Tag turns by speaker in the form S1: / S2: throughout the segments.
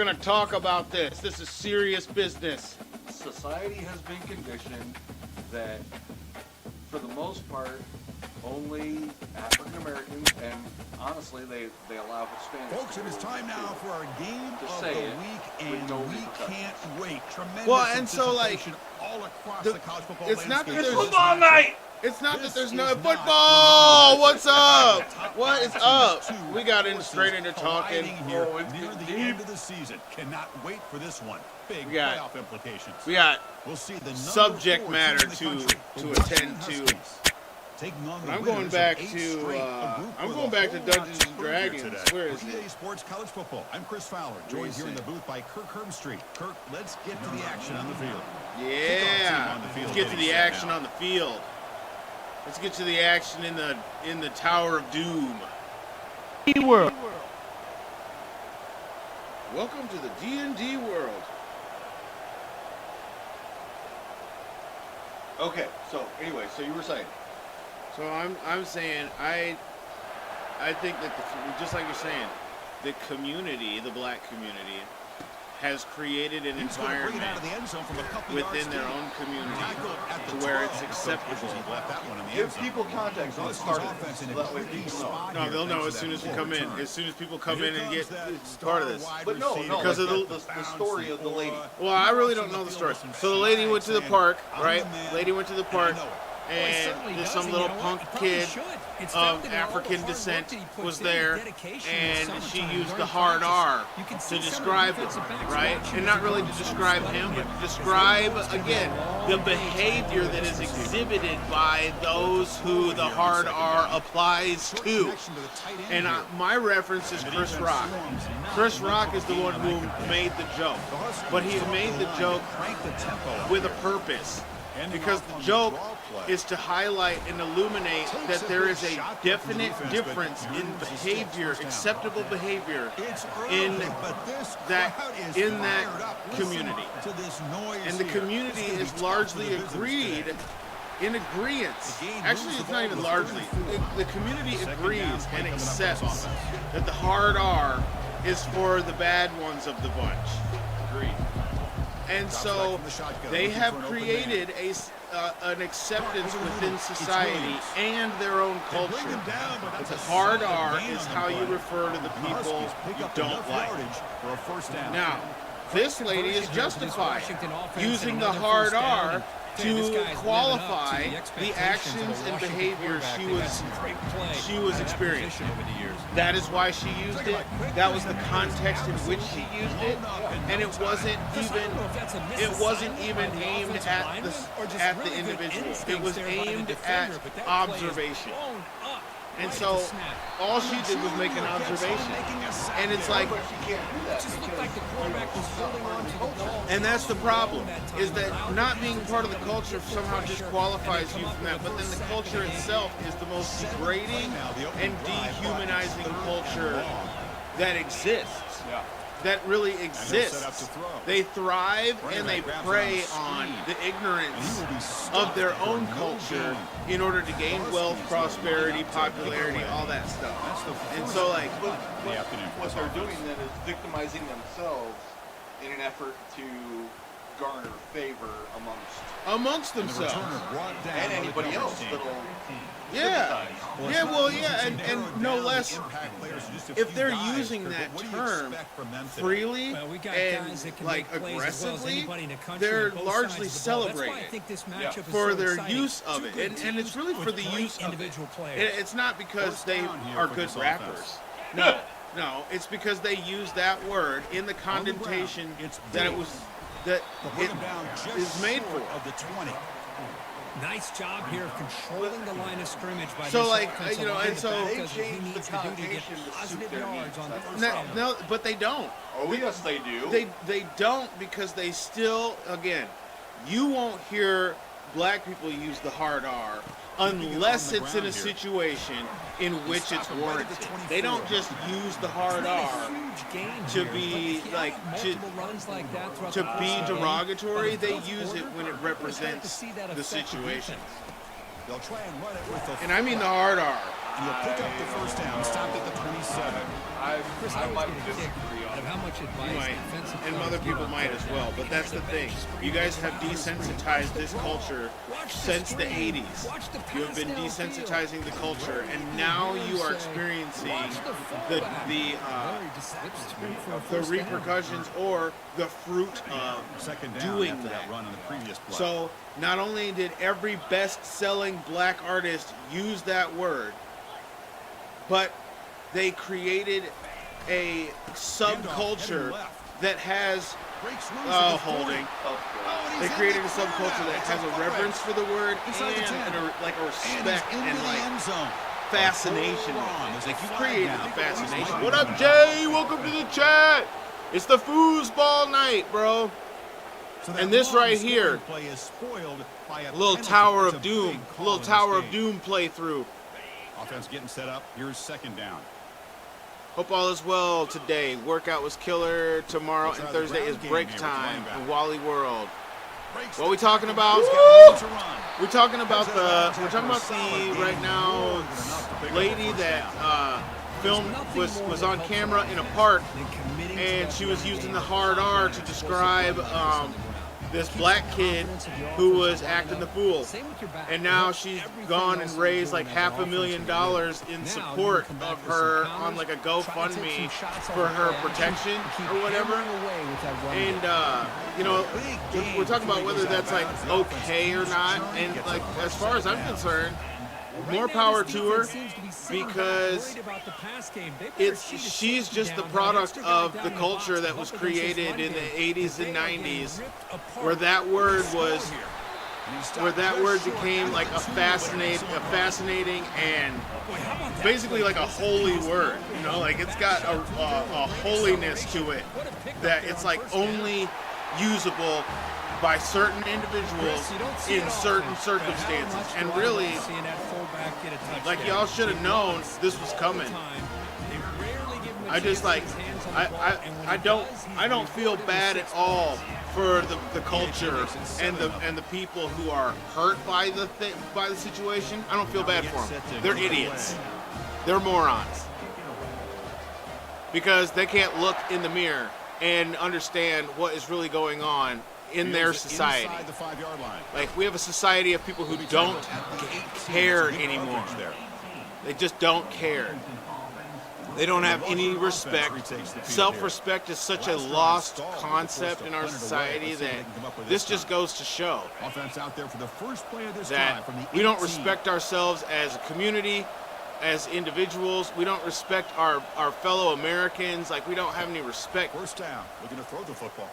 S1: gonna talk about this. This is serious business.
S2: Society has been conditioned that, for the most part, only African Americans and honestly, they allow Hispanics.
S3: Folks, it is time now for our game of the week, and we can't wait. Tremendous anticipation all across the college football landscape.
S1: It's not that there's
S2: football night.
S1: It's not that there's no football. What's up? What is up? We got straight into talking.
S3: Here near the end of the season. Cannot wait for this one. Big playoff implications.
S1: We got
S3: we'll see the
S1: subject matter to attend to. I'm going back to Dungeons and Dragons. Where is it?
S3: Sports College Football. I'm Chris Fowler, joined here in the booth by Kirk Herbstreit. Kirk, let's get to the action on the field.
S1: Yeah, let's get to the action on the field. Let's get to the action in the Tower of Doom.
S4: World.
S1: Welcome to the D&D world.
S2: Okay, so anyway, so you were saying.
S1: So I'm saying I think that just like you're saying, the community, the black community, has created an environment within their own community to where it's acceptable.
S2: Give people context on the start of this, so that way people know.
S1: No, they'll know as soon as we come in. As soon as people come in and get part of this.
S2: But no,
S1: because
S2: like
S1: of
S2: the story of the lady.
S1: Well, I really don't know the story. So the lady went to the park, right? Lady went to the park. And some little punk kid of African descent was there, and she used the hard R to describe it, right? And not really to describe him, but to describe, again, the behavior that is exhibited by those who the hard R applies to. And my reference is Chris Rock. Chris Rock is the one who made the joke, but he made the joke with a purpose. Because the joke is to highlight and illuminate that there is a definite difference in behavior, acceptable behavior in that community. And the community is largely agreed in agreement. Actually, it's not even largely. The community agrees and accepts that the hard R is for the bad ones of the bunch. Agreed. And so they have created an acceptance within society and their own culture. The hard R is how you refer to the people you don't like. Now, this lady is justified using the hard R to qualify the actions and behaviors she was experiencing. That is why she used it. That was the context in which she used it, and it wasn't even aimed at the individual. It was aimed at observation. And so all she did was make an observation. And it's like, and that's the problem, is that not being part of the culture somehow disqualifies you from that. But then the culture itself is the most degrading and dehumanizing culture that exists. That really exists. They thrive and they prey on the ignorance of their own culture in order to gain wealth, prosperity, popularity, all that stuff. And so, like,
S2: what they're doing then is victimizing themselves in an effort to garner favor amongst
S1: themselves
S2: and anybody else that'll
S1: and no less, if they're using that term freely and like aggressively, they're largely celebrated for their use of it, and it's really for the use of it. It's not because they are good rappers. No, it's because they use that word in the connotation that it is made for.
S4: Nice job here of controlling the line of scrimmage by
S1: so,
S4: this
S1: like,
S4: offensive line.
S1: and so
S4: He needs to do to get positive yards on the
S1: no, but they don't.
S2: Oh, yes, they do.
S1: They don't, because they still, again, you won't hear black people use the hard R unless it's in a situation in which it's warranted. They don't just use the hard R to be like to be derogatory. They use it when it represents the situation. And I mean the hard R.
S3: And he'll pick up the first down, stopped at the 27.
S2: I might disagree on
S4: how much advice
S1: You might, and other people might as well, but that's the thing. You guys have desensitized this culture since the 80s. You have been desensitizing the culture, and now you are experiencing the repercussions or the fruit of
S3: Second down
S1: doing
S3: after
S1: that.
S3: run on the previous play.
S1: So not only did every best-selling black artist use that word, but they created a subculture that has holding. They created a subculture that has a reverence for the word and a respect and like fascination. Like you created the fascination. What up, Jay? Welcome to the chat. It's the foosball night, bro. And this right here, a little Tower of Doom, a little Tower of Doom playthrough.
S3: Offense getting set up. Here's second down.
S1: Hope all is well today. Workout was killer. Tomorrow and Thursday is break time in Wally World. What are we talking about? We're talking about the right now lady that filmed was on camera in a park, and she was using the hard R to describe this black kid who was acting the fool. And now she's gone and raised like $500,000 in support of her on like a GoFundMe for her protection or whatever. And you know, we're talking about whether that's like okay or not. And like as far as I'm concerned, more power to her, because she's just the product of the culture that was created in the 80s and 90s, where that word became like a fascinating and basically like a holy word, you know, like it's got a holiness to it that it's like only usable by certain individuals in certain circumstances. And really, like y'all should have known this was coming. I just like I don't feel bad at all for the culture and the people who are hurt by the situation. I don't feel bad for them. They're idiots. They're morons. Because they can't look in the mirror and understand what is really going on in their society. Like, we have a society of people who don't care anymore. They just don't care. They don't have any respect. Self-respect is such a lost concept in our society that this just goes to show that we don't respect ourselves as a community, as individuals. We don't respect our fellow Americans. Like, we don't have any respect.
S3: First down, looking to throw the football.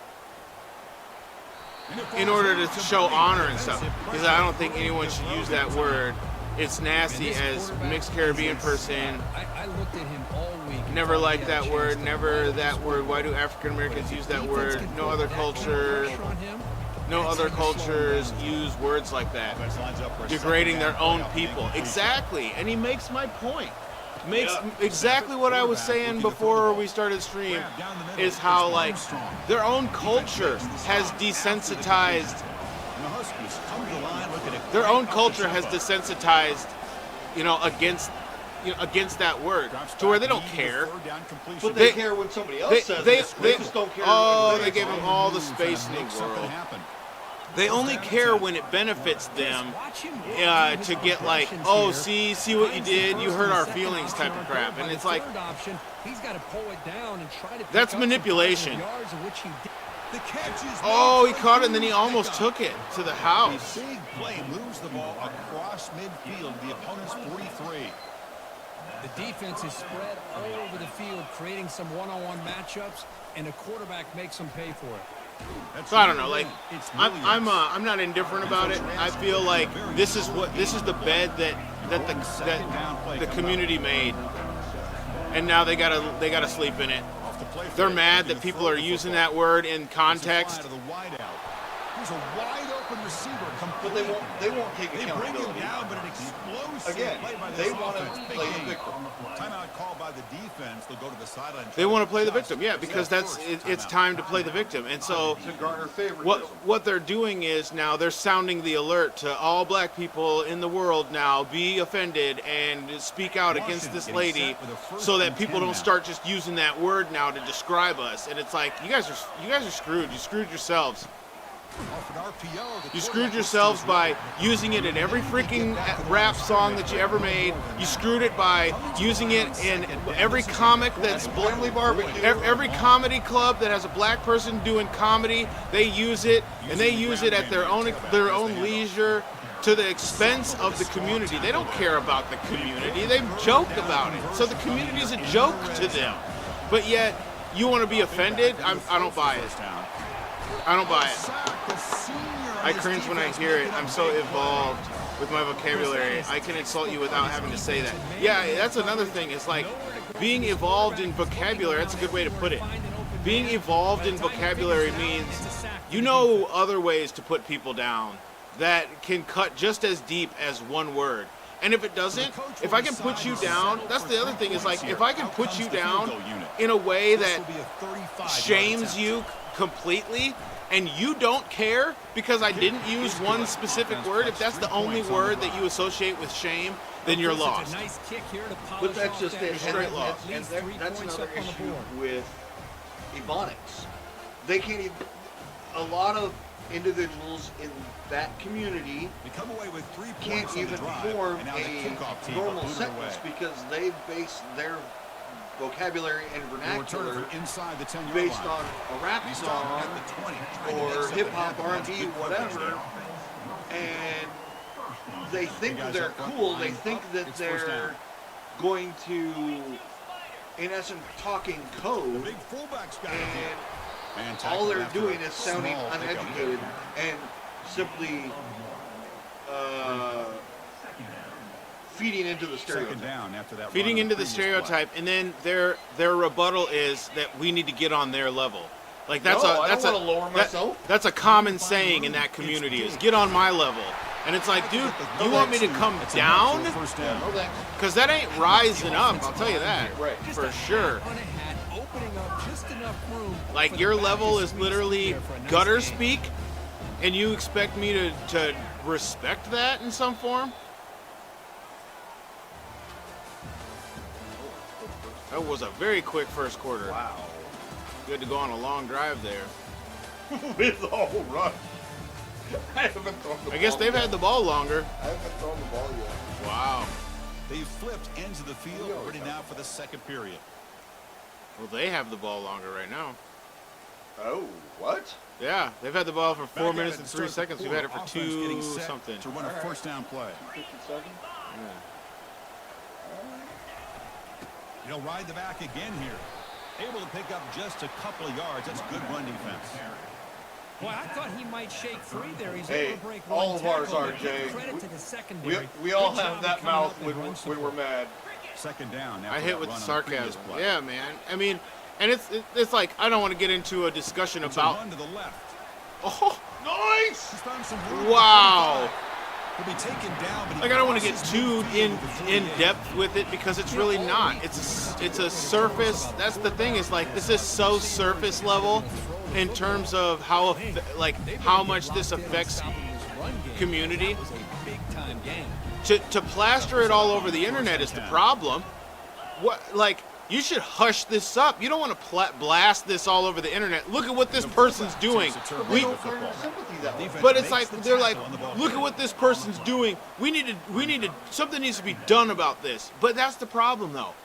S1: In order to show honor and stuff, because I don't think anyone should use that word. It's nasty as mixed Caribbean person.
S4: I looked at him all week.
S1: Never liked that word. Never that word. Why do African Americans use that word? No other culture. No other cultures use words like that. Degrading their own people. Exactly. And he makes my point. Makes exactly what I was saying before we started stream, is how like their own culture has desensitized. Their own culture has desensitized, you know, against that word, to where they don't care.
S5: But they care when somebody else says it. They just don't care.
S1: Oh, they gave them all the space in the world. They only care when it benefits them, to get like, oh, see what you did, you hurt our feelings type of crap. And it's like, that's manipulation. Oh, he caught it and then he almost took it to the house.
S3: Big play moves the ball across midfield, the opponent's 43.
S4: The defense is spread all over the field, creating some one-on-one matchups, and the quarterback makes them pay for it.
S1: So I don't know, like I'm not indifferent about it. I feel like this is the bed that the community made, and now they gotta sleep in it. They're mad that people are using that word in context.
S3: Here's a wide open receiver.
S5: But they won't take
S3: They bring him
S5: accountability.
S3: down, but an explosive
S5: Again,
S3: play by
S5: they
S3: this
S5: want to
S3: offense.
S5: play the victim.
S3: Timeout called by the defense. They'll go to the sideline.
S1: They want to play the victim, yeah, because it's time to play the victim. And so
S5: To garner favoritism.
S1: what they're doing is now they're sounding the alert to all black people in the world now, be offended and speak out against this lady, so that people don't start just using that word now to describe us. And it's like, you guys are screwed. You screwed yourselves. You screwed yourselves by using it in every freaking rap song that you ever made. You screwed it by using it in every comic that's
S5: Blamely barbecue.
S1: every comedy club that has a black person doing comedy. They use it, and they use it at their own leisure, to the expense of the community. They don't care about the community. They joke about it. So the community is a joke to them. But yet, you want to be offended? I don't buy it. I don't buy it. I cringe when I hear it. I'm so evolved with my vocabulary. I can insult you without having to say that. Yeah, that's another thing. It's like being evolved in vocabulary. That's a good way to put it. Being evolved in vocabulary means you know other ways to put people down that can cut just as deep as one word. And if it doesn't, if I can put you down, that's the other thing, is like, if I can put you down in a way that shames you completely, and you don't care because I didn't use one specific word, if that's the only word that you associate with shame, then you're lost.
S5: But that's just it.
S1: Straight loss.
S5: And that's another issue with Ebonics. They can't even, a lot of individuals in that community can't even form a normal sentence because they base their vocabulary and vernacular based on a rap song or hip-hop, R&B, whatever, and they think they're cool. They think that they're going to, in essence, talking code, and all they're doing is sounding uneducated and simply feeding into the stereotype.
S1: Feeding into the stereotype, and then their rebuttal is that we need to get on their level. Like that's
S5: I don't want to lower myself.
S1: That's a common saying in that community, is get on my level. And it's like, dude, you want me to come down? Because that ain't rising up, I'll tell you that.
S5: Right.
S1: For sure. Like, your level is literally gutter speak, and you expect me to respect that in some form? That was a very quick first quarter.
S5: Wow.
S1: You had to go on a long drive there.
S5: With the whole run. I haven't thrown the ball.
S1: I guess they've had the ball longer.
S5: I haven't thrown the ball yet.
S1: Wow.
S3: They've flipped into the field, ready now for the second period.
S1: Well, they have the ball longer right now.
S5: Oh, what?
S1: Yeah, they've had the ball for 4
S3: Back at
S1: minutes
S3: it
S1: and
S3: to
S1: 3
S3: start the
S1: seconds. We've had it for
S3: quarter. Offense getting
S1: 2
S3: set
S1: something.
S3: to run a first down play.
S5: 57?
S3: He'll ride the back again here. Able to pick up just a couple of yards. That's good run defense.
S4: Well, I thought he might shake free there. He's
S5: Hey,
S4: able to break
S5: all
S4: one
S5: of ours
S4: tackle.
S5: are, Jay.
S4: Credit to the secondary.
S5: We all
S4: Good
S5: have
S4: job
S5: that
S4: of coming
S5: mouth
S4: up and
S5: when
S4: run
S5: we
S4: support.
S5: were mad.
S3: Second down.
S1: I hit with the sarcasm.
S3: Yeah.
S1: Yeah, man. I mean, and it's like, I don't want to get into a discussion about.
S3: Run to the left.
S1: Oh,
S5: Nice!
S3: He's found some room.
S1: wow.
S3: He'll be taken down, but
S1: Like, I don't want to get too in depth with it, because it's really not. It's a surface. That's the thing, is like, this is so surface level in terms of how much this affects community. To plaster it all over the internet is the problem. What, like, you should hush this up. You don't want to blast this all over the internet. Look at what this person's doing.
S5: We don't garner sympathy that way.
S1: But it's like, they're like, look at what this person's doing. We need to, something needs to be done about this. But that's the problem, though.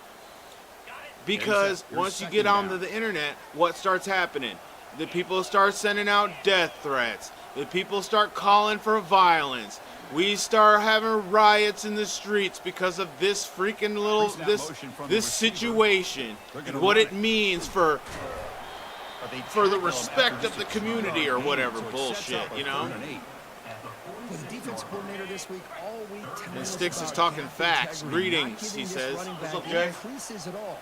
S1: Because once you get onto the internet, what starts happening? The people start sending out death threats. The people start calling for violence. We start having riots in the streets because of this freaking this situation and what it means for the respect of the community or whatever bullshit, you know?
S4: Well, the defense coordinator this week all week
S1: And Sticks is talking facts. Greetings, he says.
S5: What's up, Jay?
S4: Increases it all.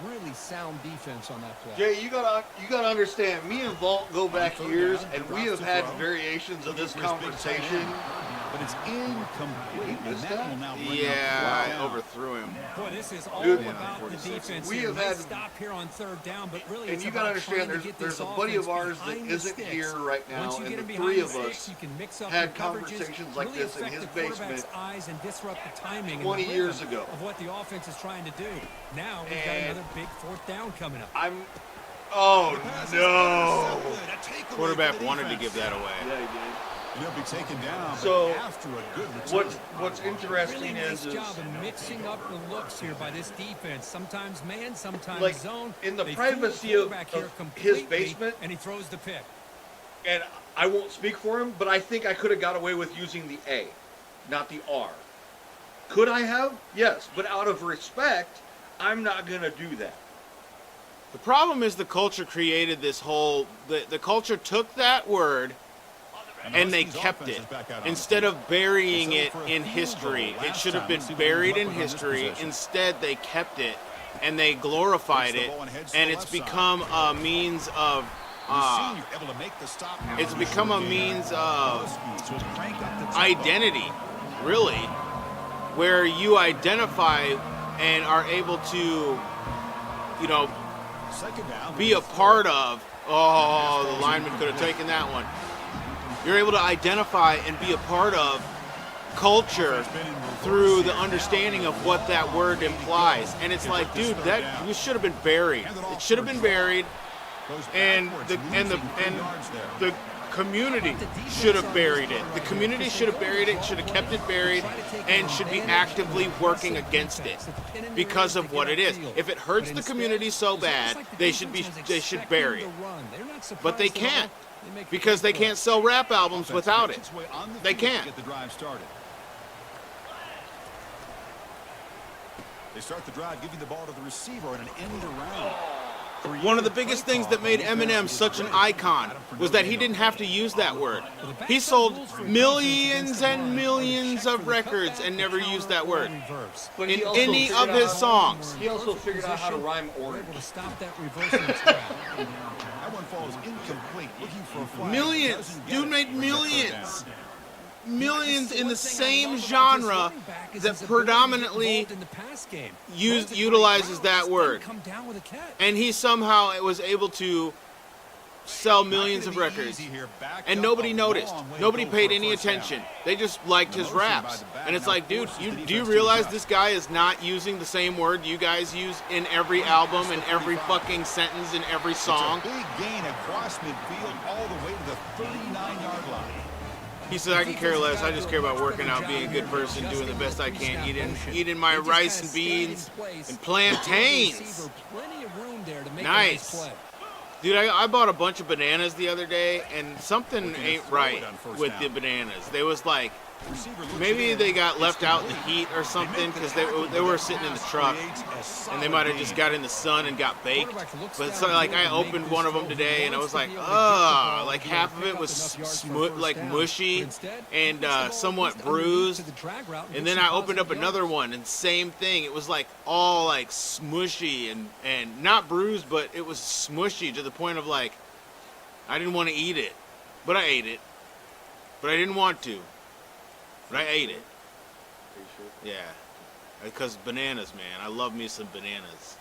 S4: really sound defense on that play.
S5: Jay, you gotta understand. Me and Vault go back years, and we have had variations of this conversation.
S3: But it's incomplete. And that will now bring
S1: Yeah,
S3: up
S1: I overthrew him.
S4: Boy, this is all
S5: Dude,
S4: about the defense.
S5: we
S4: here.
S5: have
S4: Nice
S5: had-
S4: stop here on third down, but really
S5: And
S4: it's
S5: you gotta
S4: about trying
S5: understand,
S4: to get
S5: there's
S4: this
S5: a buddy of
S4: offense
S5: ours that
S4: behind the
S5: isn't
S4: sticks.
S5: here right now,
S4: Once you
S5: and
S4: get
S5: the
S4: him behind
S5: three
S4: the
S5: of
S4: sticks,
S5: us
S4: you can mix up
S5: had
S4: your coverages,
S5: conversations like
S4: really
S5: this in
S4: affect
S5: his
S4: the quarterback's
S5: basement
S4: eyes and disrupt the timing
S5: 20
S4: and the
S5: years
S4: rhythm
S5: ago.
S4: of what the offense is trying to do. Now we've got
S5: And
S4: another big fourth down coming up.
S5: Oh no!
S1: Quarterback wanted to give that away.
S5: Yeah, he did.
S3: He'll be taken down.
S5: So,
S3: but after a good return.
S5: what's
S4: Really
S5: interesting
S4: nice
S5: is
S4: job of mixing up the looks here by this defense. Sometimes man, sometimes
S5: Like,
S4: zone.
S5: in the
S4: They fool the
S5: privacy of
S4: quarterback here
S5: his
S4: completely,
S5: basement-
S4: and he throws the pick.
S5: and I won't speak for him, but I think I could have got away with using the A, not the R. Could I have? Yes, but out of respect, I'm not gonna do that.
S1: The problem is the culture created this whole. The culture took that word and they kept it instead of burying it in history. It should have been buried in history. Instead, they kept it and they glorified it, and it's become a means of. It's become a means of identity, really, where you identify and are able to, be a part of. Oh, the lineman could have taken that one. You're able to identify and be a part of culture through the understanding of what that word implies. And it's like, dude, that you should have been buried. It should have been buried, and the community should have buried it. The community should have buried it, should have kept it buried, and should be actively working against it because of what it is. If it hurts the community so bad, they should bury it. But they can't, because they can't sell rap albums without it. They can't.
S3: Get the drive started. They start the drive, giving the ball to the receiver and an end around.
S1: One of the biggest things that made Eminem such an icon was that he didn't have to use that word. He sold millions and millions of records and never used that word
S5: But
S1: in
S5: he also
S1: any
S5: figured
S1: of his
S5: out-
S1: songs.
S5: He also figured out how to rhyme
S4: Able
S5: orange.
S4: to stop that reverse in the trap.
S3: That one falls incomplete. Looking for a flag.
S1: Millions.
S3: Doesn't get
S1: Dude
S3: it.
S1: made
S3: Brings up third
S1: millions.
S3: down.
S1: Millions in the
S4: One thing I
S1: same
S4: love about this
S1: genre
S4: running back is
S1: that
S4: his ability to get
S1: predominantly
S4: involved in the pass game.
S1: utilizes
S4: Runs the
S1: that
S4: great
S1: word.
S4: routes, come down with a catch.
S1: And he somehow was able to sell millions of records. And nobody noticed. Nobody paid any attention. They just liked his raps. And it's like, dude, do you realize this guy is not using the same word you guys use in every album, in every fucking sentence, in every song?
S3: Big gain across midfield all the way to the 39-yard line.
S1: He said, I can care less. I just care about working out, being a good person, doing the best I can, eating my rice and beans and plantains. Nice. Dude, I bought a bunch of bananas the other day, and something ain't right with the bananas. They was like, maybe they got left out in the heat or something, because they were sitting in the truck, and they might have just got in the sun and got baked. But so, like, I opened one of them today, and I was like, ugh, like half of it was mushy and somewhat bruised. And then I opened up another one, and same thing. It was like all like smushy and not bruised, but it was smushy to the point of like, I didn't want to eat it, but I ate it. But I didn't want to. But I ate it. Yeah. Because bananas, man. I love me some bananas.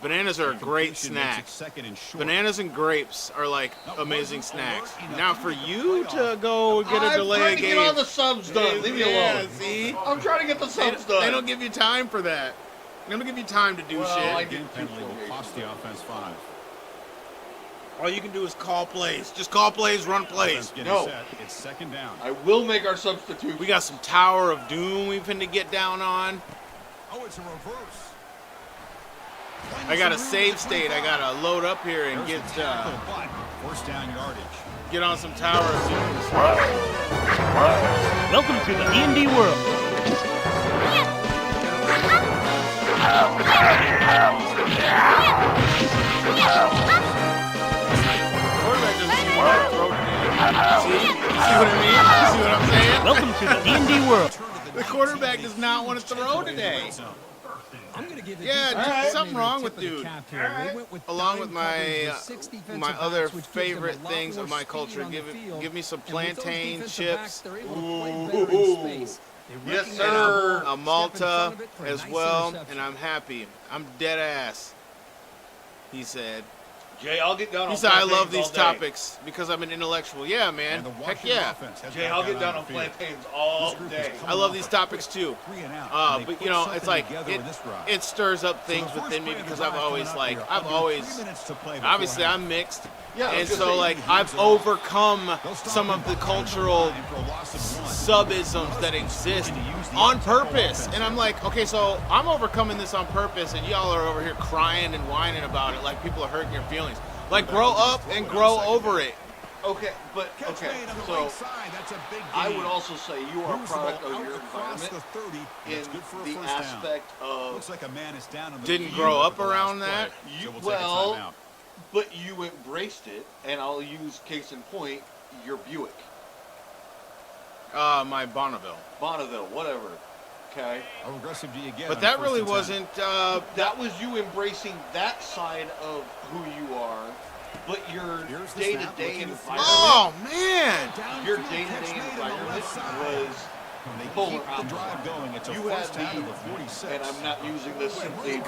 S1: Bananas are a great snack. Bananas and grapes are like amazing snacks. Now for you to go get a delay
S5: trying
S1: a
S5: to
S1: game.
S5: get all the subs done. Leave me
S1: Yeah,
S5: alone.
S1: see?
S5: I'm trying to get the subs done.
S1: They don't give you time for that. They don't give you time to do
S5: Well, I
S1: shit.
S5: did
S3: Penalty will cost the offense 5.
S1: All you can do is call plays. Just call plays, run plays.
S5: No.
S3: It's second down.
S5: I will make our substitute.
S1: We got some Tower of Doom we finna get down on.
S3: Oh, it's a reverse.
S1: I got a save state. I gotta load up here and
S3: There's
S1: get
S3: the tackle, but first down yardage.
S1: get on some Tower of Doom.
S6: Welcome to the D&D world.
S1: Quarterback doesn't seem like a throw today. See what I mean? See what I'm saying?
S6: Welcome to the D&D world.
S1: The quarterback does not want to throw today.
S4: I'm gonna give the
S1: Yeah,
S4: defense
S1: something
S4: coordinator
S1: wrong
S4: a
S1: with
S4: tip of the
S1: dude.
S4: cap here. They went with
S1: Along with
S4: dime
S1: my
S4: coverage with 6 defensive
S1: my other
S4: backs, which gives them a
S1: favorite
S4: lot
S1: things
S4: more
S1: of my
S4: speed
S1: culture,
S4: on the field.
S1: give me some
S4: And with those
S1: plantain
S4: defensive
S1: chips,
S4: backs, they're able to play better in space. They
S5: Yes,
S4: recognize
S5: sir.
S4: the ball,
S1: a
S4: step in
S1: Malta
S4: front of it for a
S1: as
S4: nice
S1: well,
S4: interception.
S1: and I'm happy. I'm dead ass. He said.
S5: Jay, I'll get down on
S1: He said, I love
S5: plantains
S1: these
S5: all day.
S1: topics because I'm an intellectual. Yeah, man. Heck yeah.
S5: Jay, I'll get down on plantains all day.
S1: I love these topics too. But you know, it's like it stirs up things within me because I've always obviously I'm mixed.
S5: Yeah,
S1: And so like I've overcome some of the cultural sub-isms that exist on purpose. And I'm like, okay, so I'm overcoming this on purpose and y'all are over here crying and whining about it like people are hurting your feelings. Like grow up and grow over it.
S5: Okay, so I would also say you are a product of your environment in the aspect of
S1: Didn't grow up around that.
S5: But you embraced it, and I'll use case in point, your Buick.
S1: My Bonneville.
S5: Whatever. Okay?
S3: How aggressive do you get?
S1: But that really wasn't,
S5: that was you embracing that side of who you are, but your day-to-day environment.
S1: Oh, man!
S5: Your day-to-day environment was polar
S3: drive going. It's a
S5: You had
S3: first down
S5: the,
S3: to the 46.
S5: and I'm not using this simply,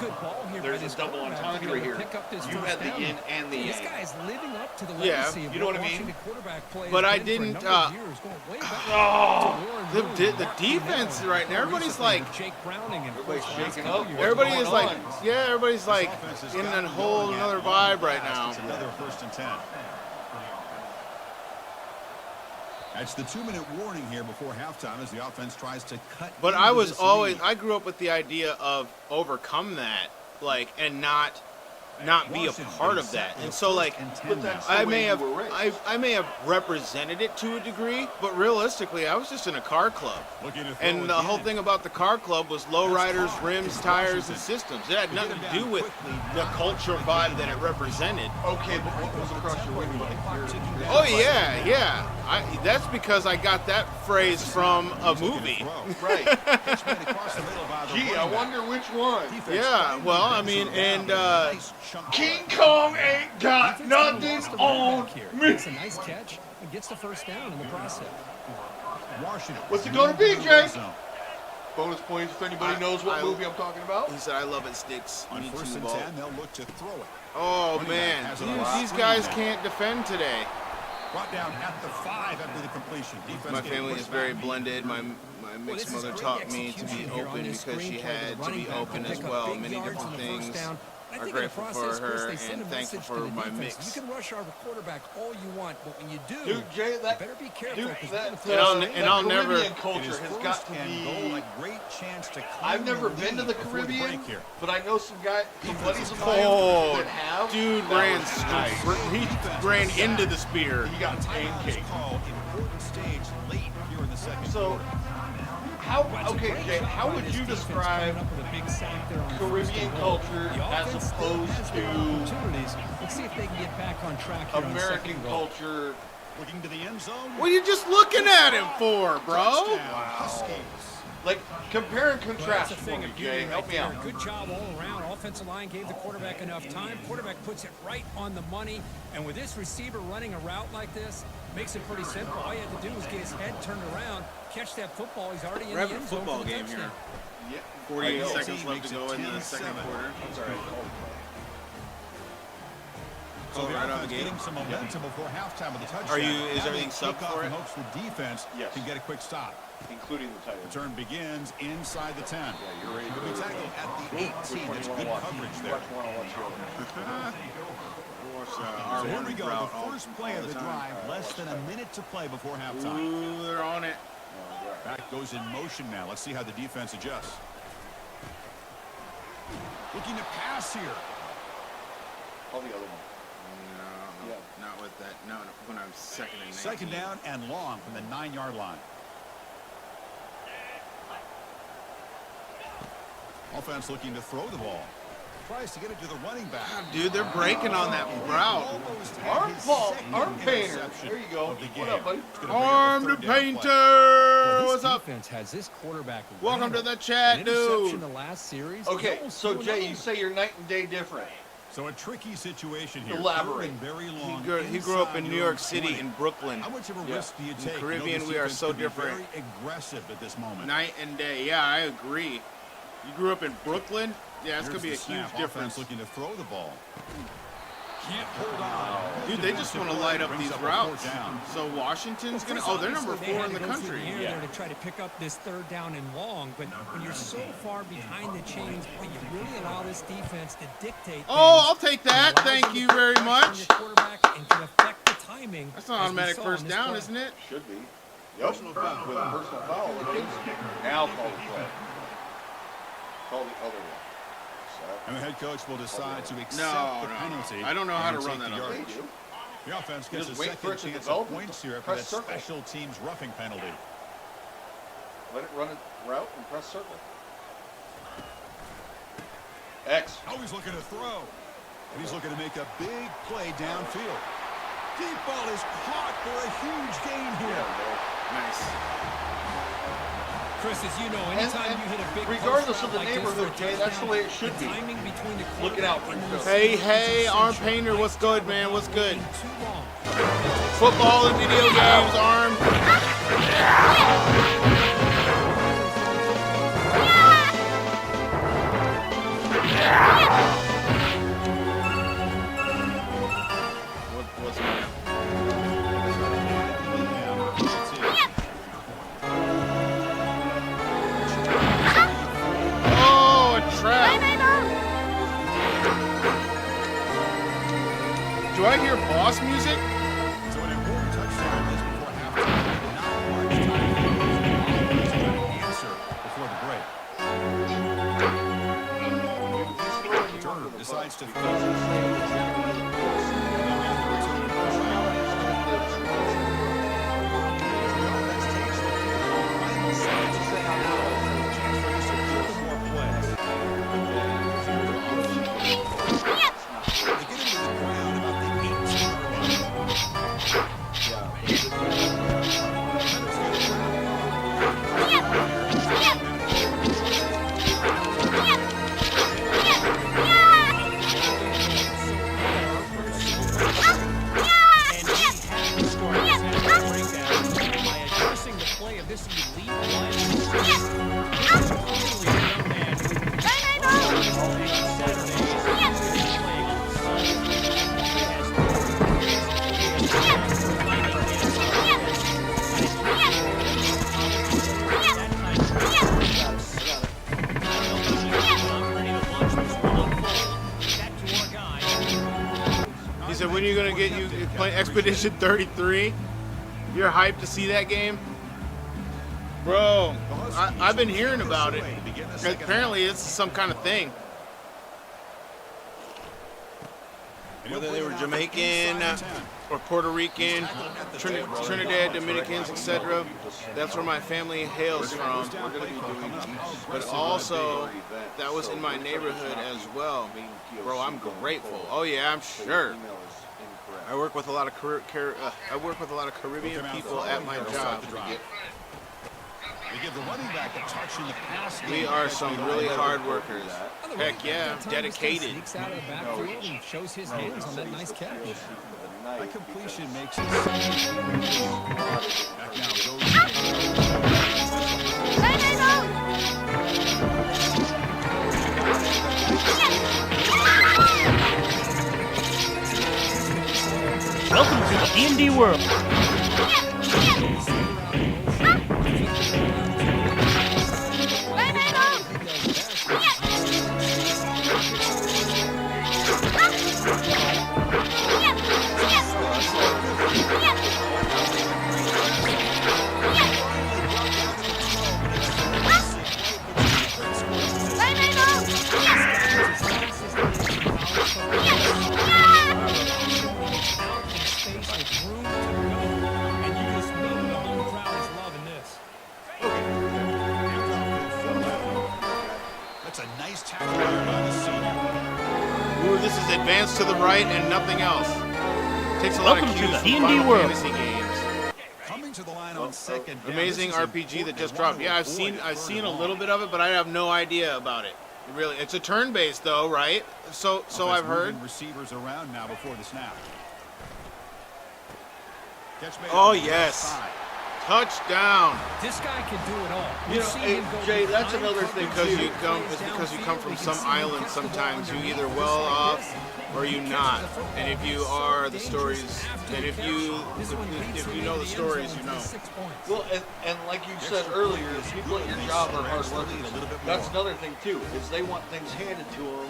S5: there's a double entendre here. You had the yin and the yang.
S4: This guy's living up to the
S1: Yeah.
S4: legacy of
S5: You know what I
S4: Washington
S5: mean?
S4: quarterback play
S1: But
S4: has
S1: I
S4: been for a
S1: didn't,
S4: number of years, going way back to Warren Moon,
S1: the defense right now, everybody's like,
S4: Jake Browning and
S5: Everybody's
S4: of course, last
S5: shaking
S4: couple
S5: up.
S4: years.
S1: everybody
S5: What's
S1: is
S5: going
S1: like,
S5: on?
S1: yeah, everybody's like in a whole another vibe right now.
S3: It's another 1st and 10. That's the 2-minute warning here before halftime as the offense tries to cut.
S1: But
S3: into
S1: I was
S3: this
S1: always,
S3: lead.
S1: I grew up with the idea of overcome that, like, and not be a part of that. And so like,
S5: But that's the
S1: I
S5: way
S1: may
S5: you
S1: have,
S5: were raised.
S1: I may have represented it to a degree, but realistically, I was just in a car club. And the whole thing about the car club was lowriders, rims, tires, and systems. It had nothing to do with the culture vibe that it represented.
S5: Okay, but what goes across your window?
S1: Oh yeah. That's because I got that phrase from a movie.
S5: Right. Gee, I wonder which one.
S1: Yeah, well, I mean, and
S5: King Kong ain't got nothing on me.
S4: Makes a nice catch and gets the first down in the process.
S5: What's it gonna be, Jay? Bonus points if anybody knows what movie I'm talking about.
S1: he said, "I love it sticks."
S3: On
S1: Me
S3: 1st
S1: too,
S3: and
S1: ball.
S3: 10, they'll look to throw it.
S1: Oh man, these guys can't defend today.
S3: Brought down at the 5 after the completion. Defense
S1: My
S3: getting
S1: family
S3: pushed
S1: is very
S3: back.
S1: blended. My mixed mother taught me to be open because she had to be open as well. Many different things. Are grateful for her and thankful for my mix.
S4: You can rush our quarterback all you want, but when you do,
S5: Dude, Jay,
S4: you
S5: that
S4: better be careful.
S5: dude,
S4: 'cause
S5: that,
S4: we're gonna throw
S1: And I'll never-
S5: Caribbean
S3: It
S5: culture
S3: is
S5: has
S3: first
S5: got to
S3: and
S5: be.
S3: goal, a great chance to
S5: I've
S3: claim
S5: never
S3: the
S5: been to
S3: lead
S5: the
S3: before the
S5: Caribbean,
S3: break here.
S5: but I know some buddies of mine
S1: Oh,
S5: that have.
S1: dude
S5: that
S1: ran
S5: was nice.
S1: he ran into the spear.
S5: He got pancaked.
S3: Call important stage late here in the second
S5: So,
S3: quarter.
S5: okay, Jay, how would you describe Caribbean culture as opposed to
S4: Let's see if they can get back on track here on
S5: American
S4: second goal.
S5: culture?
S3: Looking to the end zone.
S1: What are you just looking at him for, bro?
S3: Touchdown, Huskies.
S5: Like, compare and
S4: Well,
S5: contrast
S4: that's a
S5: for
S4: thing
S5: me,
S4: of beauty
S5: Jay.
S4: right
S5: Help me
S4: there.
S5: out.
S4: Good job all around. Offensive line gave the quarterback enough time. Quarterback puts it right on the money. And with this receiver running a route like this, makes it pretty simple. All you had to do was get his head turned around, catch that football. He's already in
S1: We're
S4: the
S1: having a
S4: end zone
S1: football
S4: for the
S1: game
S4: touchdown.
S1: here.
S5: Yeah.
S1: 48
S5: I know.
S1: seconds left to go in the second quarter.
S5: That's all right.
S3: So the
S1: right out of
S3: offense
S1: the gate.
S3: getting some momentum before halftime with the touchdown.
S1: Are you- is
S3: Now
S1: everything
S3: they
S1: sub
S3: kick off
S1: for
S3: and
S1: it?
S3: hopes the defense
S5: Yes.
S3: can get a quick stop.
S5: Including the tight end.
S3: Return begins inside the 10.
S5: Yeah, you're ready to
S3: He'll be
S5: go.
S3: tackled at the 18. That's good coverage there.
S5: Watch one, I'll watch the other.
S3: So here we go. The first play of the drive. Less than a minute to play before halftime.
S1: Ooh, they're on it.
S3: Back goes in motion now. Let's see how the defense adjusts. Looking to pass here.
S5: Call the other one.
S1: No,
S5: Yeah.
S1: not with that. No, when I'm second and 19.
S3: Second down and long from the 9-yard line. Offense looking to throw the ball. tries to get it to the running back.
S1: Dude, they're breaking on that route.
S2: Arm painter. There you go. What up, buddy?
S1: Arm to painter.
S4: Well,
S1: What's
S4: this
S1: up?
S4: defense has this quarterback.
S1: Welcome to
S4: rattled.
S1: the chat,
S4: An interception
S1: dude.
S4: the last series.
S2: Okay,
S4: He almost
S2: so
S4: threw
S2: Jay,
S4: another
S2: you say you're night and day different.
S3: So a tricky situation here.
S2: Elaborate.
S3: Very long
S1: He grew up in New York City, in Brooklyn.
S3: How much of a risk do you take?
S1: Caribbean, we are so different.
S3: Very aggressive at this moment.
S1: Night and day. Yeah, I agree. You grew up in Brooklyn? Yeah, it's going to be a
S3: Here's the
S1: huge
S3: snap.
S1: difference.
S3: Offense looking to throw the ball. Can't hold on.
S1: Dude, they just want to light up
S3: Brings
S1: these
S3: up a
S1: routes.
S3: fourth down.
S1: So Washington's going to... Oh, they're number 4 in the country.
S4: There to try to pick up this third down and long, but when you're so far behind the chains, boy, you really allow this defense to dictate.
S1: Oh, I'll take that. Thank you very much.
S4: And can affect the timing.
S1: That's an automatic first down, isn't it?
S2: Should be. Yep. With a personal foul, it is. Now call the play. Call the other one.
S3: And the head coach will decide to accept
S1: No,
S3: the penalty.
S1: I don't know how to
S3: and
S1: run
S3: take
S1: that
S3: the
S1: up.
S3: yardage. The offense gets a
S2: Just wait for
S3: second
S2: it to
S3: chance
S2: develop.
S3: at points here after
S2: Press
S3: that
S2: circle.
S3: special teams roughing penalty.
S2: Let it run a route and press circle. X.
S3: Oh, he's looking to throw. And he's looking to make a big play downfield. Deep ball is caught for a huge gain here.
S1: Nice.
S4: Chris, as you know, anytime you hit a big
S2: regardless
S4: post
S2: of the
S4: route like this
S2: neighborhood,
S4: for a
S2: Jay, that's the way it
S4: touchdown,
S2: should be.
S4: the timing between the
S2: Look it out for
S4: quarterback and
S2: yourself.
S1: Hey,
S4: receiver
S1: hey,
S4: is
S1: Arm
S4: essential.
S1: Painter, what's good, man? What's good?
S4: Too long.
S1: Football and video games, Arm. What's that? Oh, a trap. Do I hear boss music?
S3: So an important touchdown just before halftime. Not much time to answer before the break. Turner decides to throw.
S1: He said, when are you going to get you playing Expedition 33? You're hyped to see that game? Bro, I've been hearing about it. Apparently it's some kind of thing. Whether they were Jamaican or Puerto Rican, Trinidad, Dominicans, etc. That's where my family hails from. But also, that was in my neighborhood as well. Bro, I'm grateful. Oh yeah, I'm sure. I work with a lot of Caribbean people at my job.
S3: They give the running back a touch in the pass game.
S1: We are some really hard workers. Heck yeah, dedicated.
S4: Sneaks out of the backfield and shows his hands on that nice catch.
S3: That completion makes it back now
S6: Welcome to the D&D world.
S1: advance to the right and nothing else. Takes a lot of
S6: Welcome to
S1: cues
S6: the
S1: from
S6: D&D
S1: Final
S6: world.
S1: Fantasy games.
S3: Coming to the line on second down.
S1: Amazing
S3: This is
S1: RPG that
S3: important.
S1: just
S3: They want
S1: dropped.
S3: to
S1: Yeah,
S3: avoid
S1: I've
S3: third
S1: seen
S3: and
S1: a
S3: long.
S1: little bit of it, but I have no idea about it. Really, it's a turn-based though, right? So I've heard.
S3: Moving receivers around now before the snap. Catch made
S1: Oh
S3: on the left
S1: yes,
S3: side.
S1: touchdown.
S4: This guy can do it all.
S5: You
S4: We've
S5: know,
S4: seen
S5: hey,
S4: him go
S5: Jay, that's
S4: behind
S5: another
S4: coverage,
S5: thing,
S1: Because
S5: too.
S1: you come, it's because you come from some island. Sometimes you either well off or you not. And if you are the stories, and if you know the stories, you know.
S5: Well, and like you said earlier, people at your job are hard workers. That's another thing too, is they want things handed to them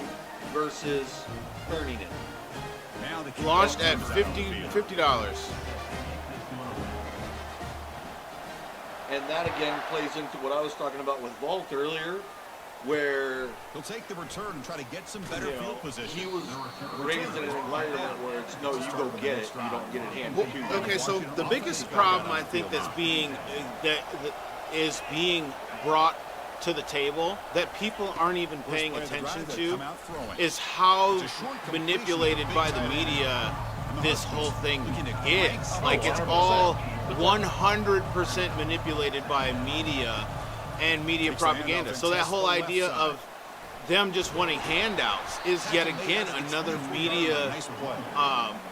S5: versus earning it.
S3: Now the kick
S1: Launched at
S3: comes out on the field.
S1: $50.
S5: And that again plays into what I was talking about with Vault earlier, where
S3: He'll take the return and try to get some better
S5: you know,
S3: field position.
S5: he was raised in an environment where it's no, you go get it, you don't get it handed to you.
S1: Okay, so the biggest problem I think that's being that is being brought to the table that people aren't even paying attention to is how manipulated by the media this whole thing is. Like it's all 100% manipulated by media and media propaganda. So that whole idea of them just wanting handouts is yet again another media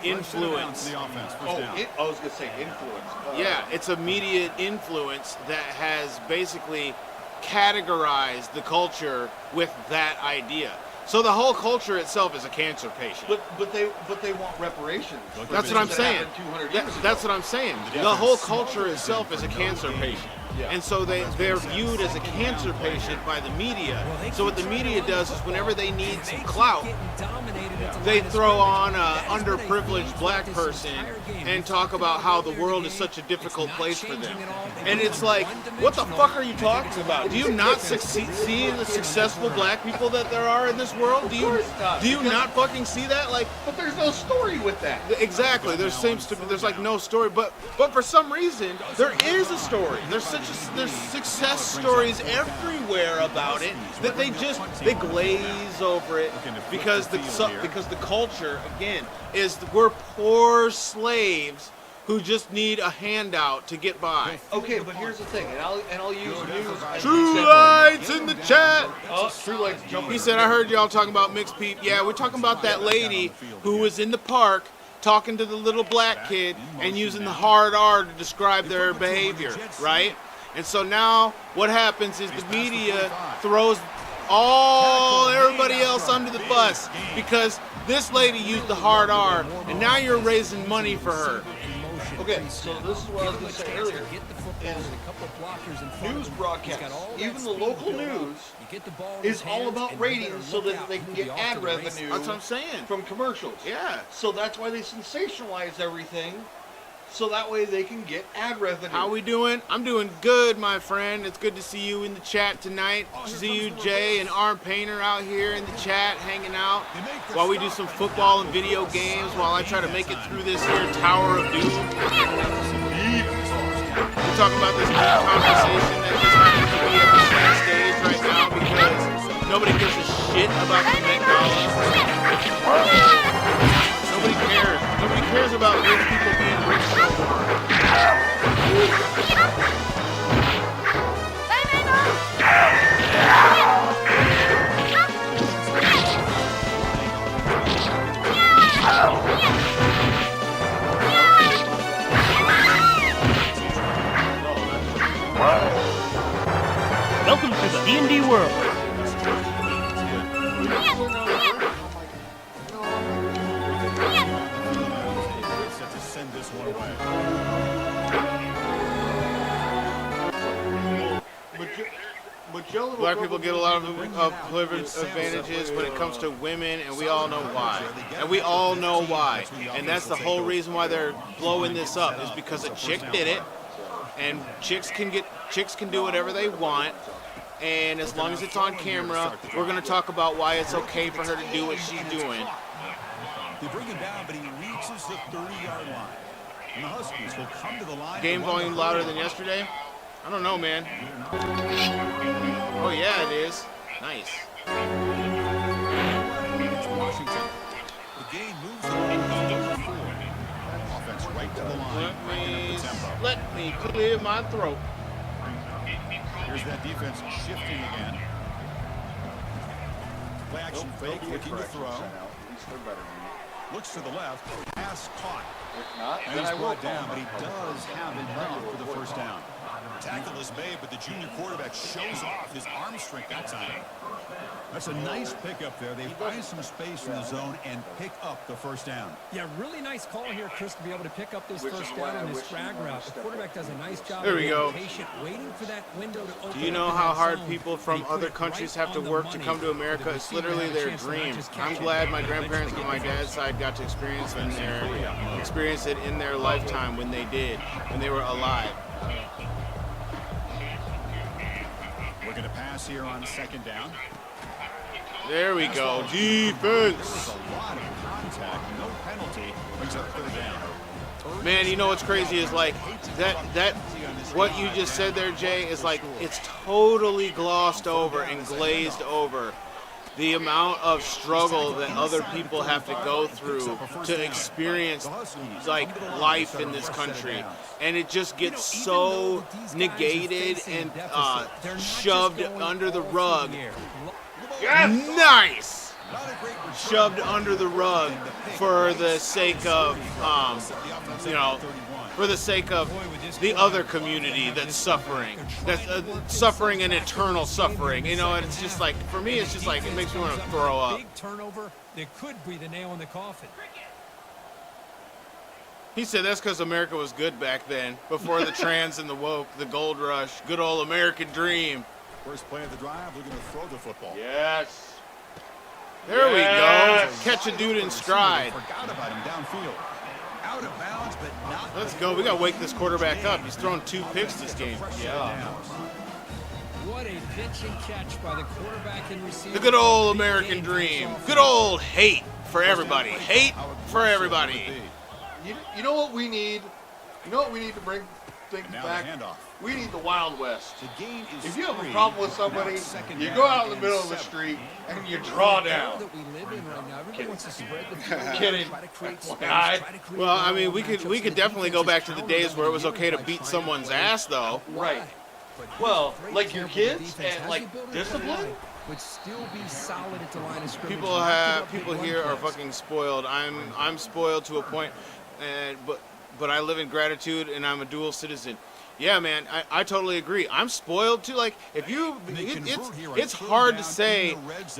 S1: influence.
S5: I was gonna say influence.
S1: Yeah, it's a media influence that has basically categorized the culture with that idea. So the whole culture itself is a cancer patient.
S5: But they want reparations. for
S1: That's
S5: things
S1: what I'm
S5: that
S1: saying.
S5: happened 200 years ago.
S1: That's what I'm saying. The whole culture itself is a cancer patient.
S5: Yeah.
S1: And so they're viewed as a cancer patient by the media. So what the media does is whenever they need some clout, they throw on an underprivileged black person and talk about how the world is such a difficult place for them. And it's like, what the fuck are you talking about? Do you not see the successful black people that there are in this world? Do you not fucking see that? Like,
S5: But there's no story with that.
S1: exactly. There's like no story, but for some reason there is a story. There's success stories everywhere about it that they glaze over it because the culture again is we're poor slaves who just need a handout to get by.
S5: Okay, but here's the thing, and I'll use news as an
S1: True
S5: example.
S1: lights in the chat.
S5: Oh, True Lights jumping.
S1: He said, I heard y'all talking about mixed people. Yeah, we're talking about that lady who was in the park talking to the little black kid and using the hard R to describe their behavior, right? And so now what happens is the media throws everybody else under the bus because this lady used the hard R and now you're raising money for her.
S5: Okay, so this is what I was going to say earlier. Is news broadcasts, even the local news, is all about ratings so that they can get ad revenue
S1: That's what I'm saying.
S5: from commercials.
S1: Yeah.
S5: So that's why they sensationalize everything, so that way they can get ad revenue.
S1: How we doing? I'm doing good, my friend. It's good to see you in the chat tonight. See you, Jay and Arm Painter out here in the chat hanging out while we do some football and video games while I try to make it through this here Tower of Doom. We're talking about this big conversation that just happens to be at the center stage right now because nobody gives a shit about the Met Gala. Nobody cares. Nobody cares about rich people being rich no more.
S6: Welcome to the D&D world.
S3: Set to send this one away.
S1: Black people get a lot of privilege advantages when it comes to women, and we all know why. And we all know why. And that's the whole reason why they're blowing this up is because a chick did it, and chicks can do whatever they want. And as long as it's on camera, we're going to talk about why it's okay for her to do what she's doing.
S3: They bring him down, but he reaches the 30-yard line. And the Huskies will come to the line.
S1: Game volume louder than yesterday? I don't know, man. Oh yeah, it is. Nice.
S3: The game moves along 4. Offense right to the line, breaking up the tempo.
S1: Let me clear my throat.
S3: Here's that defense shifting again. Play action fake, looking to throw. Looks to the left, pass caught.
S2: If not,
S3: And
S2: then
S3: he's
S2: I will
S3: brought down, but he does have enough for the first down. Tackle is made, but the junior quarterback shows off his arm strength that time. That's a nice pickup there. They find some space in the zone and pick up the first down.
S4: Yeah, really nice call here, Chris, to be able to pick up this first down on this drag route. The quarterback does a nice job
S1: There we go.
S4: being patient, waiting for that window to open.
S1: Do you know how hard people from other countries have to work to come to America? It's literally their dream. I'm glad my grandparents on my dad's side got to experience it in their lifetime when they did, when they were alive.
S3: Looking to pass here on second down.
S1: There we go.
S3: There's
S1: Defense.
S3: a lot of contact, no penalty, brings up third down.
S1: Man, you know what's crazy is like that what you just said there, Jay, is like it's totally glossed over and glazed over. The amount of struggle that other people have to go through to experience like life in this country, and it just gets so negated and shoved under the rug. Nice! Shoved under the rug for the sake of, for the sake of the other community that's suffering an eternal suffering. You know, and it's just like, for me, it's just like, it makes me want to throw up.
S4: Big turnover that could be the nail in the coffin.
S1: He said that's because America was good back then, before the trans and the woke, the gold rush, good old American dream.
S3: First play of the drive, looking to throw the football.
S5: Yes.
S1: There we go. Catch a dude in stride.
S3: Forgot about him downfield. Out of bounds, but not.
S1: Let's go. We got to wake this quarterback up. He's thrown 2 picks this game.
S5: Yeah.
S4: What a pitch and catch by the quarterback and receiver.
S1: The good old American dream. Good old hate for everybody. Hate for everybody.
S5: You know what we need? You know what we need to bring things
S3: Now
S5: back?
S3: the handoff.
S5: We need the Wild West.
S3: The game is
S5: If you have a
S3: 3,
S5: problem with somebody,
S3: now second
S5: you
S3: down
S5: go out in the
S3: and
S5: middle of the
S3: 7.
S5: street and you draw down.
S4: That we live in right now. Everybody wants to spread the field,
S5: Kidding.
S4: try to create space,
S5: Guy.
S4: try to create
S1: Well, I mean,
S4: one-on-one
S1: we
S4: matchups,
S1: could
S4: and the
S1: definitely go
S4: defense
S1: back to the
S4: is
S1: days where it was
S4: countered
S1: okay to
S4: by
S1: beat
S4: trying
S1: someone's
S4: play.
S1: ass, though.
S5: Right.
S4: But
S5: Well,
S4: great
S5: like your
S4: example of
S5: kids
S4: defense.
S5: and
S4: Has
S5: like
S4: the ability to
S5: discipline.
S4: line, but still be solid at the line of scrimmage.
S1: People here are fucking spoiled. I'm spoiled to a point, but I live in gratitude and I'm a dual citizen. Yeah, man, I totally agree. I'm spoiled too. Like, if you, it's hard to say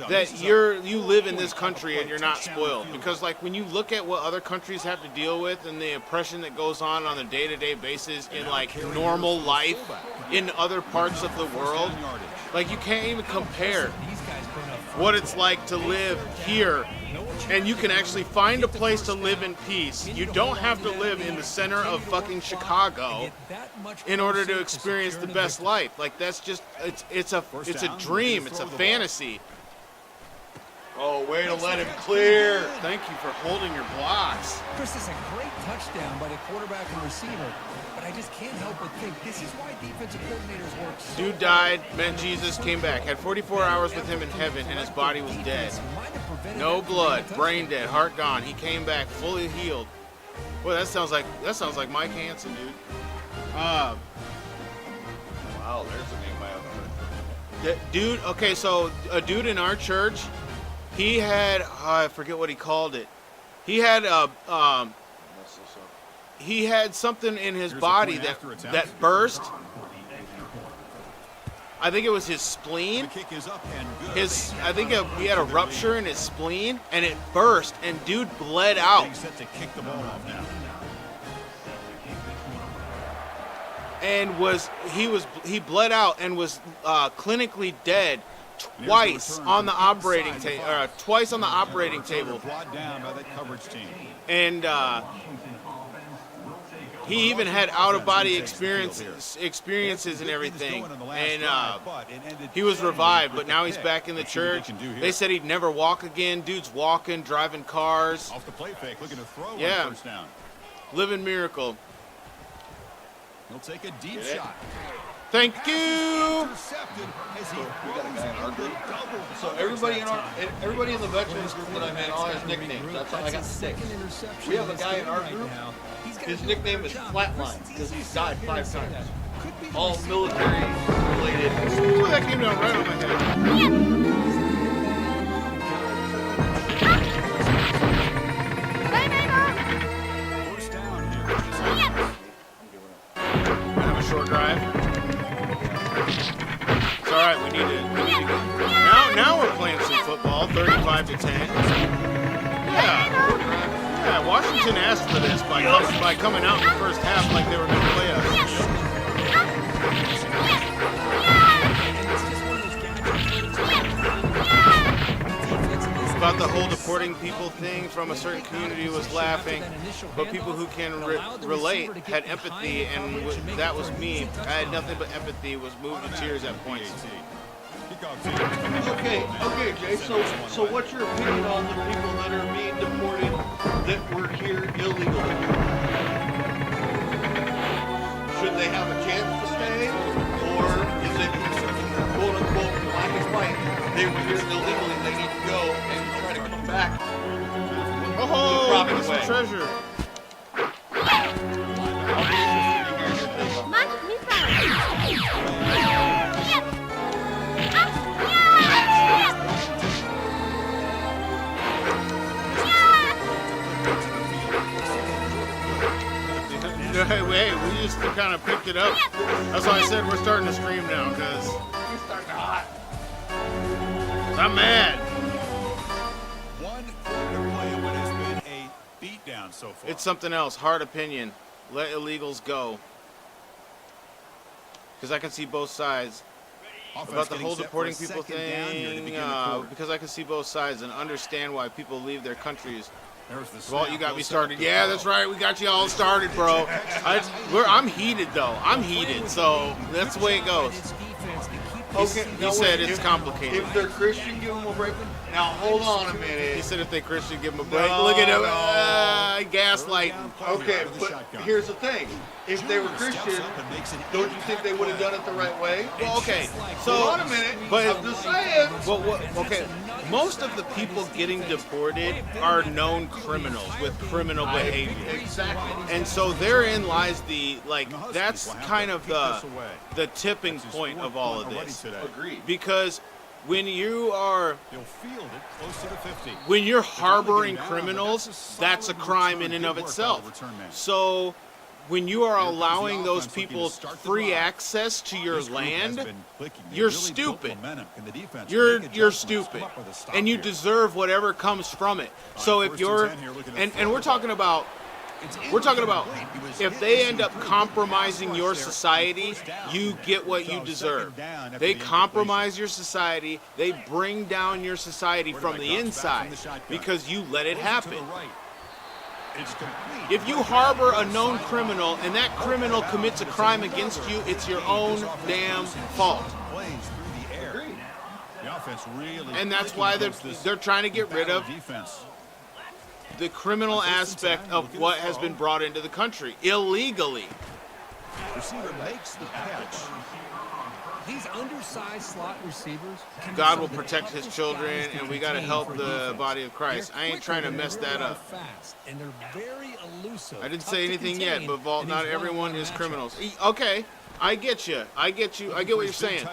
S1: that you live in this country and you're not spoiled, because like when you look at what other countries have to deal with and the oppression that goes on a day-to-day basis in like normal life in other parts of the world, like you can't even compare what it's like to live here. And you can actually find a place to live in peace. You don't have to live in the center of fucking Chicago in order to experience the best life. Like that's just it's a dream. It's a fantasy.
S5: Oh, way to let him clear.
S1: Thank you for holding your blocks.
S4: Chris, this is a great touchdown by the quarterback and receiver, but I just can't help but think this is why defensive coordinators work so
S1: Dude died, met Jesus, came back, had 44 hours with him in heaven, and his body was dead. No blood, brain dead, heart gone. He came back fully healed. Boy, that sounds like Mike Hansen, dude.
S5: Wow, there's a name I haven't heard.
S1: Dude, okay, so a dude in our church, he had I forget what he called it. He had he had something in his body that burst. I think it was his spleen. I think he had a rupture in his spleen, and it burst, and dude bled out. And he bled out and was clinically dead twice on the operating table. And he even had out-of-body experiences and everything. And he was revived, but now he's back in the church. They said he'd never walk again. Dude's walking, driving cars.
S3: Off the play fake, looking to throw
S1: Yeah.
S3: first down.
S1: Living miracle.
S3: He'll take a deep shot.
S1: Thank you.
S5: We got a guy in our group. So everybody in the veterans group that I'm in all has nicknames. That's how I got 6. We have a guy in our group. His nickname is Flatline because he's died 5 times. All military related.
S1: Ooh, that came down right on my head.
S3: First down here.
S1: I have a short drive. It's all right. We need to go. Now we're playing some football. 35-10. Yeah. Washington asked for this by coming out in the first half like they were going to play us. About the whole deporting people thing from a certain community was laughing, but people who can relate had empathy, and that was me. I had nothing but empathy, was moved to tears at points.
S5: Okay, Jay. So what's your opinion on the people that are being deported that were here illegally? Should they have a chance to stay, or is it quote unquote black and white? They were here illegally. They need to go and try to come back.
S1: Oh, look at some treasure. Hey, we just kind of picked it up. That's why I said we're starting to stream now, because
S5: He's starting to hot.
S1: I'm mad.
S3: One quarter play in what has been a beatdown so far.
S1: It's something else. Hard opinion. Let illegals go. Because I can see both sides.
S3: Offense
S1: About the
S3: getting
S1: whole
S3: set
S1: deporting
S3: for a
S1: people
S3: second down here to
S1: thing,
S3: begin the quarter.
S1: because I can see both sides and understand why people leave their countries.
S3: There's the
S1: Well,
S3: snap.
S1: you got me
S3: Goes
S1: started.
S3: up to
S1: Yeah,
S3: throw.
S1: that's right. We got you all started, bro. I'm heated, though. I'm heated, so that's the way it goes.
S5: Okay,
S1: He said it's complicated.
S5: If they're Christian, give them a break. Now hold on a
S1: He
S5: minute.
S1: said if they Christian, give them a break.
S5: No,
S1: Look at him.
S5: no.
S1: Gaslighting.
S5: Okay, but here's the thing. If they were Christian, don't you think they would have done it the right way?
S1: Well, okay. So,
S5: Hold on a minute.
S1: but
S5: I'm just saying.
S1: okay. Most of the people getting deported are known criminals with criminal behavior.
S5: Exactly.
S1: And so therein lies that's kind of the tipping point of all of this.
S5: Agreed.
S1: Because when you are
S3: He'll field it close to the 50.
S1: when you're harboring criminals, that's a crime in and of itself. So when you are allowing those people free access to your land, you're stupid. You're stupid, and you deserve whatever comes from it. So if you're, and we're talking about if they end up compromising your society, you get what you deserve. They compromise your society. They bring down your society from the inside because you let it happen. If you harbor a known criminal and that criminal commits a crime against you, it's your own damn fault. And that's why they're trying to get rid of the criminal aspect of what has been brought into the country illegally.
S3: Receiver makes the catch.
S4: These undersized slot receivers.
S1: God will protect his children, and we got to help the body of Christ. I ain't trying to mess that up. I didn't say anything yet, but Vault, not everyone is criminals. Okay, I get you. I get what you're saying.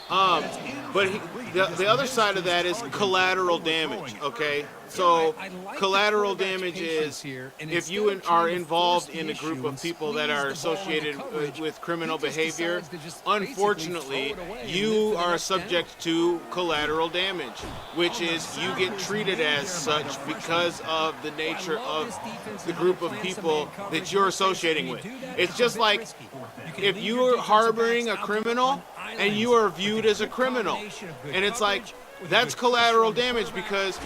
S1: But the other side of that is collateral damage, okay? So collateral damage is if you are involved in a group of people that are associated with criminal behavior, unfortunately, you are subject to collateral damage, which is you get treated as such because of the nature of the group of people that you're associating with. It's just like if you are harboring a criminal and you are viewed as a criminal, and it's like, that's collateral damage because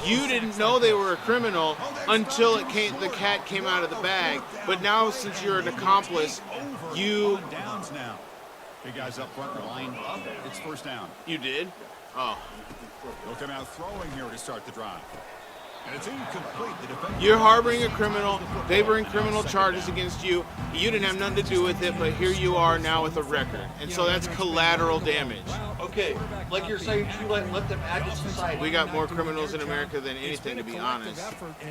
S1: you didn't know they were a criminal until the cat came out of the bag. But now, since you're an accomplice, you
S3: Downs now. Big guys up front line up. It's first down.
S1: did. Oh,
S3: He'll come out throwing here to start the drive. And it's incomplete. The defender.
S1: You're harboring a criminal. They bring criminal charges against you. You didn't have nothing to do with it, but here you are now with a record. And so that's collateral damage.
S5: Okay, like you're saying, True Light, let them add to society.
S1: We got more criminals in America than anything, to be honest.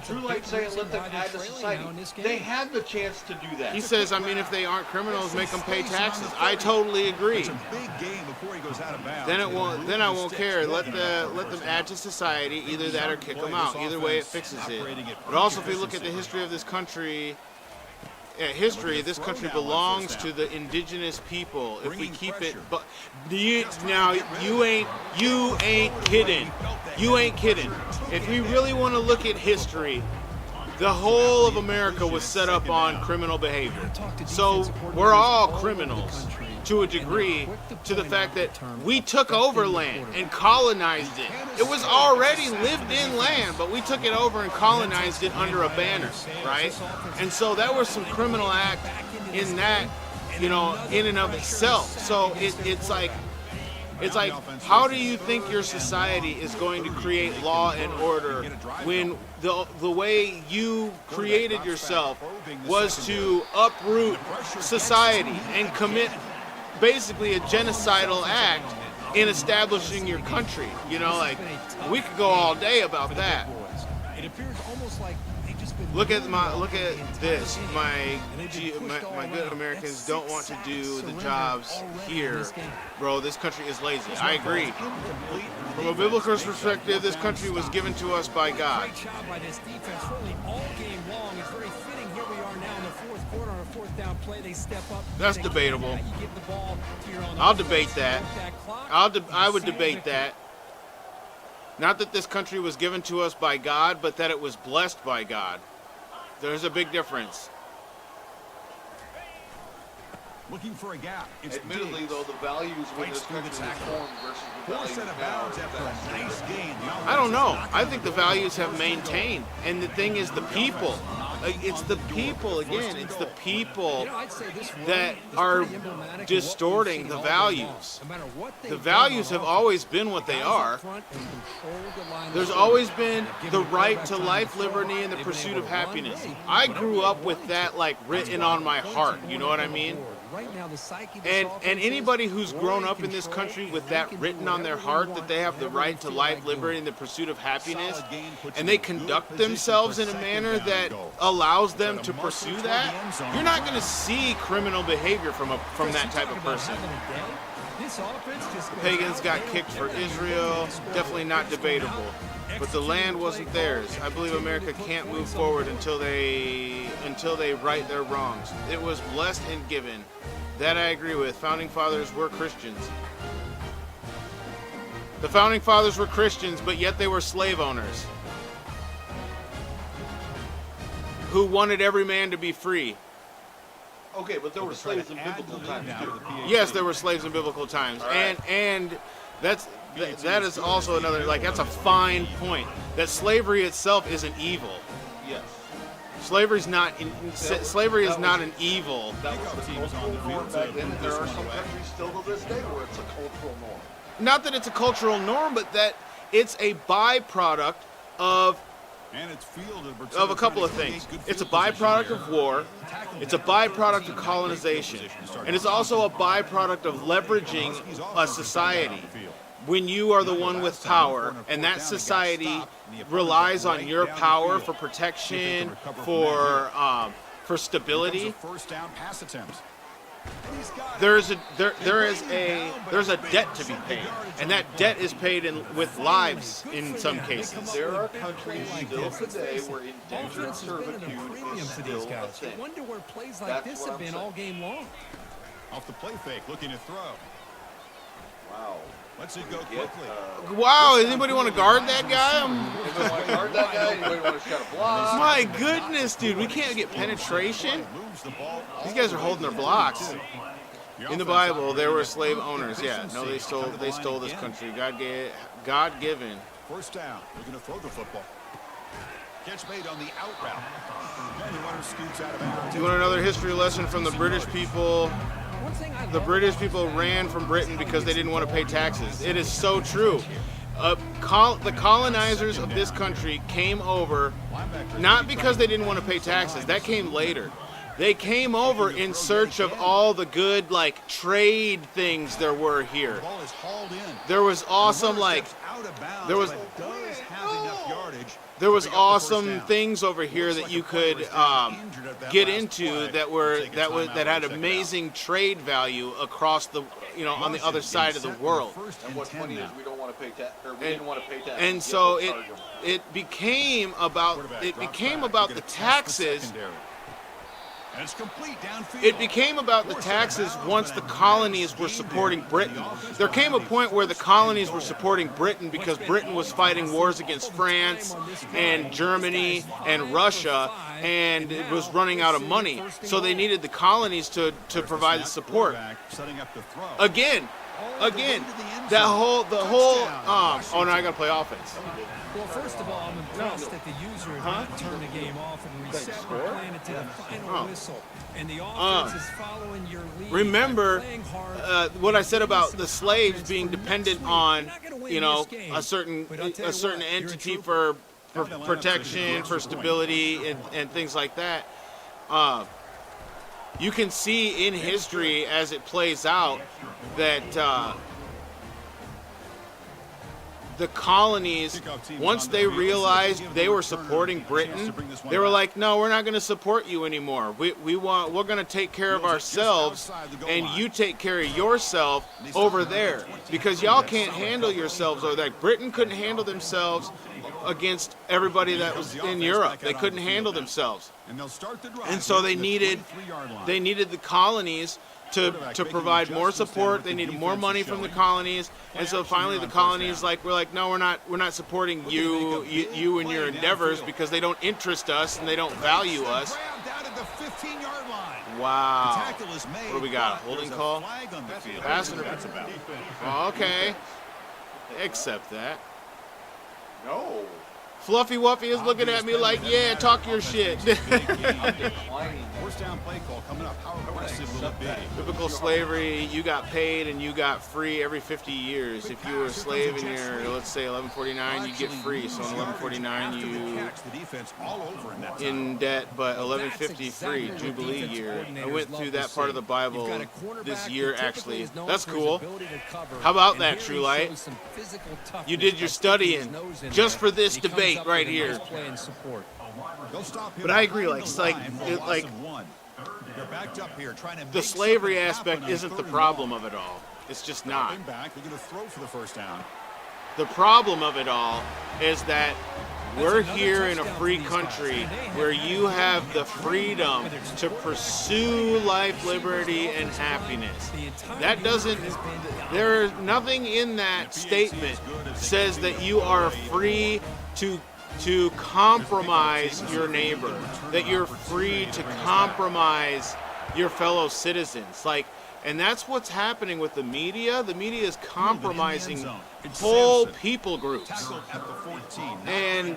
S5: True Light saying let them add to society. They had the chance to do that.
S1: He says, I mean, if they aren't criminals, make them pay taxes. I totally agree.
S3: It's a big game before he goes out of bounds.
S1: Then I won't care. Let them add to society. Either that or kick them out. Either way, it fixes it. But also, if you look at the history of this country, this country belongs to the indigenous people. If we keep it, but you ain't kidding. You ain't kidding. If we really want to look at history, the whole of America was set up on criminal behavior. So we're all criminals to a degree, to the fact that we took over land and colonized it. It was already lived in land, but we took it over and colonized it under a banner, right? And so there was some criminal act in that, in and of itself. So it's like, how do you think your society is going to create law and order when the way you created yourself was to uproot society and commit basically a genocidal act in establishing your country? We could go all day about that.
S4: It appears almost like they've just been
S1: Look at this. My good Americans don't want to do the jobs here. Bro, this country is lazy. I agree. From a biblical perspective, this country was given to us by God.
S4: Great job by this defense really all game long. It's very fitting. Here we are now in the fourth quarter on a fourth down play. They step up.
S1: That's debatable.
S4: You give the ball to your own
S1: I'll
S4: offense.
S1: debate that. I would debate that. Not that this country was given to us by God, but that it was blessed by God. There's a big difference.
S3: Looking for a gap. It's
S5: Admittedly,
S3: Diggs.
S5: though, the values when
S3: Fights
S5: this
S3: through the
S5: country was
S3: tackle.
S5: formed versus the
S3: Four
S5: values
S3: set of
S5: now
S3: bounds
S5: are
S3: after a nice gain. The
S1: I don't know.
S3: offense
S1: I think the values have maintained. And the thing is the people. It's the people, again. It's the people
S4: I'd say this
S1: that
S4: run is
S1: are
S4: pretty emblematic of what
S1: distorting
S4: we've
S1: the
S4: seen all game long.
S1: values.
S4: No matter what they've
S1: The
S4: done
S1: values
S4: on
S1: have
S4: offense,
S1: always been what they
S4: guys up
S1: are.
S4: front have controlled the line of
S1: There's
S4: scrimmage.
S1: always been
S4: They've
S1: the
S4: given the
S1: right
S4: quarterback
S1: to
S4: time
S1: life,
S4: throw.
S1: liberty, and the
S4: They've been
S1: pursuit
S4: able
S1: of
S4: to run
S1: happiness.
S4: late,
S1: I
S4: whatever
S1: grew
S4: they
S1: up with
S4: wanted
S1: that
S4: to.
S1: like written on my heart. You know what I mean?
S4: Right now, the psyche of this
S1: And
S4: offense is
S1: anybody who's grown
S4: we're in
S1: up in this
S4: control,
S1: country
S4: and
S1: with
S4: we
S1: that
S4: can do
S1: written on their
S4: whatever we
S1: heart
S4: want,
S1: that they have the
S4: whatever we
S1: right to
S4: feel
S1: life,
S4: like doing.
S1: liberty, and the pursuit of happiness,
S3: Solid gain puts
S1: and
S3: them
S1: they
S3: in good
S1: conduct
S3: position
S1: themselves
S3: for
S1: in a
S3: second
S1: manner
S3: down
S1: that
S3: and goal.
S1: allows them
S3: Try
S1: to
S3: to march
S1: pursue
S3: toward the
S1: that,
S3: end zone.
S1: you're not going to see criminal behavior from that type of person.
S4: This offense just goes
S1: Pagans
S4: out
S1: got
S4: there
S1: kicked for
S4: and
S1: Israel. Definitely not debatable. But the land wasn't theirs. I believe America can't move forward until they right their wrongs. It was blessed and given. That I agree with. Founding fathers were Christians. The founding fathers were Christians, but yet they were slave owners who wanted every man to be free.
S5: Okay, but there were slaves in biblical times too.
S1: Yes, there were slaves in biblical times,
S5: All right.
S1: and that is also another, like, that's a fine point. That slavery itself isn't evil.
S5: Yes.
S1: Slavery is not an evil.
S5: That was the cultural norm back then, and there are some countries still to this day where it's a cultural norm.
S1: Not that it's a cultural norm, but that it's a byproduct of a couple of things. It's a byproduct of war. It's a byproduct of colonization. And it's also a byproduct of leveraging a society. When you are the one with power, and that society relies on your power for protection, for stability, there's a debt to be paid, and that debt is paid with lives in some cases.
S5: There are countries still today where indentured
S4: Offense has been at a
S5: servitude
S4: premium
S5: is
S4: to these
S5: still a
S4: guys.
S5: thing.
S4: I wonder where plays like
S5: That's
S4: this
S5: what
S4: have
S5: I'm
S4: been all game long.
S3: Off the play fake, looking to throw.
S5: Wow.
S3: Lets it go
S5: Get,
S3: quickly.
S1: Wow, anybody want to guard that guy?
S5: anybody want to guard that guy? Anybody want to shut a block?
S1: My goodness, dude, we can't get penetration.
S3: Moves the ball.
S1: These guys are holding their blocks. In the Bible, there were slave owners. Yeah, no, they stole this country. God given.
S3: First down. They're going to throw the football. Catch made on the out route. And the runner scoots out of bounds.
S1: You want another history lesson from the British people?
S4: One thing I
S1: The
S4: love
S1: British
S4: about
S1: people
S4: this
S1: ran from Britain because they didn't want to pay taxes. It is so true. The colonizers of this country came over not because they didn't want to pay taxes. That came later. They came over in search of all the good, like, trade things there were here. There was awesome, like, there was awesome things over here that you could get into that had amazing trade value across the, on the other side of the world.
S2: And what's funny is we don't want to pay didn't want to pay taxes.
S1: And so it became about the taxes.
S3: And it's complete downfield.
S1: It became about the taxes once the colonies were supporting Britain. There came a point where the colonies were supporting Britain because Britain was fighting wars against France and Germany and Russia, and it was running out of money. So they needed the colonies to provide the support. Again, the whole oh no, I gotta play offense.
S4: Well, first of all, I'm impressed that the user did not turn the game off and reset and plan it to the final whistle. And the offense is following your lead.
S1: Remember
S4: playing hard.
S1: what I said about the slaves being dependent on, a certain entity for protection, for stability, and things like that. You can see in history as it plays out that the colonies, once they realized they were supporting Britain, they were like, no, we're not going to support you anymore. We're going to take care of ourselves, and you take care of yourself over there, because y'all can't handle yourselves over there. Britain couldn't handle themselves against everybody that was in Europe. They couldn't handle themselves. And so they needed the colonies to provide more support. They needed more money from the colonies, and so finally the colonies we're like, no, we're not supporting you and your endeavors because they don't interest us and they don't value us. Wow. What do we got? A holding call? Pass interference. Oh, okay. Accept that.
S2: No.
S1: Fluffy Wuffy is looking at me like, yeah, talk your shit.
S3: First down play call coming up. How aggressive will it be?
S1: Biblical slavery, you got paid and you got free every 50 years. If you were a slave in your, let's say, 1149, you get free. So in 1149, you in debt, but 1150 free, Jubilee year. I went through that part of the Bible this year, actually. That's cool. How about that, True Light? You did your studying just for this debate right here. But I agree, the slavery aspect isn't the problem of it all. It's just not. The problem of it all is that we're here in a free country where you have the freedom to pursue life, liberty, and happiness. That doesn't, there's nothing in that statement says that you are free to compromise your neighbor, that you're free to compromise your fellow citizens. And that's what's happening with the media. The media is compromising whole people groups. And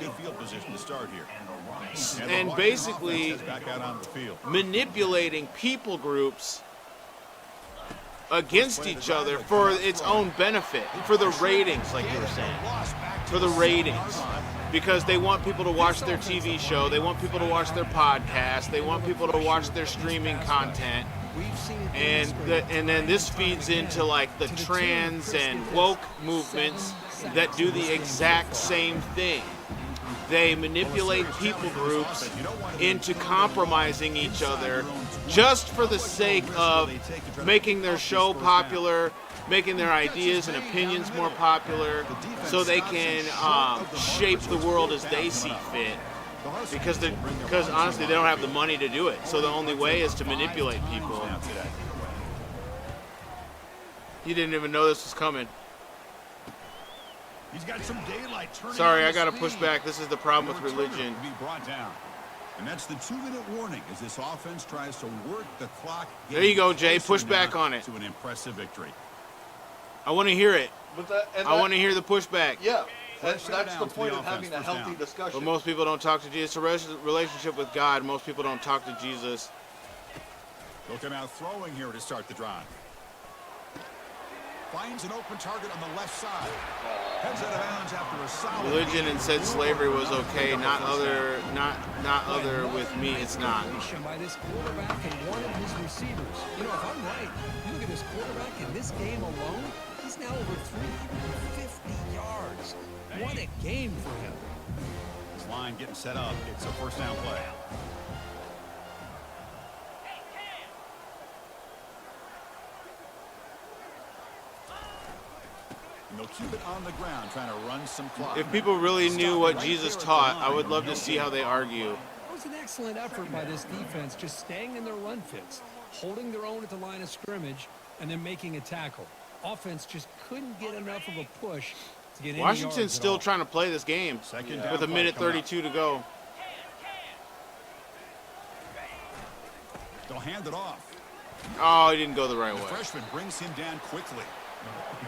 S1: basically manipulating people groups against each other for its own benefit, for the ratings, like you were saying, for the ratings. Because they want people to watch their TV show, they want people to watch their podcast, they want people to watch their streaming content. And then this feeds into the trans and woke movements that do the exact same thing. They manipulate people groups into compromising each other just for the sake of making their show popular, making their ideas and opinions more popular, so they can shape the world as they see fit. Because honestly, they don't have the money to do it. So the only way is to manipulate people. You didn't even know this was coming.
S3: He's got some daylight.
S1: Sorry, I got to push back. This is the problem with religion.
S3: And that's the 2-minute warning as this offense tries to work the clock.
S1: There you go, Jay. Push back on it.
S3: To an impressive victory.
S1: I want to hear it. I want to hear the pushback.
S5: Yeah. That's the point of having a healthy discussion.
S1: But most people don't talk to Jesus. It's a relationship with God. Most people don't talk to Jesus.
S3: They'll come out throwing here to start the drive. Finds an open target on the left side. Heads out of bounds after a solid.
S1: Religion and said slavery was okay, not other with me. It's not.
S4: By this quarterback and one of his receivers. You know, if I'm right, you look at this quarterback in this game alone, he's now over 350 yards. What a game for him.
S3: This line getting set up. It's a first down play. And they'll keep it on the ground, trying to run some clock.
S1: If people really knew what Jesus taught, I would love to see how they argue.
S4: That was an excellent effort by this defense, just staying in their run fits, holding their own at the line of scrimmage, and then making a tackle. Offense just couldn't get enough of a push to get any yards
S1: Washington's
S4: at
S1: still
S4: all.
S1: trying to play this game with 1:32 to go.
S3: They'll hand it off.
S1: Oh, he didn't go the right
S3: The
S1: way.
S3: freshman brings him down quickly.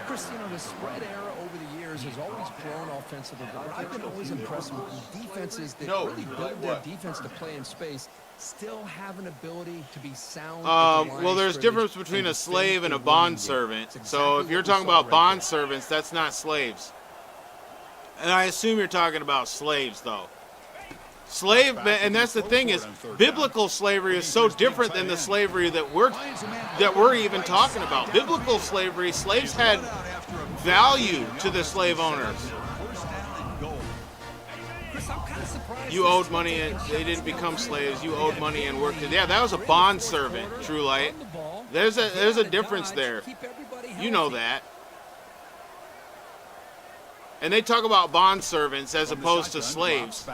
S4: Chris, you know, the spread era over the years has always grown offensively, but I've been always impressed with the defenses that really build their defense to play in space, still have an ability to be sound.
S1: Well, there's difference between a slave and a bond servant. So if you're talking about bond servants, that's not slaves. And I assume you're talking about slaves, though. Slave, and that's the thing is, biblical slavery is so different than the slavery that we're even talking about. Biblical slavery, slaves had value to the slave owners. You owed money and they didn't become slaves. You owed money and worked it. Yeah, that was a bond servant, True Light. There's a difference there. You know that. And they talk about bond servants as opposed to slaves.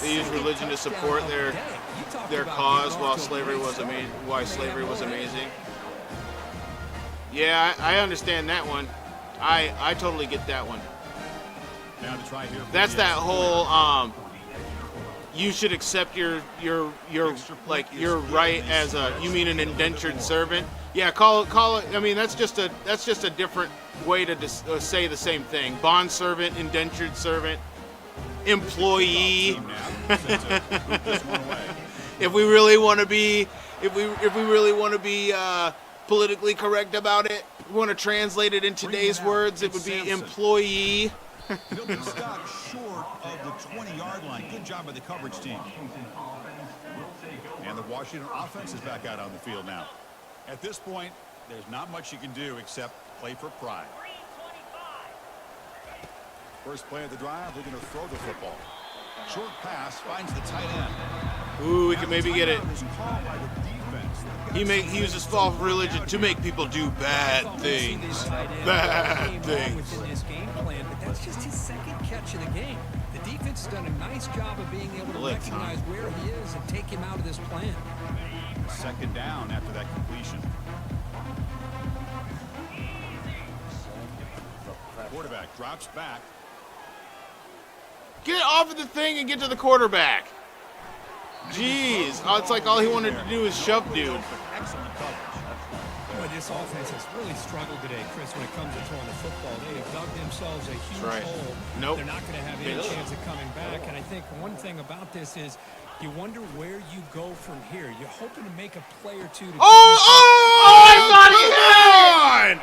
S1: They use religion to support their cause while slavery was amazing. Yeah, I understand that one. I totally get that one. That's that whole you should accept your right as you mean an indentured servant. Yeah, call it. I mean that's just a different way to say the same thing. Bond servant, indentured servant, employee. If we really want to be politically correct about it, we want to translate it in today's words, it would be employee.
S3: They'll be stopped short of the 20-yard line. Good job by the coverage team. And the Washington offense is back out on the field now. At this point, there's not much you can do except play for pride. First play of the drive, they're going to throw the football. Short pass finds the tight end.
S1: Ooh, we can maybe get it. He uses false religion to make people do bad things. Bad things.
S4: Within this game plan, but that's just his second catch of the game. The defense has done a nice job of being able to recognize where he is and take him out of this plan.
S3: Second down after that completion. Quarterback drops back.
S1: Get off of the thing and get to the quarterback. Jeez. Oh, it's like all he wanted to do is shove dude.
S3: Excellent coverage.
S4: Boy, this offense has really struggled today, Chris, when it comes to throwing the football. They have dug themselves a huge hole.
S1: Nope.
S4: They're not going to have any chance of coming back. And I think one thing about this is you wonder where you go from here. You're hoping to make a play or two.
S1: I thought he had!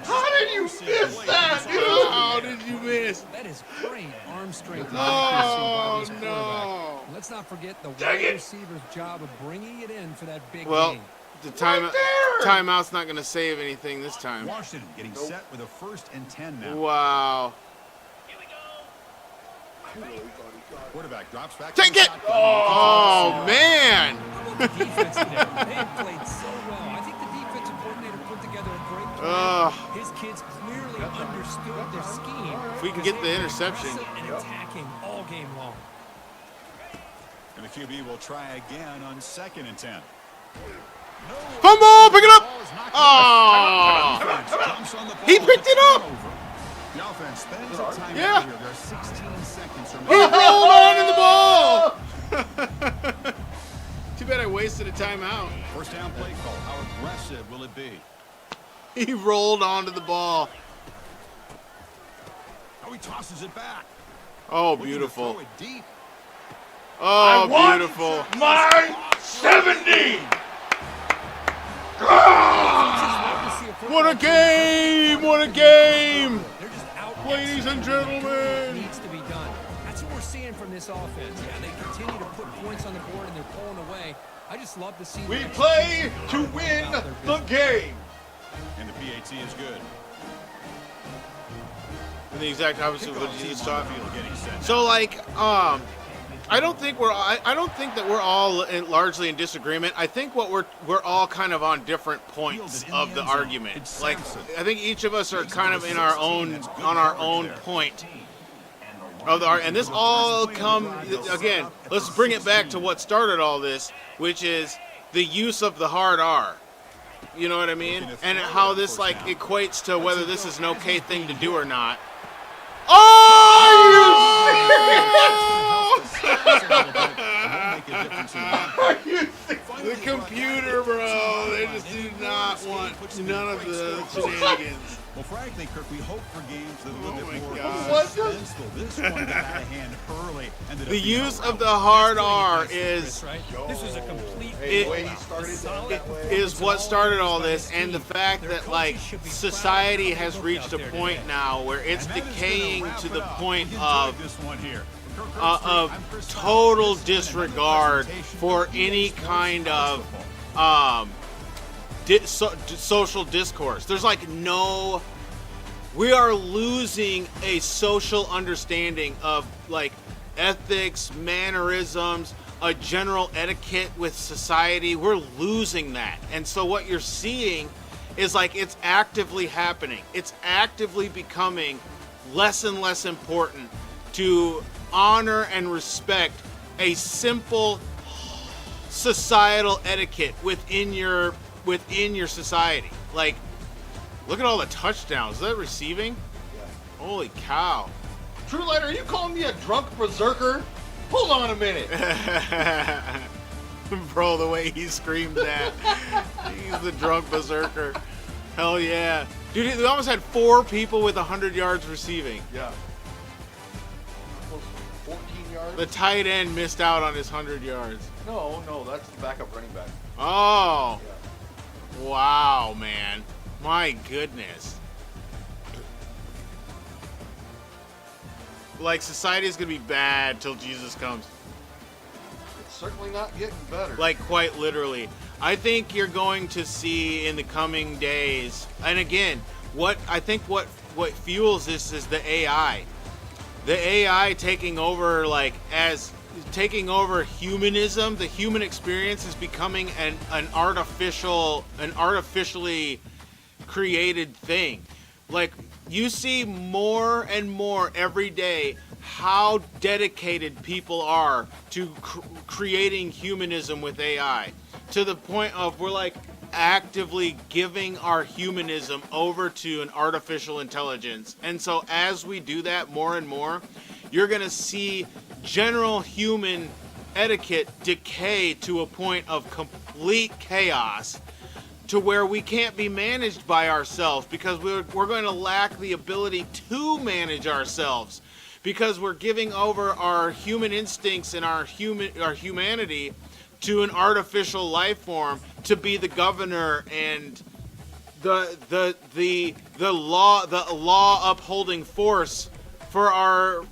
S5: How did you miss that, dude?
S1: How did you miss?
S4: That is great arm strength.
S1: Oh,
S4: by this
S1: no.
S4: quarterback. Let's not forget the wide receiver's job of bringing it in for that big
S1: Well,
S4: game.
S1: the timeout's not going to save anything this time.
S3: Washington getting set with a 1st and 10 now.
S1: Wow.
S3: Quarterback drops back.
S1: Take it! Oh, man!
S4: The defense today, they have played so well. I think the defensive coordinator put together a great plan. His kids clearly understood their scheme.
S1: If we can get the interception.
S4: And attacking all game long.
S3: And the QB will try again on 2nd and 10.
S1: Fumble! Pick it up! Oh! He picked it up!
S3: The offense spends a time
S1: Yeah.
S3: here. There's 16 seconds
S1: He rolled on to the ball! Too bad I wasted a timeout.
S3: First down play call. How aggressive will it be?
S1: He rolled onto the ball.
S3: Oh, he tosses it back.
S1: Oh,
S3: Looking to
S1: beautiful.
S3: throw it deep.
S1: Oh,
S5: want
S1: beautiful.
S5: my 70.
S1: What a game! What a game!
S4: They're just out.
S1: Ladies and gentlemen.
S4: Needs to be done. That's what we're seeing from this offense. Yeah, they continue to put points on the board and they're pulling away. I just love to see.
S5: We play to win the game.
S3: And the PAT is good.
S1: And the exact opposite of what you just
S3: Kickoff
S1: thought.
S3: field getting set.
S1: So, like, I don't think that we're all largely in disagreement. I think we're all kind of on different points of the argument. Like, I think each of us are kind of in our own point of the and this all again. Let's bring it back to what started all this, which is the use of the hard R. You know what I mean? And how this like equates to whether this is an okay thing to do or not. The computer, bro. They just do not want none of the shenanigans.
S3: Well, frankly, Kirk, we hope for games that are a little bit more
S1: God.
S3: suspenseful. This one got out of hand early.
S1: The use of the hard R is
S4: This was a complete.
S5: The way he started that way.
S1: is what started all this, and the fact that like society has reached a point now where it's decaying to the point of total disregard for any kind of social discourse. There's like no. We are losing a social understanding of like ethics, mannerisms, a general etiquette with society. We're losing that. And so what you're seeing is like it's actively happening. It's actively becoming less and less important to honor and respect a simple societal etiquette within your society. Like, look at all the touchdowns. Is that receiving? Yeah. Holy cow.
S5: True Light, are you calling me a drunk berserker? Hold on a minute.
S1: Bro, the way he screamed that. He's the drunk berserker. Hell yeah. Dude, we almost had 4 people with 100 yards receiving.
S5: Yeah. 14 yards?
S1: The tight end missed out on his 100 yards.
S5: No, that's the backup running back.
S1: Oh.
S5: Yeah.
S1: Wow, man. My goodness. Like, society is going to be bad till Jesus comes.
S5: It's certainly not getting better.
S1: Like, quite literally. I think you're going to see in the coming days, and again, what fuels this is the AI. The AI taking over, like, as taking over humanism. The human experience is becoming an artificially created thing. Like, you see more and more every day how dedicated people are to creating humanism with AI, to the point of we're like actively giving our humanism over to an artificial intelligence. And so as we do that more and more, you're going to see general human etiquette decay to a point of complete chaos, to where we can't be managed by ourselves because we're going to lack the ability to manage ourselves, because we're giving over our human instincts and our humanity to an artificial life form to be the governor and the law upholding force for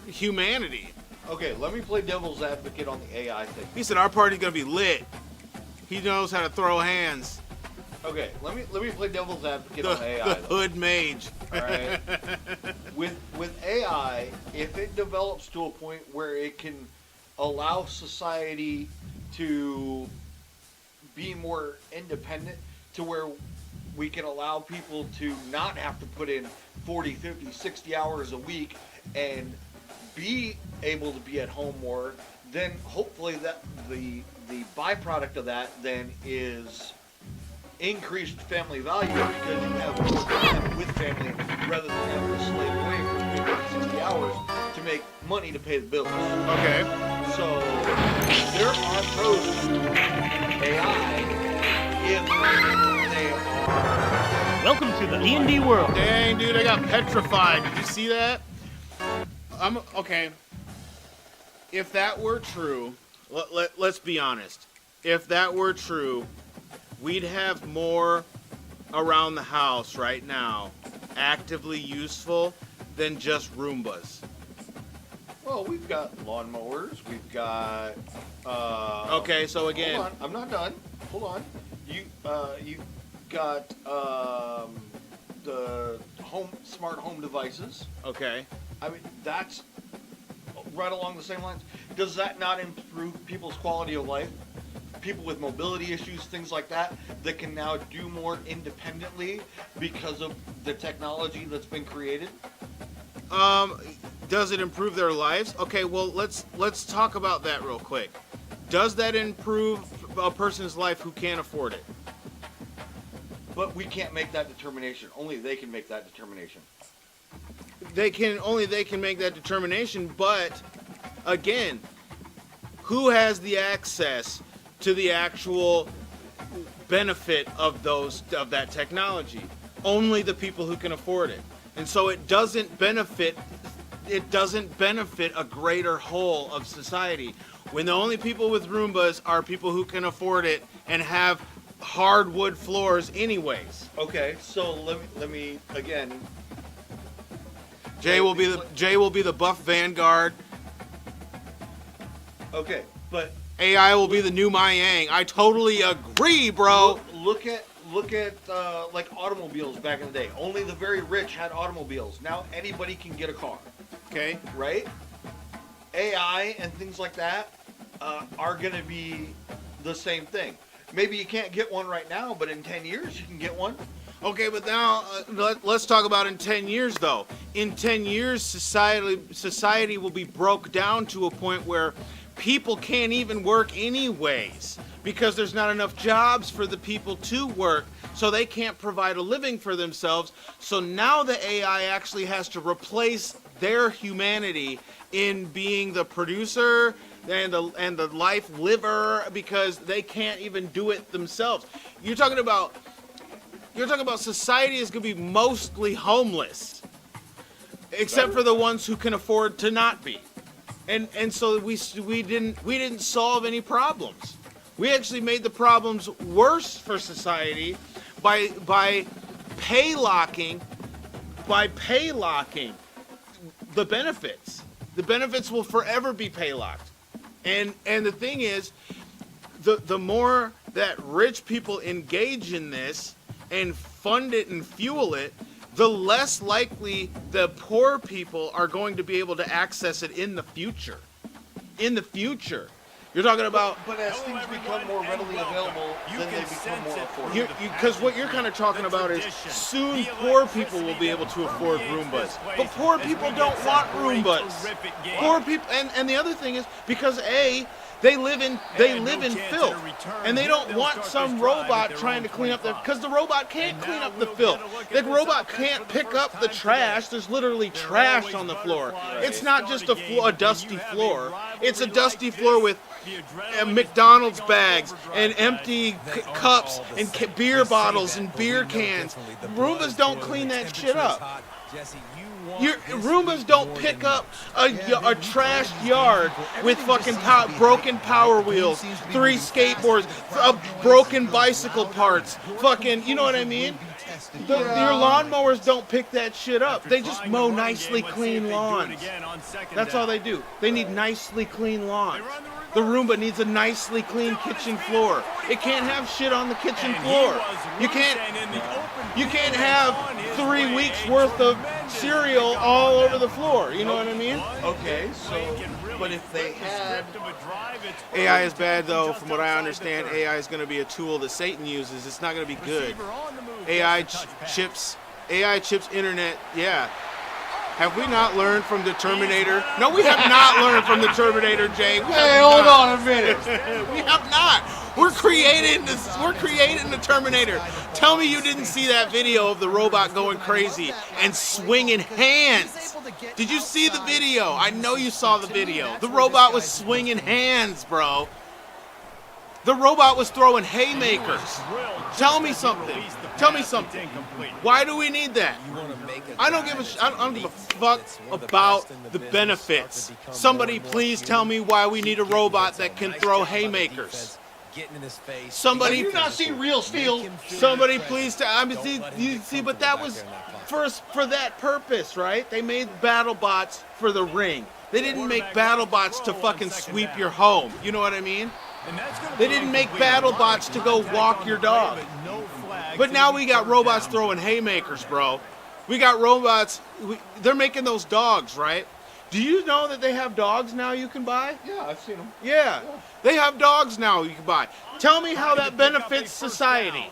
S1: humanity.
S5: Okay, let me play devil's advocate on the AI thing.
S1: He said our party's gonna be lit. He knows how to throw hands.
S5: Okay, let me play devil's advocate
S1: The
S5: on AI. though.
S1: hood mage.
S5: All right. With AI, if it develops to a point where it can allow society to be more independent, to where we can allow people to not have to put in 40, 50, 60 hours a week and be able to be at home more, then hopefully that the byproduct of that then is increased family value, because you have more time with family rather than having to slave away for 50, 60 hours to make money to pay the bills.
S1: Okay.
S5: So there are pros to AI if they are.
S6: Welcome to the D&D world.
S1: Dang, dude, I got petrified. Did you see that? Okay. if that were true, let's be honest. If that were true, we'd have more around the house right now actively useful than just Roombas.
S5: Well, we've got lawnmowers. We've got.
S1: Okay, so again,
S5: hold on, I'm not done. Hold on. You've got the smart home devices.
S1: okay.
S5: I mean, that's right along the same lines. Does that not improve people's quality of life? People with mobility issues, things like that can now do more independently because of the technology that's been created?
S1: Does it improve their lives? Okay, well, let's talk about that real quick. Does that improve a person's life who can't afford it?
S5: But we can't make that determination. Only they can make that determination.
S1: Only they can make that determination, but again, who has the access to the actual benefit of that technology? Only the people who can afford it. And so it doesn't benefit a greater whole of society when the only people with Roombas are people who can afford it and have hardwood floors anyways.
S5: Okay, so let me again.
S1: Jay will be the buff vanguard.
S5: Okay, but
S1: AI will be the new Ma Yang. I totally agree, bro.
S5: Look at like automobiles back in the day. Only the very rich had automobiles. Now anybody can get a car.
S1: Okay.
S5: Right? AI and things like that are going to be the same thing. Maybe you can't get one right now, but in 10 years you can get one.
S1: Okay, but now let's talk about in 10 years, though. In 10 years, society will be broke down to a point where people can't even work anyways because there's not enough jobs for the people to work, so they can't provide a living for themselves. So now the AI actually has to replace their humanity in being the producer and the life liver because they can't even do it themselves. You're talking about society is going to be mostly homeless, except for the ones who can afford to not be. And so we didn't solve any problems. We actually made the problems worse for society by paylocking the benefits. The benefits will forever be paylocked. And the thing is, the more that rich people engage in this and fund it and fuel it, the less likely the poor people are going to be able to access it in the future. In the future. You're talking about...
S5: But as things become more readily available, then they become more affordable.
S1: Because what you're kind of talking about is soon poor people will be able to afford Roombas. But poor people don't want Roombas. Poor people... And the other thing is, because they live in filth, and they don't want some robot trying to clean up their, because the robot can't clean up the filth. The robot can't pick up the trash. There's literally trash on the floor. It's not just a dusty floor. It's a dusty floor with McDonald's bags and empty cups and beer bottles and beer cans. Roombas don't clean that shit up. Roombas don't pick up a trashed yard with fucking broken power wheels, 3 skateboards, broken bicycle parts, fucking, you know what I mean? Your lawnmowers don't pick that shit up. They just mow nicely clean lawns. That's all they do. They need nicely clean lawns. The Roomba needs a nicely clean kitchen floor. It can't have shit on the kitchen floor. You can't have 3 weeks worth of cereal all over the floor. You know what I mean?
S5: Okay, so, but if they had...
S1: AI is bad, though. From what I understand, AI is going to be a tool that Satan uses. It's not going to be good. AI chips internet, yeah. Have we not learned from the Terminator? No, we have not learned from the Terminator, Jay.
S5: Hey, hold on a minute.
S1: We have not. We're creating the Terminator. Tell me you didn't see that video of the robot going crazy and swinging hands. Did you see the video? I know you saw the video. The robot was swinging hands, bro. The robot was throwing haymakers. Tell me something. Tell me something. Why do we need that? I don't give a fuck about the benefits. Somebody please tell me why we need a robot that can throw haymakers. Somebody,
S5: Have you not seen Real Steel?
S1: somebody please tell. I mean, see, but that was for that purpose, right? They made battle bots for the ring. They didn't make battle bots to fucking sweep your home. You know what I mean? They didn't make battle bots to go walk your dog. But now we got robots throwing haymakers, bro. We got robots. They're making those dogs, right? Do you know that they have dogs now you can buy?
S5: Yeah, I've seen them.
S1: Yeah. They have dogs now you can buy. Tell me how that benefits society.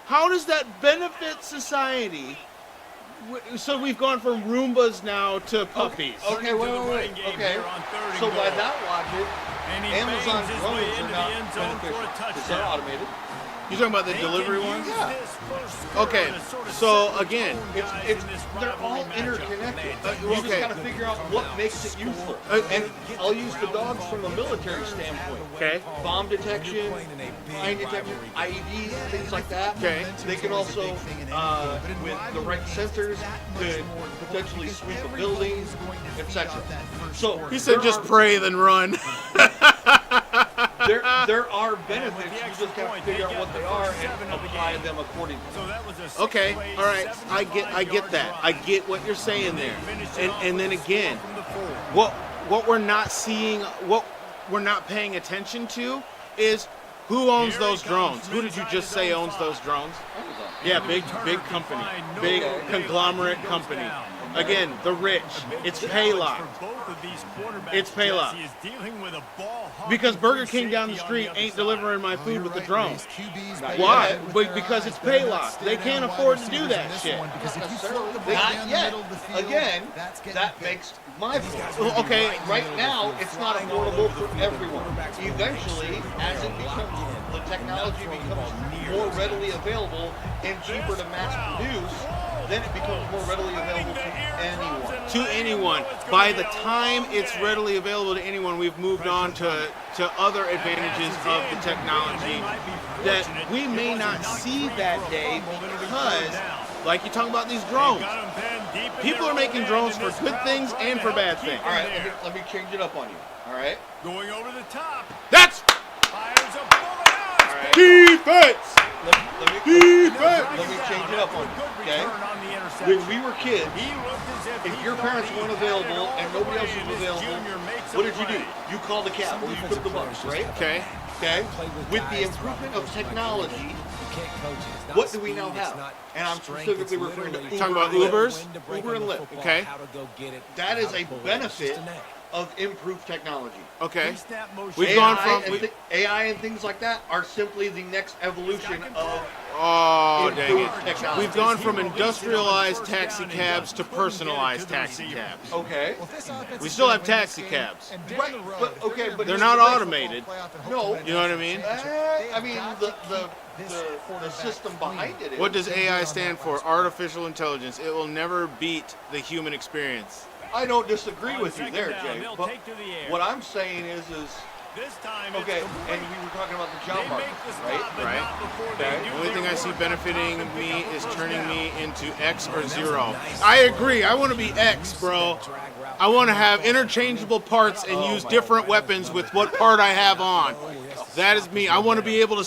S1: How does that benefit society? So we've gone from Roombas now to puppies.
S5: Okay, wait. Okay. So by that logic, Amazon drones are not beneficial because they're automated.
S1: You talking about the delivery ones?
S5: Yeah.
S1: Okay, so again,
S5: They're all interconnected. You just got to figure out what makes it useful. And I'll use the dogs from a military standpoint.
S1: okay,
S5: Bomb detection, mine detection, IEDs, things like that.
S1: Okay.
S5: They can also, with the right sensors, could potentially sweep a building, etc. So
S1: he said just pray then run.
S5: there are benefits. You just have to figure out what they are and apply them accordingly.
S1: Okay, all right, I get that. I get what you're saying there. And then again, what we're not seeing, what we're not paying attention to is who owns those drones. Who did you just say owns those drones? Yeah, big company, big conglomerate company. Again, the rich. It's Paylock. It's Paylock. Because Burger King down the street ain't delivering my food with the drone. Why? Because it's Paylock. They can't afford to do that shit.
S5: Not yet. Again, that makes my point.
S1: Okay,
S5: Right now, it's not affordable for everyone. Eventually, as it becomes, the technology becomes more readily available and cheaper to mass produce, then it becomes more readily available to anyone.
S1: By the time it's readily available to anyone, we've moved on to other advantages of the technology that we may not see that day because, like you talk about these drones, people are making drones for good things and for bad things.
S5: All right, let me change it up on you. All right?
S4: Going over the top.
S1: That's
S4: Fires a bullet out.
S5: All right.
S1: defense!
S5: Let me change it up on you, okay? When we were kids, if your parents weren't available and nobody else was available, what did you do? You called a cab or you took the bus, right?
S1: Okay.
S5: Okay? With the improvement of technology, what do we now have? And I'm specifically referring to Uber.
S1: Talking about
S5: and Lyft.
S1: Ubers?
S5: Uber and Lyft.
S1: Okay.
S5: That is a benefit of improved technology.
S1: Okay. We've gone from
S5: AI and things like that are simply the next evolution of
S1: oh dang
S5: improved
S1: it.
S5: technology.
S1: We've gone from industrialized taxi cabs to personalized taxi cabs.
S5: Okay.
S1: We still have taxi cabs.
S5: Right, but
S1: They're not automated.
S5: No.
S1: You know what I mean?
S5: I mean the system behind it is.
S1: What does AI stand for? Artificial intelligence. It will never beat the human experience.
S5: I don't disagree with you there, Jay. But what I'm saying is okay, and we were talking about the job market, right?
S1: Right.
S5: Okay.
S1: The only thing I see benefiting me is turning me into X or zero. I agree. I want to be X, bro. I want to have interchangeable parts and use different weapons with what part I have on. That is me. I want to be able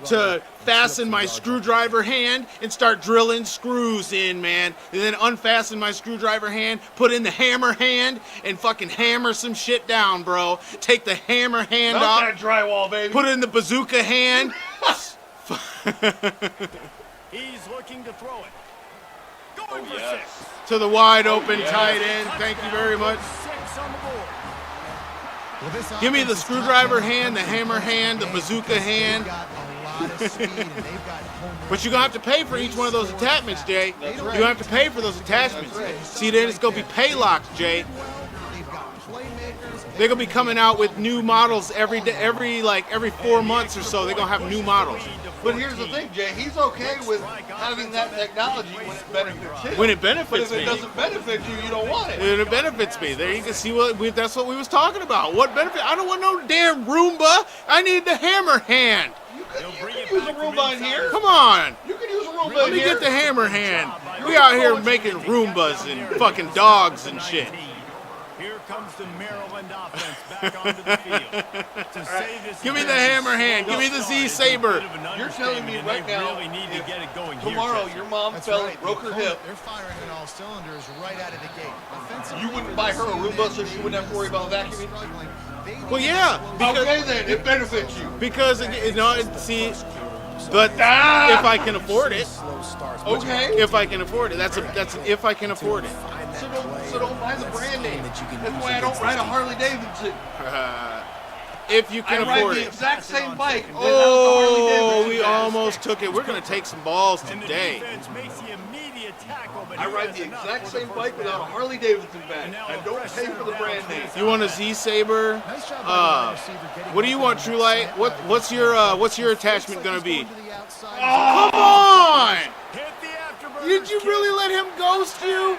S1: to fasten my screwdriver hand and start drilling screws in, man. And then unfasten my screwdriver hand, put in the hammer hand, and fucking hammer some shit down, bro. Take the hammer hand off.
S5: Not that drywall, baby.
S1: Put in the bazooka hand.
S4: He's looking to throw it. Going for
S5: yes.
S4: 6.
S1: To the wide open tight end. Thank you very much.
S4: 6 on the board.
S1: Give me the screwdriver hand, the hammer hand, the bazooka hand. But you're going to have to pay for each one of those attachments, Jay.
S5: That's
S1: You're
S5: right.
S1: going to have to pay for those attachments.
S5: That's right.
S1: See, then it's going to be pay locked, Jay. They're gonna be coming out with new models every day, every 4 months or so. They're gonna have new models.
S5: But here's the thing, Jay. He's okay with having that technology when it benefits him.
S1: When it benefits
S5: but if
S1: me.
S5: it doesn't benefit you, you don't want it.
S1: And it benefits me. There you can see that's what we was talking about. What benefit? I don't want no damn Roomba. I need the hammer hand.
S5: You can use a Roomba in here.
S1: Come on.
S5: You can use a Roomba
S1: Let
S5: in
S1: me
S5: here.
S1: get the hammer hand. We out here making Roombas and fucking dogs and shit.
S3: Here comes the Maryland offense back onto the field. To save this
S1: Give me the hammer hand. Give me the Z Saber.
S5: You're telling me right now,
S3: really need to get it going
S5: tomorrow
S3: here,
S5: your mom fell and broke her hip,
S7: They're firing on all cylinders right out of the gate. Offensively,
S5: you wouldn't buy her a Roomba so she wouldn't have to worry about vacuuming?
S1: Well, yeah.
S5: Okay then, it benefits you.
S1: Because see, but if I can afford it.
S5: Okay.
S1: If I can afford it. That's an if I can afford it.
S5: So don't buy the brand name. That's why I don't ride a Harley Davidson.
S1: If you can
S5: I ride
S1: afford
S5: the
S1: it.
S5: exact same bike. without the
S1: Oh,
S5: Harley Davidson
S1: we
S5: badge.
S1: almost took it. We're gonna take some balls
S3: And the
S1: today.
S3: defense makes the immediate tackle, but
S5: I
S3: he
S5: ride
S3: has
S5: the
S3: enough
S5: exact
S3: for the
S5: same
S3: first
S5: bike without a
S3: down.
S5: Harley Davidson badge. I don't pay for the brand name.
S1: You want a Z Saber?
S7: Nice job by the wide receiver getting
S1: What do you
S7: open
S1: want,
S7: on
S1: True
S7: that
S1: Light?
S7: side.
S1: What's your attachment gonna be?
S7: Going to the outside.
S1: Come on!
S3: Hit the afterburners,
S1: Did you really let him ghost you?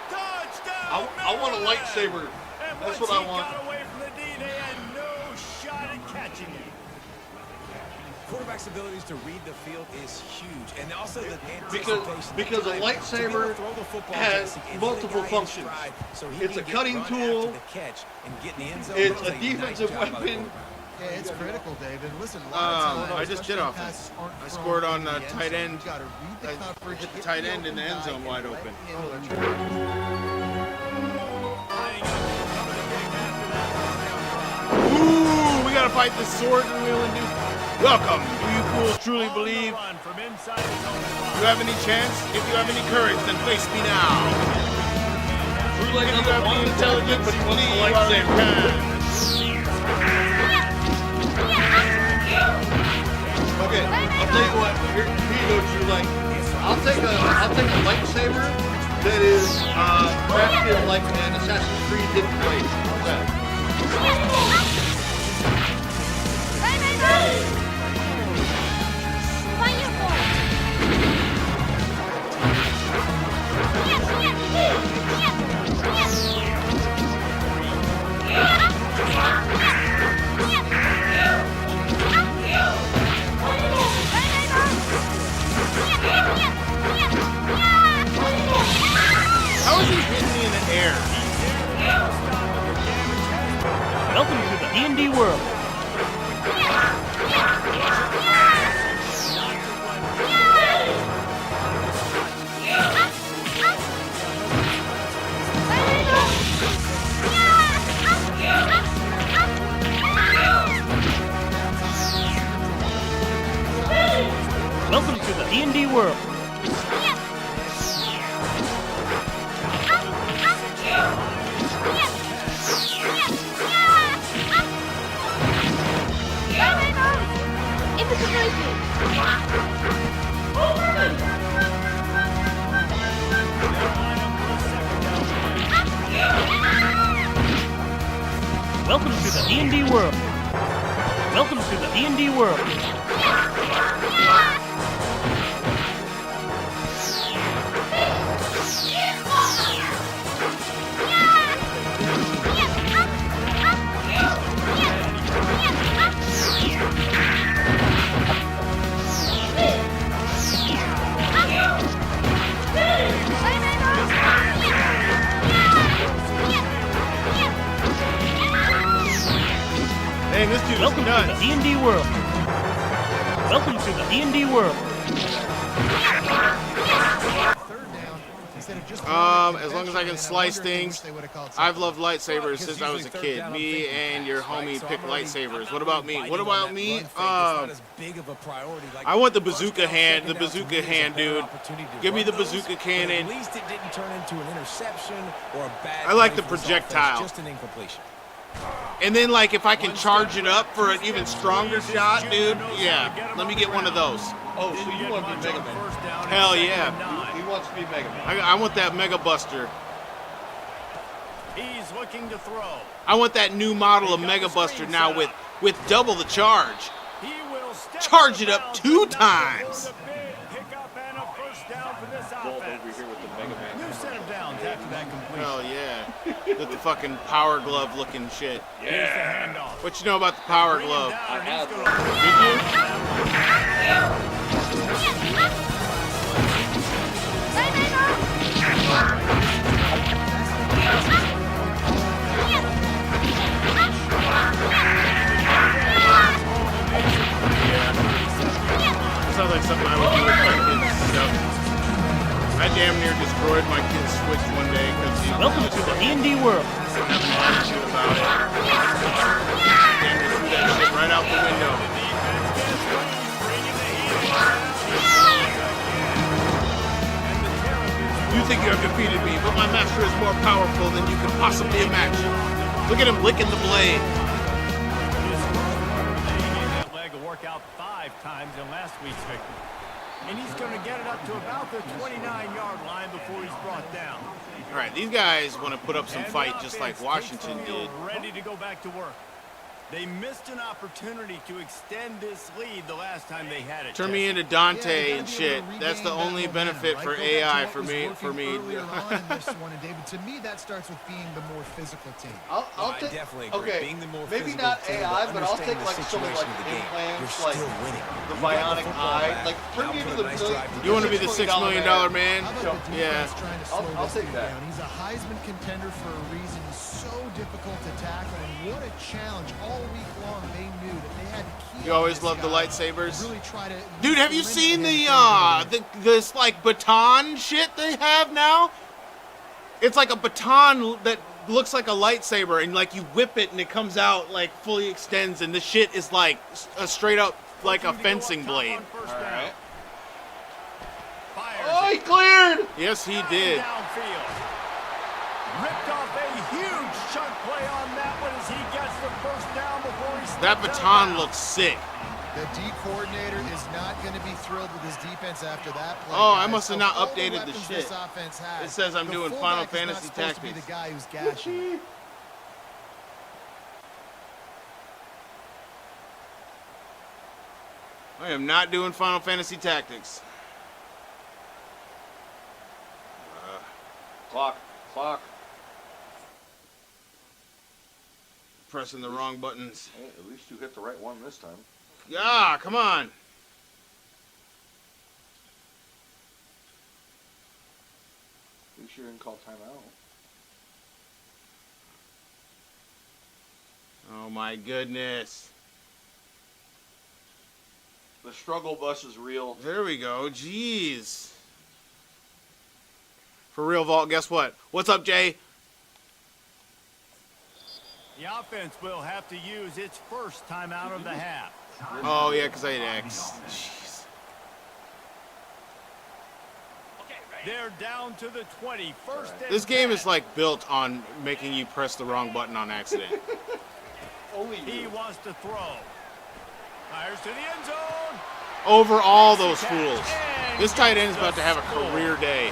S3: Touchdown,
S5: I want a lightsaber.
S3: And
S5: That's
S3: once
S5: what I
S3: he
S5: want.
S3: got away from the D, they had no shot at catching him.
S8: Quarterback's abilities to read the field is huge, and also the
S5: Because a lightsaber has multiple functions. It's a cutting tool. It's a defensive weapon.
S7: Yeah, it's critical, David. Listen, a lot of times,
S1: I just did
S7: especially
S1: offense.
S7: passes aren't
S1: I
S7: thrown
S1: scored on
S7: to the
S1: tight
S7: zone.
S1: end.
S7: You gotta read the
S1: I
S7: coverage,
S1: hit the
S7: get
S1: tight
S7: the
S1: end in the
S7: open
S1: end
S7: guy,
S1: zone
S7: and
S1: wide
S7: let
S1: open.
S7: him do it.
S1: Ooh, we gotta fight this sword and wheeling dude. Welcome. Do you fools truly believe
S3: Run from inside his own box.
S1: you have any chance? If you have any courage, then face me now.
S5: True Light
S1: If you
S5: doesn't
S1: have
S5: want
S1: any
S5: the intelligence, but he wants the lightsaber. Okay, I'll tell you what. Here you go, True Light. I'll take a lightsaber that is crafted like an Assassin's Creed hidden blade. How's that?
S1: How is he hitting me in the air?
S6: Welcome to the D&D world. Welcome to the D&D world. Welcome to the D&D world. Welcome to the D&D world.
S1: Dang, this dude is
S6: Welcome to the
S1: nuts.
S6: D&D world. Welcome to the D&D world.
S7: Third down, instead of just
S1: As long as I can slice things, I've
S7: loved.
S1: loved lightsabers since I was a kid. Me and your homie pick lightsabers. What about me? What about me? I want the bazooka hand, dude. Give me the bazooka cannon.
S8: At least it didn't turn into an interception or a bad
S1: I like
S8: play
S1: the
S8: for his
S1: projectile.
S8: offense, just an incompletion.
S1: And then, like, if I can charge it up for an even stronger shot, dude, yeah, let me get one of those.
S5: Oh, so you want to be Mega Man?
S1: Hell yeah.
S5: He wants to be Mega Man.
S1: I want that Mega Buster.
S9: He's looking to throw.
S1: I want that new model of Mega Buster now with double the charge.
S9: He will step
S1: Charge it up 2 times.
S2: Bolt over here with the Mega Man.
S9: New set of downs after that completion.
S1: Hell yeah. With the fucking Power Glove looking shit.
S9: Here's the handoff.
S1: What you know about the Power Glove?
S2: I have
S1: Did Sounds like something I would do with my kids' stuff. I damn near destroyed my kid's Switch one day because he
S6: Welcome to the D&D world.
S1: having an attitude about it. Damn near threw that shit right out the window. You think you have defeated me, but my master is more powerful than you can possibly imagine. Look at him licking the blade.
S9: That leg will work out 5 times in last week's victory. And he's going to get it up to about the 29-yard line before he's brought down.
S1: All right, these guys want to put up some fight just like Washington did.
S9: Ready to go back to work. They missed an opportunity to extend this lead the last time they had it.
S1: Turn me into Dante and shit. That's the only benefit for AI for me.
S7: Earlier on in this one, and David, to me, that starts with being the more physical team.
S5: I'll take.
S8: definitely agree.
S5: Okay,
S8: Being the more
S5: maybe
S8: physical
S5: not
S8: team,
S5: AI, but I'll
S8: understanding
S5: take
S8: the
S5: like some of
S8: situation
S5: like
S8: of the game.
S5: implants,
S8: You're
S5: like
S8: still winning.
S5: the
S8: You got
S5: bionic
S8: football
S5: eye.
S8: back.
S5: Like turn me
S8: Now
S5: into
S8: put a
S5: the
S8: nice
S5: million.
S8: drive
S1: You want to be the $6 million man?
S7: How about the
S1: Yeah.
S7: defense trying to slow
S2: I'll
S7: this
S2: take
S7: thing
S2: that.
S7: down? He's a Heisman contender for a reason. He's so difficult to tackle, and what a challenge all week long. They knew that they had to keep.
S1: You always love the lightsabers.
S7: Really try to.
S1: Dude, have you seen this like baton shit they have now? It's like a baton that looks like a lightsaber, and like you whip it and it comes out like fully extends, and the shit is like a straight up like a fencing blade.
S5: Alright.
S9: Fires
S5: Oh, he cleared!
S1: Yes, he did.
S9: downfield. Ripped off a huge chunk play on that one as he gets the first down before he
S1: That
S9: steps
S1: baton
S9: out.
S1: looks sick.
S7: The D coordinator is not going to be thrilled with his defense after that play.
S1: Oh, I
S7: guys.
S1: must have
S7: Of
S1: not
S7: all
S1: updated the
S7: weapons
S1: shit.
S7: this offense has,
S1: It says I'm
S7: the
S1: doing
S7: fullback
S1: Final
S7: is not
S1: Fantasy
S7: supposed to be
S1: Tactics.
S7: the guy who's gashing.
S1: I am not doing Final Fantasy Tactics.
S2: Clock.
S1: Pressing the wrong buttons.
S2: Hey, at least you hit the right one this time.
S1: Yeah, come on.
S2: At least you didn't call timeout.
S1: Oh my goodness.
S5: The struggle bus is real.
S1: There we go. Jeez. For real, Vault, guess what? What's up, Jay?
S9: The offense will have to use its first time out of the half.
S1: Oh, yeah, because I hit X. Jeez.
S9: They're down to the 20. First and
S1: This game
S9: 10.
S1: is like built on making you press the wrong button on accident.
S5: Only
S9: He
S5: you.
S9: wants to throw. Fires to the end zone.
S1: Over all those fools. This tight end is about to have a career day.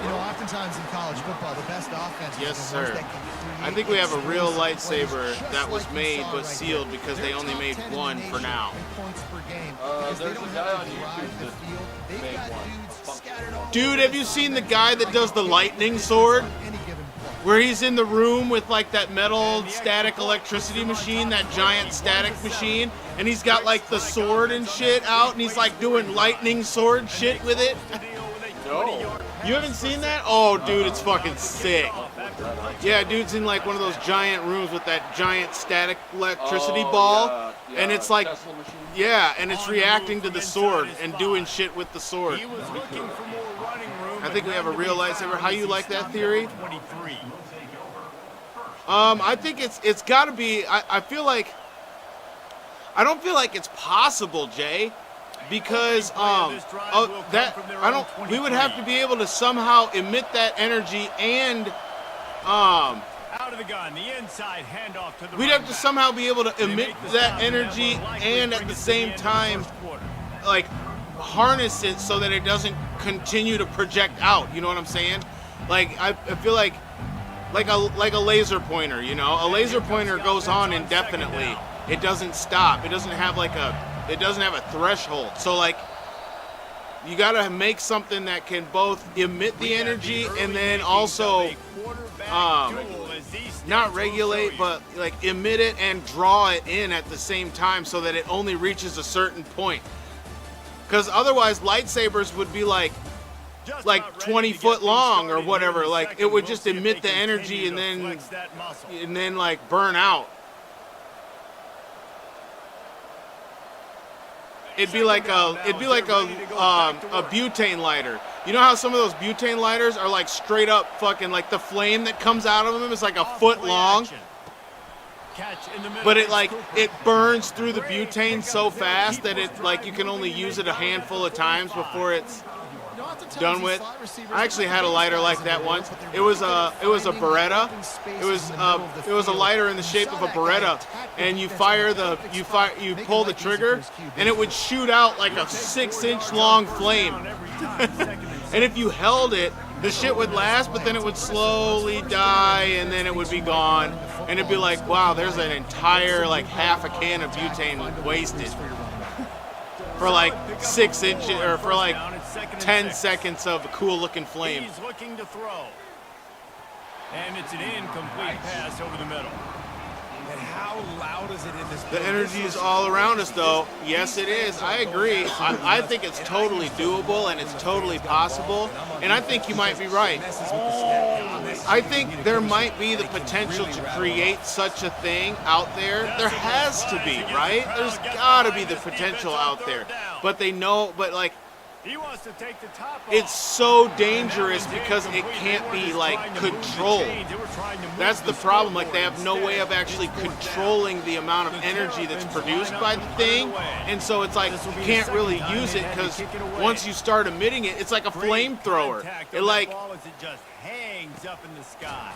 S7: You know, oftentimes in college football, the best offense.
S1: Yes,
S7: is the ones
S1: sir.
S7: that can create
S1: I think we have a real
S7: explosive
S1: lightsaber
S7: plays,
S1: that
S7: just
S1: was
S7: like
S1: made
S7: you saw
S1: but
S7: right
S1: sealed
S7: there.
S1: because they
S7: They're
S1: only
S7: top
S1: made
S7: 10 in the
S1: one for
S7: nation
S1: now.
S7: in points per game because they
S2: There's
S7: don't
S2: a guy
S7: have
S2: on
S7: to drive
S2: YouTube
S7: the
S2: that
S7: field. They've
S2: made
S7: got
S2: one.
S7: dudes scattered all
S1: Dude,
S7: over
S1: have
S7: this
S1: you seen the
S7: offense.
S1: guy that does the lightning sword?
S7: Any given play.
S1: Where he's in the room with like that metal static electricity machine, that giant static machine, and he's got like the sword and shit out, and he's like doing lightning sword shit with it.
S2: No.
S1: You haven't seen that? Oh, dude, it's fucking sick. Yeah, dude's in like one of those giant rooms with that giant static electricity ball, and it's like,
S2: Tesla machine.
S1: yeah, and it's reacting to the sword and doing shit with the sword.
S9: He was looking for more running room.
S1: I think we have a real lightsaber. How you like that theory?
S9: 23.
S1: I think it's got to be. I feel like I don't feel like it's possible, Jay, because we would have to be able to somehow emit that energy and
S9: Out of the gun, the inside handoff to the
S1: we'd have to somehow be able to emit that energy and at the same time like harness it so that it doesn't continue to project out. You know what I'm saying? Like I feel like like a laser pointer, you know. A laser pointer goes on indefinitely. It doesn't stop. It doesn't have a threshold. So like you got to make something that can both emit the energy and then also not regulate, but like emit it and draw it in at the same time so that it only reaches a certain point. Because otherwise lightsabers would be like 20 foot long or whatever. Like it would just emit the energy and then like burn out. It'd be like a butane lighter. You know how some of those butane lighters are like straight up fucking like the flame that comes out of them is like a foot long. But it burns through the butane so fast that it like you can only use it a handful of times before it's done with. I actually had a lighter like that once. It was a Beretta. It was a lighter in the shape of a Beretta, and you pull the trigger, and it would shoot out like a 6-inch long flame. And if you held it, the shit would last, but then it would slowly die, and then it would be gone. And it'd be like, wow, there's an entire like half a can of butane wasted for like 6 inches or for like 10 seconds of a cool looking flame.
S9: He's looking to throw. And it's an incomplete pass over the middle.
S8: And how loud is it in this?
S1: The energy is all around us, though. Yes, it is. I agree. I think it's totally doable and it's totally possible. And I think you might be right. I think there might be the potential to create such a thing out there. There has to be, right? There's got to be the potential out there. But they know, but like,
S9: He wants to take the top off.
S1: it's so dangerous because it can't be like controlled. That's the problem. Like they have no way of actually controlling the amount of energy that's produced by the thing, and so it's like you can't really use it because once you start emitting it, it's like a flamethrower. It like
S9: just hangs up in the sky.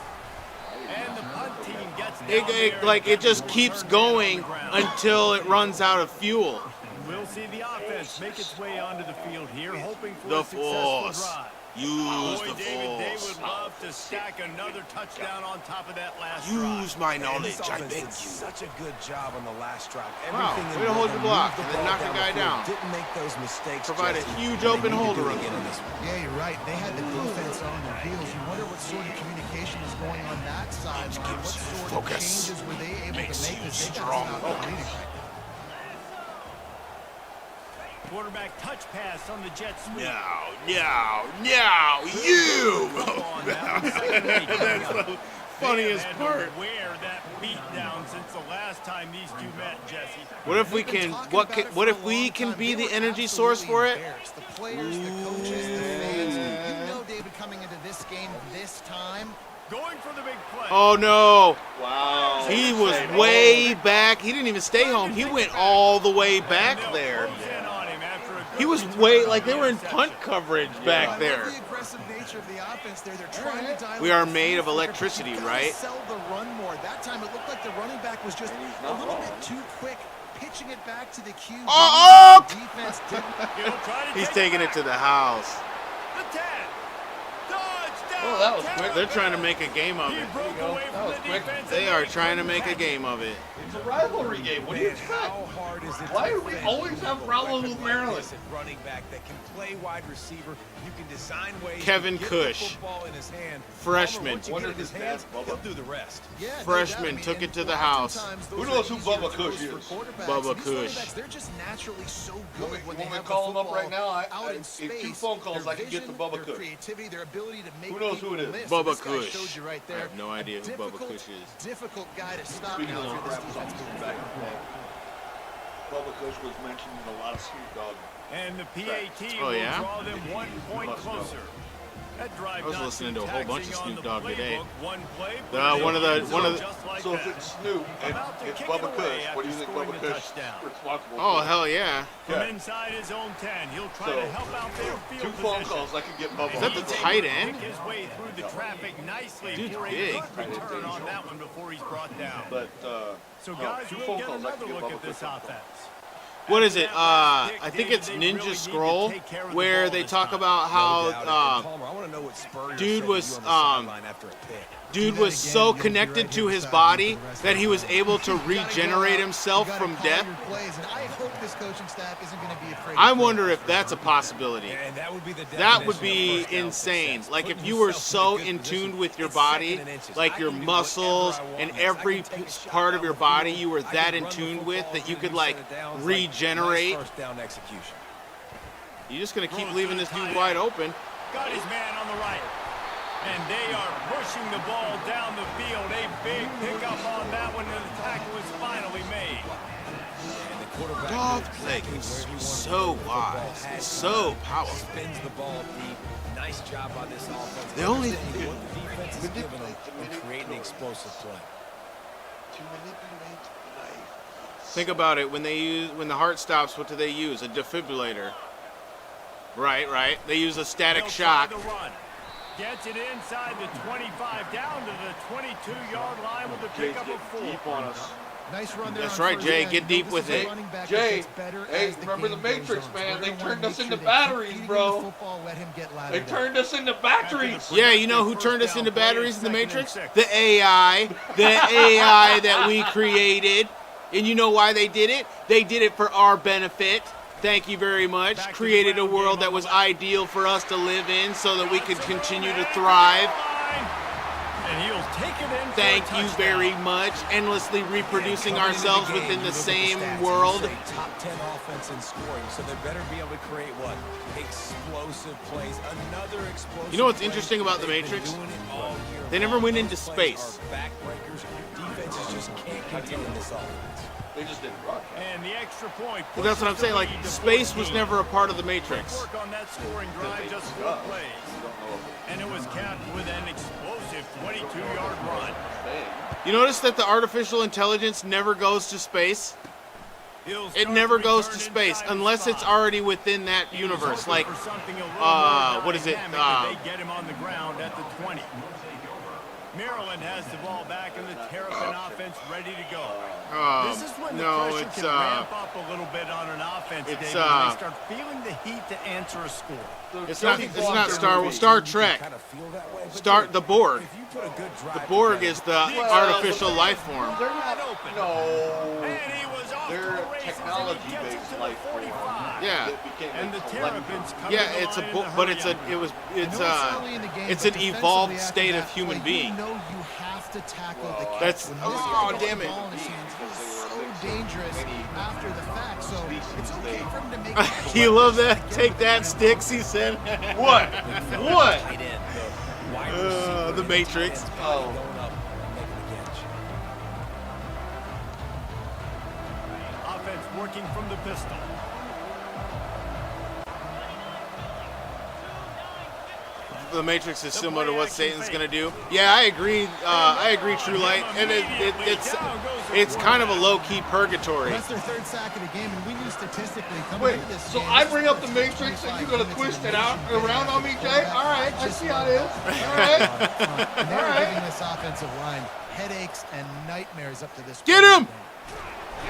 S9: And the punt team gets
S1: it just keeps going until it runs out of fuel.
S9: We'll see the offense make its way onto the field here, hoping for
S1: The
S9: a successful
S1: force.
S9: drive.
S1: Use
S9: Boy,
S1: the
S9: David, they
S1: force.
S9: would love to stack another touchdown on top of that last
S1: Use
S9: drive.
S1: my
S8: And
S1: knowledge,
S8: this
S1: I
S8: offense
S1: beg
S8: did
S1: you.
S8: such a good job on the last drive.
S1: Wow,
S8: Everything
S1: way to hold your
S8: moved
S1: block
S8: the
S1: and then
S8: ball
S1: knock a
S8: down
S1: guy
S8: the field.
S1: down.
S8: Didn't make those mistakes.
S1: Provide a
S8: Jesse,
S1: huge
S8: they
S1: open
S8: need to
S1: holder
S8: do it
S1: room.
S8: again in this one.
S7: Yeah, you're right. They had the defense on their heels. You wonder what sort of communication is going on that side. What sort of changes were they able to make that they got to stop the bleeding?
S9: Quarterback touch pass on the jet sweep.
S1: You! That's the funniest part.
S9: Wear that beat down since the last time these two met, Jesse.
S1: What if we can? What if we can be the energy source for it?
S7: The players, the coaches, the fans. You know, David, coming into this game this time.
S9: Going for the big play.
S1: Oh no!
S5: Wow.
S1: He was way back. He didn't even stay home. He went all the way back there. He was way like they were in punt coverage back there.
S7: The aggressive nature of the offense there. They're trying to dial
S1: We
S7: in
S1: are
S7: the
S1: made of
S7: field, but
S1: electricity,
S7: you gotta
S1: right?
S7: Sell the run more. That time it looked like the running back was just a little bit too quick, pitching it back to the QB.
S1: Oh!
S7: Defense didn't.
S1: He's taking it to the house.
S9: The 10. Touchdown.
S5: Oh, that was quick.
S1: They're trying to make a game of
S9: He
S1: it.
S9: broke away
S5: That
S9: from
S5: was
S9: the
S5: quick.
S9: defense.
S1: They are trying to make a game of it.
S5: It's a rivalry game. What do you expect?
S8: How hard is it
S5: Why
S8: to
S5: do we
S8: defend
S5: always have
S8: a
S5: problems
S8: weapon
S5: with
S8: like
S5: Maryland?
S8: this at running back that can play wide receiver? You can design ways
S1: Kevin
S8: to get
S1: Cush.
S8: the football in his hand.
S1: Freshman.
S8: Once you get it in his hands, he'll do the rest.
S7: Yeah, no
S1: Freshman
S7: doubt. I mean,
S1: took it
S7: and
S1: to the house.
S7: oftentimes
S5: Who
S7: those
S5: knows
S7: are
S5: who
S7: easier
S5: Bubba
S7: throws
S5: Cush
S7: for
S5: is?
S7: quarterbacks.
S1: Bubba
S7: These running
S1: Cush.
S7: backs, they're just naturally so
S5: Want
S7: good
S5: me-
S7: when they
S5: want me
S7: have
S5: to call
S7: the
S5: him up right
S7: football
S5: now?
S7: out in
S5: in
S7: space.
S5: 2 phone calls,
S7: Their
S5: I can get the
S7: vision,
S5: Bubba
S7: their
S5: Cush.
S7: creativity, their ability to make
S5: Who knows who it
S7: people
S5: is?
S7: miss.
S1: Bubba
S7: This guy
S1: Cush.
S7: showed you right
S1: I
S7: there.
S1: have no idea who Bubba
S7: Difficult-
S1: Cush is.
S7: Difficult guy to stop
S5: Speaking
S7: now
S5: of
S7: if you're this
S5: rap
S7: defense.
S5: songs back in the day, Bubba Cush was mentioned in a lot of Snoop Dogg.
S9: And the PAT
S1: Oh,
S9: will
S1: yeah?
S9: draw them 1 point
S5: Must know.
S9: closer. That drive
S1: I was
S9: not
S1: listening
S9: too
S1: to a whole bunch of
S9: taxing on
S1: Snoop
S9: the
S1: Dogg today.
S9: playbook. One play,
S1: One of the-
S9: just like
S5: So if
S9: that.
S5: it's Snoop and
S9: About to
S5: it's
S9: kick
S5: Bubba
S9: it away
S5: Cush, what do you
S9: after
S5: think
S9: scoring
S5: Bubba
S9: the
S5: Cush
S9: touchdown.
S5: is responsible
S1: Oh
S5: for?
S1: hell yeah!
S9: From
S5: Yeah.
S9: inside his own 10, he'll try
S5: So,
S9: to help out their field
S5: 2
S9: position.
S5: phone calls, I can get Bubba.
S1: Is that the tight end?
S9: Pick his way through the traffic nicely
S1: Dude's
S9: for a
S1: big.
S9: good return on that one before he's brought down.
S5: But
S9: So guys,
S5: 2
S9: we'll
S5: phone
S9: get
S5: calls, I
S9: another
S5: can get
S9: look
S5: Bubba
S9: at this
S5: Cush.
S9: offense.
S1: what is it? I think it's Ninja Scroll, where they talk about how dude was so connected to his body that he was able to regenerate himself from death. I wonder if that's a possibility. That would be insane. Like if you were so in tune with your body, like your muscles and every part of your body you were that in tune with that you could like regenerate. You're just going to keep leaving this dude wide open.
S9: Got his man on the right. And they are pushing the ball down the field. A big pickup on that one, and the tackle is finally made.
S1: Golf play is so wise, so powerful.
S8: Spins the ball deep. Nice job on this offense.
S1: The only
S8: what the defense is giving them and creating explosive play.
S1: think about it. When the heart stops, what do they use? A defibrillator. Right. They use a static shock.
S9: Gets it inside the 25, down to the 22-yard line with the pickup of 4.
S5: Deep on us.
S7: Nice run there.
S1: That's right, Jay. Get deep with it.
S5: Jay, hey, remember the Matrix, man? They turned us into batteries, bro. They turned us into batteries.
S1: Yeah, you know who turned us into batteries in the Matrix? The AI. The AI that we created. And you know why they did it? They did it for our benefit. Thank you very much. Created a world that was ideal for us to live in so that we could continue to thrive.
S9: And he'll take it in.
S1: Thank you very much. Endlessly reproducing ourselves within the same world.
S8: Top 10 offense in scoring, so they better be able to create what? Explosive plays. Another explosive.
S1: You know what's interesting about the Matrix? They never went into space.
S8: Defenses just can't continue this offense.
S5: They just didn't rock.
S9: And the extra point.
S1: Well, that's what I'm saying. Like, space was never a part of the Matrix.
S9: Work on that scoring drive, just 4 plays. And it was capped with an explosive 22-yard run.
S1: You notice that the artificial intelligence never goes to space? It never goes to space unless it's already within that universe. Like, what is it?
S9: They get him on the ground at the 20. Maryland has the ball back and the Terrapin offense ready to go. This is when the pressure can ramp up a little bit on an offense, David, when they start feeling the heat to answer a score.
S1: It's not Star Trek. The Borg. The Borg is the artificial life form.
S5: They're not open. No.
S9: And he was off
S5: They're
S9: to the races,
S5: technology-based life form.
S1: Yeah.
S9: And the Terrapins coming
S1: Yeah, it's an evolved state of human being.
S7: You have to tackle the catch.
S1: That's damn it.
S7: So dangerous after the fact. So it's okay for him to make.
S1: You love that? Take that, Sticks, he said.
S5: What?
S1: The Matrix.
S5: Oh.
S9: Offense working from the pistol.
S1: The Matrix is similar to what Satan's gonna do. Yeah, I agree. True Light, and it's kind of a low-key purgatory.
S7: That's their 3rd sack of the game, and we knew statistically coming
S5: Wait,
S7: into this
S5: so
S7: game,
S5: I bring up the Matrix and you're gonna twist it out around on me, Jay? All right, I see how it is. All right.
S7: and they're giving this offensive line headaches and nightmares up to this
S1: Get
S7: point.
S1: him!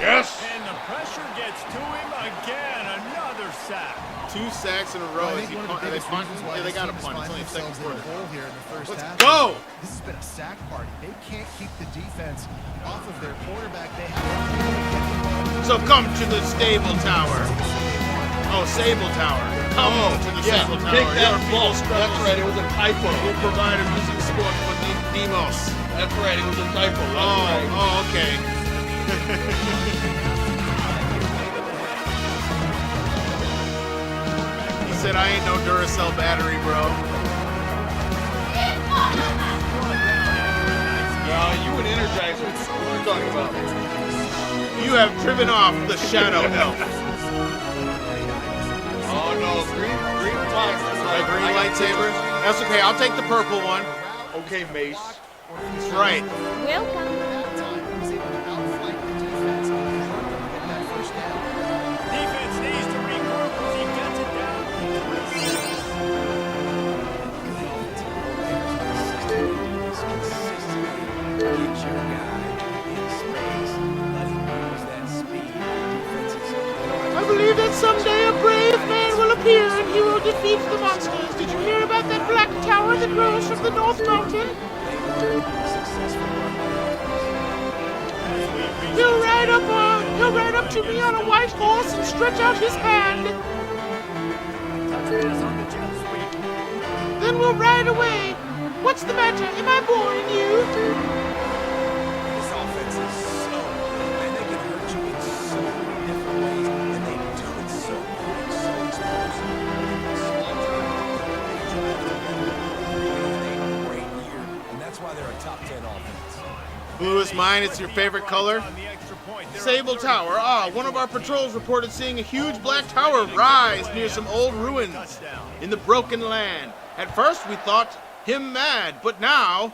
S5: Yes.
S9: And the pressure gets to him again. Another sack.
S1: 2 sacks in a row.
S7: Well, I
S1: Is
S7: think
S1: he
S7: one of the
S1: punt? Are they
S7: biggest
S1: punting?
S7: reasons why
S1: Yeah, they
S7: this
S1: got to
S7: team is
S1: punt. It's
S7: finding
S1: only the second
S7: themselves in
S1: quarter.
S7: a hole here in the first
S1: Let's
S7: half.
S1: go!
S7: This has been a sack party. They can't keep the defense off of their quarterback. They have.
S1: So come to the Stable Tower. Oh, Sable Tower. Come to the Sable Tower.
S5: Take that
S1: Your
S5: ball.
S1: people
S5: That's right, it was a typo.
S1: will provide amusing sport for Demos.
S5: That's right, it was a typo. That's right.
S1: Oh, okay. He said, I ain't no Duracell battery, bro.
S5: You an Energizer. What are you talking about?
S1: You have driven off the shadow elf.
S5: Oh no, green light.
S1: A green lightsaber? That's okay, I'll take the purple one.
S5: Okay, Mace.
S1: Right.
S10: Welcome.
S9: Defense needs to regroup as he gets it down
S8: Get your guy in space. Let him use that speed. Defenses,
S1: power that rose from the North Mountain. He'll ride up to me on a white horse and stretch out his hand. Then we'll ride away. What's the matter? Am I boring you?
S8: This offense is so good, and they can hurt you in so many different ways, and they do it so quick, so explosive. They drive together. They have a great year, and that's why they're a top 10 offense.
S1: Blue is mine. It's your favorite color. Sable Tower. One of our patrols reported seeing a huge black tower rise near some old ruins in the Broken Land. At first, we thought him mad, but now...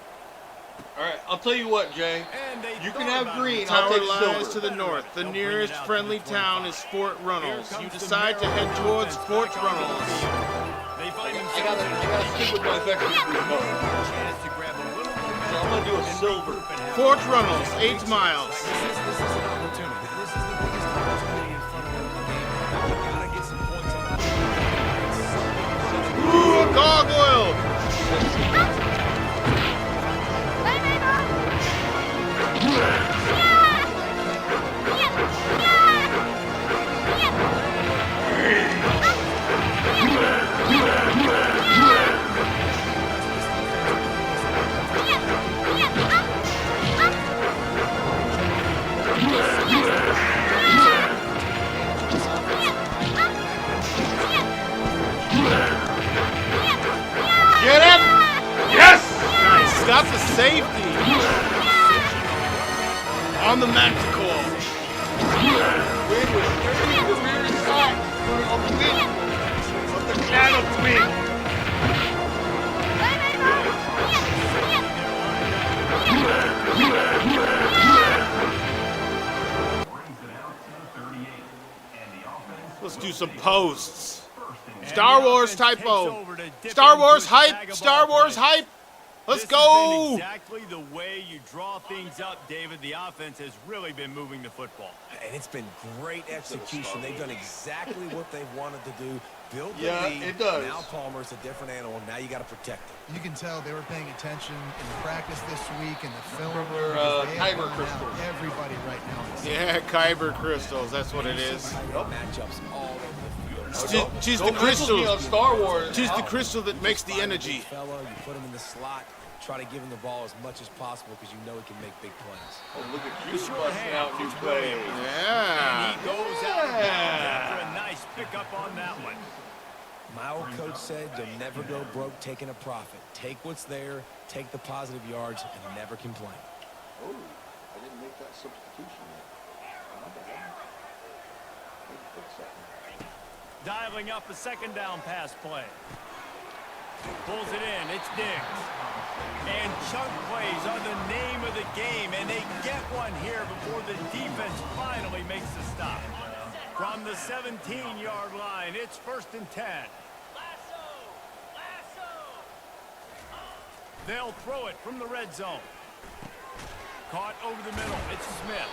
S5: Alright, I'll tell you what, Jay. You can have green, I'll
S1: Tower
S5: take
S1: lies
S5: silver.
S1: to the north. The nearest friendly town is Fort Runnels. You decide to head towards Fort Runnels.
S5: I gotta stick with my vectors mode. So I'm gonna do a silver.
S1: Fort Runnels, 8 miles.
S8: This is an opportunity. This is the biggest opportunity in front of them in the game. You gotta get some points on the board.
S1: Ooh, a gargoyle!
S5: Get him! Yes!
S1: Nice. Got the safety. On the Manticore.
S5: Win with 30 premier inside. On the win. On the channel win.
S1: Let's do some posts. Star Wars typo. Star Wars hype. Star Wars hype. Let's go.
S9: Exactly the way you draw things up, David. The offense has really been moving the football.
S8: And it's been great execution. They've done exactly what they wanted to do. Build the lead.
S5: It does.
S8: Now Palmer's a different animal. Now you got to protect him.
S7: You can tell they were paying attention in the practice this week and the film.
S5: From their
S7: because they have
S5: Kyber
S7: run out
S5: crystals.
S7: everybody right now.
S1: Yeah, Kyber crystals. That's what it is.
S8: Matchups all over the field.
S1: Choose the
S5: Don't crystal me
S1: crystal.
S5: on Star Wars.
S1: Choose the crystal that makes the energy.
S8: Fella, you put him in the slot. Try to give him the ball as much as possible because you know he can make big plays.
S5: Oh, look at you busting out new plays.
S1: Yeah.
S9: He goes out of bounds after a nice pickup on that one.
S8: My old coach said you'll never go broke taking a profit. Take what's there, take the positive yards, and never complain.
S5: Oh, I didn't make that substitution yet. My bad. Let me fix that.
S9: Dialing up a second down pass play. Pulls it in. It's Diggs. And chunk plays are the name of the game, and they get one here before the defense finally makes the stop. From the 17-yard line, it's 1st and 10. They'll throw it from the red zone. Caught over the middle. It's Smith.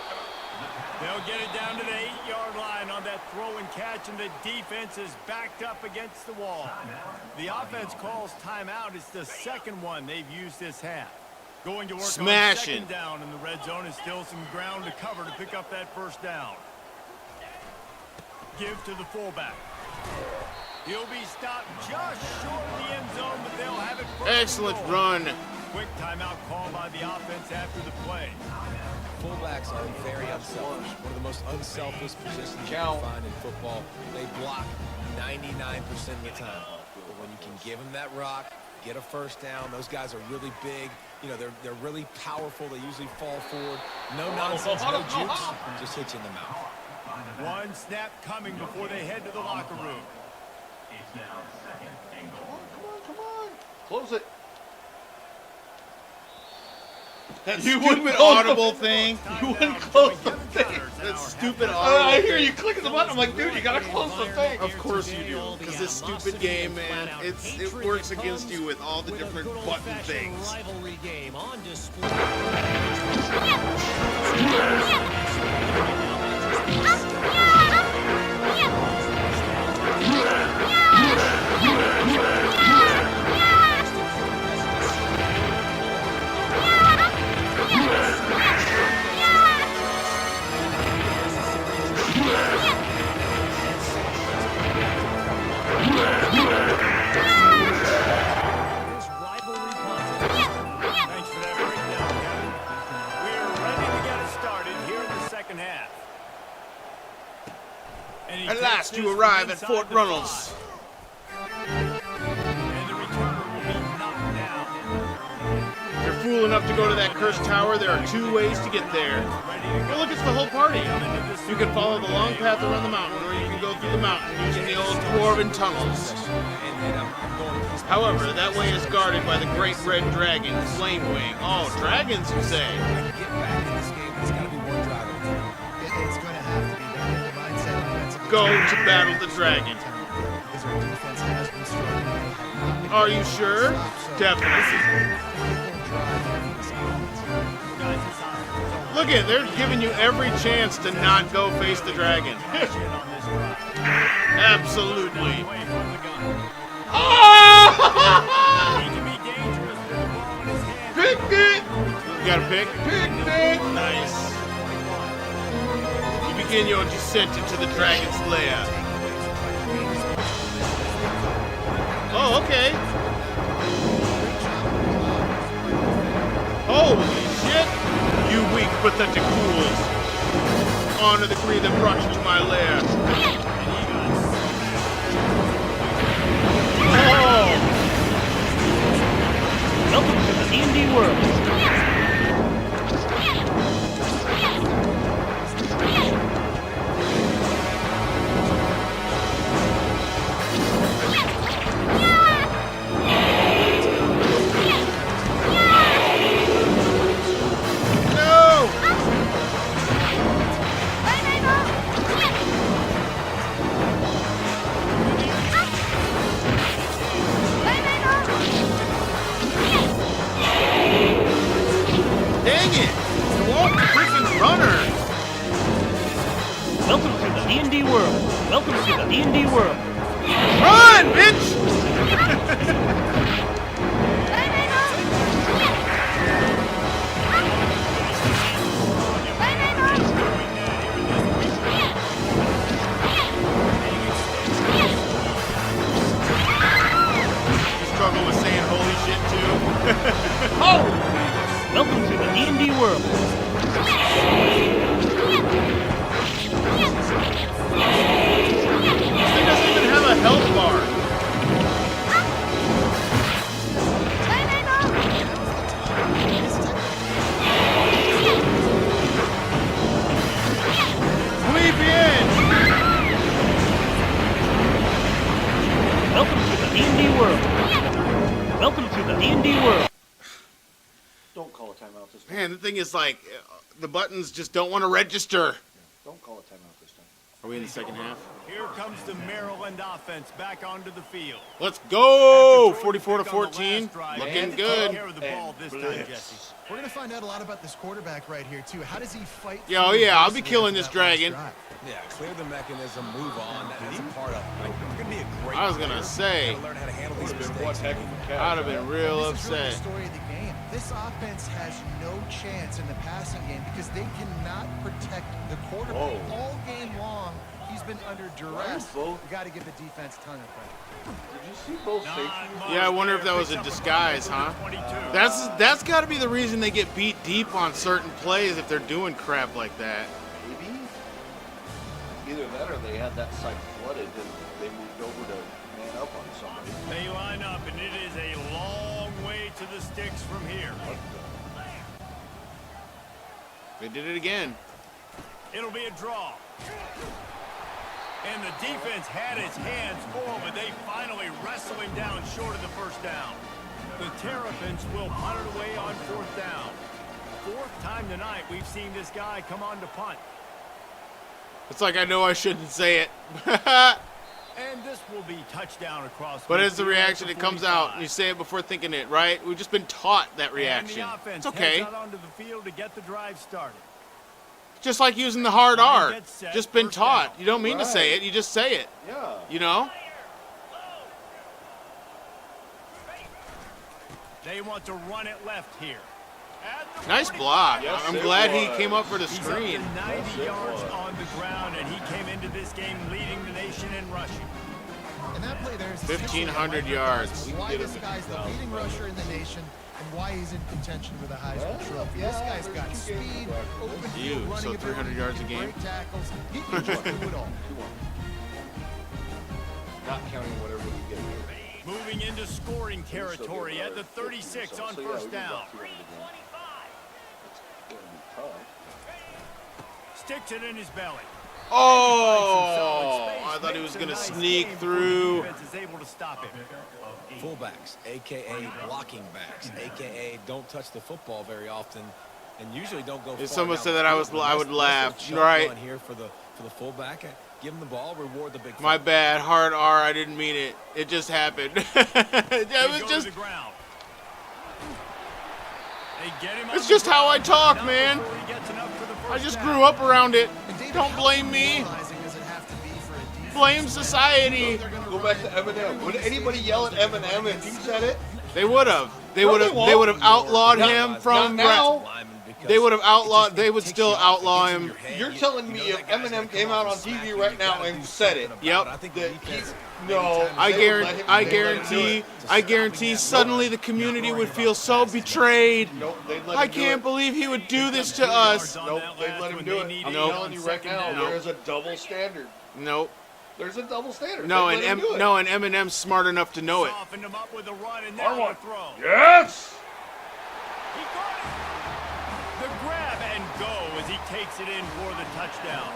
S9: They'll get it down to the 8-yard line on that throw and catch, and the defense is backed up against the wall. The offense calls timeout. It's the second one they've used this half. Going to work on 2nd down in the red zone, and still some ground to cover to pick up that 1st down. Give to the fullback. He'll be stopped just short of the end zone, but they'll have it.
S1: Excellent run.
S9: Quick timeout call by the offense after the play.
S8: Fullbacks are very unselfish. One of the most unselfish positions you can find in football. They block 99% of the time. But when you can give them that rock, get a 1st down, those guys are really big. You know, they're really powerful. They usually fall forward. No nonsense, no jukes. Just hit you in the mouth.
S9: One snap coming before they head to the locker room.
S5: Come on. Close it.
S1: That stupid audible thing.
S5: You wouldn't close the thing.
S1: That stupid audible
S5: I hear
S1: thing.
S5: you clicking the button. I'm like, dude, you gotta close the thing.
S1: Of course you do, because this stupid game, man, it works against you with all the different button things.
S6: Rivalry game on display.
S1: last you arrive at Fort Runnels. If you're fool enough to go to that cursed tower, there are 2 ways to get there. Well, look, it's the whole party. You can follow the long path around the mountain, or you can go through the mountain using the old dwarven tunnels. However, that way is guarded by the great red dragon, Flamewing. Oh, dragons, you say? Go to battle the dragon. Are you sure? Definitely. Look at, they're giving you every chance to not go face the dragon. Absolutely. Oh! Picked it! You got a pick? Picked it! Nice. You begin your descent into the dragon's lair. Oh, okay. Holy shit! You weak, pathetic fools. Honor the creed that brought you to my lair. Oh!
S6: Welcome to the D&D world. Welcome to the D&D world. Welcome to the D&D world.
S1: Run, bitch! You struggle with saying holy shit too?
S6: Oh! Welcome to the D&D world.
S1: This thing doesn't even have a health bar. Muy bien.
S6: Welcome to the D&D world. Welcome to the D&D world.
S2: Don't call a timeout this time.
S1: Man, the thing is like, the buttons just don't want to register.
S2: Don't call a timeout this time.
S1: Are we in the second half?
S9: Here comes the Maryland offense back onto the field.
S1: Let's go! 44-14. Looking good.
S7: We're going to find out a lot about this quarterback right here, too. How does he fight?
S1: Oh yeah, I'll be killing this dragon.
S8: Yeah, clear the mechanism, move on. That's a part of it. It's going to be a great
S1: I was going to say,
S8: learn how to handle these mistakes.
S1: I'd have been real
S7: This is really
S1: upset.
S7: the story of the game. This offense has no chance in the passing game because they cannot protect the quarterback all game long. He's been under duress. You got to give the defense a ton of credit.
S2: Did you see both safeties?
S1: Yeah, I wonder if that was a disguise, huh? That's got to be the reason they get beat deep on certain plays if they're doing crap like that.
S2: Maybe. Either that or they had that side flooded and they moved over to man up on somebody.
S9: They line up, and it is a long way to the sticks from here.
S1: They did it again.
S9: It'll be a draw. And the defense had its hands full, but they finally wrestle him down short of the first down. The Terrapins will punt it away on 4th down. 4th time tonight we've seen this guy come on to punt.
S1: It's like I know I shouldn't say it.
S9: And this will be touchdown across.
S1: But it's the reaction. It comes out. And you say it before thinking it, right? We've just been taught that reaction.
S9: And the offense
S1: It's okay.
S9: heads out onto the field to get the drive started.
S1: Just like using the hard R.
S9: Get set,
S1: Just been
S9: first
S1: taught.
S9: down.
S1: You don't mean to say it. You just say it.
S2: Yeah.
S1: You know?
S9: They want to run it left here.
S1: Nice block.
S2: Yes,
S1: I'm
S2: it
S1: glad he
S2: was.
S1: came up for the
S9: He's
S1: screen.
S9: up to 90 yards on the ground, and he came into this game leading the nation in rushing.
S7: And that play there is
S1: 1,500 yards.
S7: why this guy's the leading rusher in the nation and why he's in contention for the Heisman Trophy. This guy's got speed, open field
S1: You,
S7: running
S1: so 300
S7: ability,
S1: yards a game?
S7: great tackles. He can just do it all.
S2: not counting whatever we get here.
S9: Moving into scoring territory at the 36 on first down. Sticks it in his belly.
S1: Oh, I thought he was going to sneak through.
S9: Is able to stop it.
S8: Fullbacks, a.k.a. blocking backs, a.k.a. don't touch the football very often, and usually don't go.
S1: If someone said that, I would laugh. Right.
S8: Here for the fullback, give him the ball, reward the big.
S1: My bad, hard R. I didn't mean it. It just happened. It was just. It's just how I talk, man. I just grew up around it. Don't blame me. Blame society.
S5: Go back to Eminem. Would anybody yell at Eminem if he said it?
S1: They would have. They would have outlawed him from.
S5: Now.
S1: They would have outlawed. They would still outlaw him.
S5: You're telling me if Eminem came out on TV right now and said it?
S1: Yep.
S5: No.
S1: I guarantee. Suddenly the community would feel so betrayed.
S5: Nope,
S1: I can't believe he would do this to us.
S5: Nope, they'd let him do it. I'm telling you right now, there's a double standard.
S1: Nope.
S5: There's a double standard.
S1: No, and Eminem's smart enough to know it.
S5: Yes.
S9: He got it. The grab and go as he takes it in for the touchdown.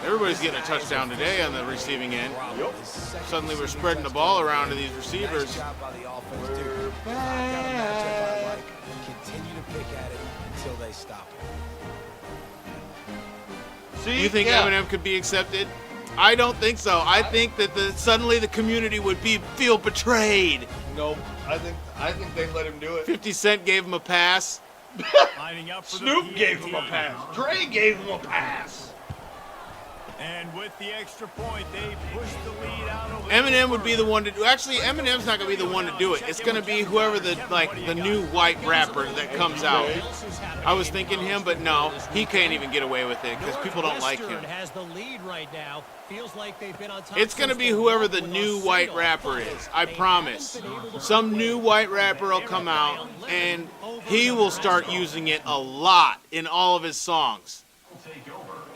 S1: Everybody's getting a touchdown today on the receiving end.
S5: Yep.
S1: Suddenly we're spreading the ball around to these receivers.
S8: We're back. Continue to pick at it until they stop it.
S5: See,
S1: You think Eminem could be accepted? I don't think so. I think that suddenly the community would feel betrayed.
S5: Nope. I think they let him do it.
S1: 50 Cent gave him a pass.
S9: Lining up for
S5: Snoop gave him a pass. Dre gave him a pass.
S9: And with the extra point, they push the lead out over.
S1: Eminem would be the one to do. Actually, Eminem's not going to be the one to do it. It's going to be whoever the new white rapper that comes out. I was thinking him, but no, he can't even get away with it because people don't like him. It's going to be whoever the new white rapper is. I promise. Some new white rapper will come out and he will start using it a lot in all of his songs.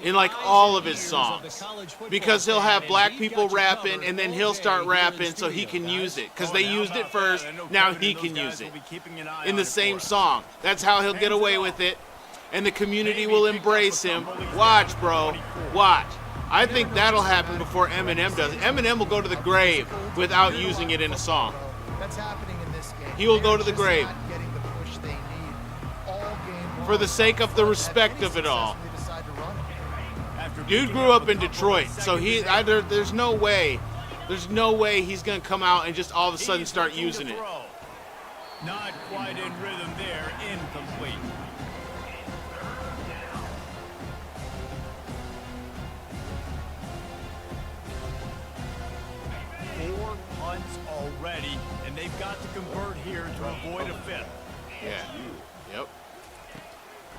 S1: In like all of his songs, because he'll have black people rapping and then he'll start rapping so he can use it because they used it first. Now he can use it in the same song. That's how he'll get away with it, and the community will embrace him. Watch, bro, watch. I think that'll happen before Eminem does it. Eminem will go to the grave without using it in a song. He will go to the grave for the sake of the respect of it all. Dude grew up in Detroit, so there's no way he's gonna come out and just all of a sudden start using it.
S9: Not quite in rhythm there, incomplete. Four punts already, and they've got to convert here to avoid a fifth.
S1: Yeah. Yep.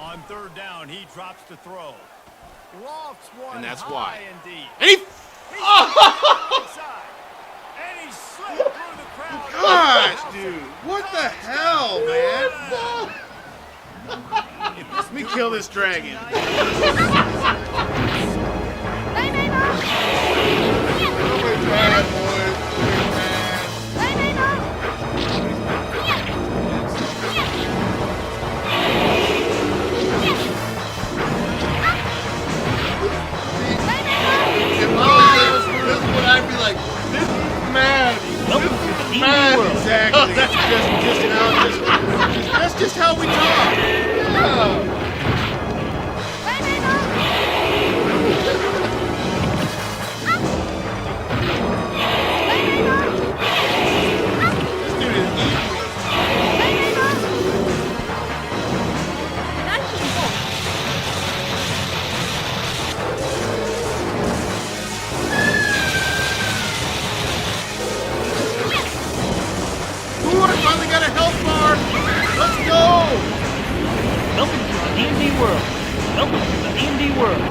S9: On third down, he drops the throw. Lofts one
S1: And that's
S9: high
S1: why.
S9: Indeed.
S1: And he.
S9: And he slipped through the crowd.
S1: Gosh, dude, what the hell, man? Let me kill this dragon.
S5: I'd be like, this is mad.
S1: Exactly. That's just how we talk.
S5: Yeah.
S1: This dude is evil. Ooh, I finally got a health bar. Let's go.
S6: Welcome to the D&D world. Welcome to the D&D world.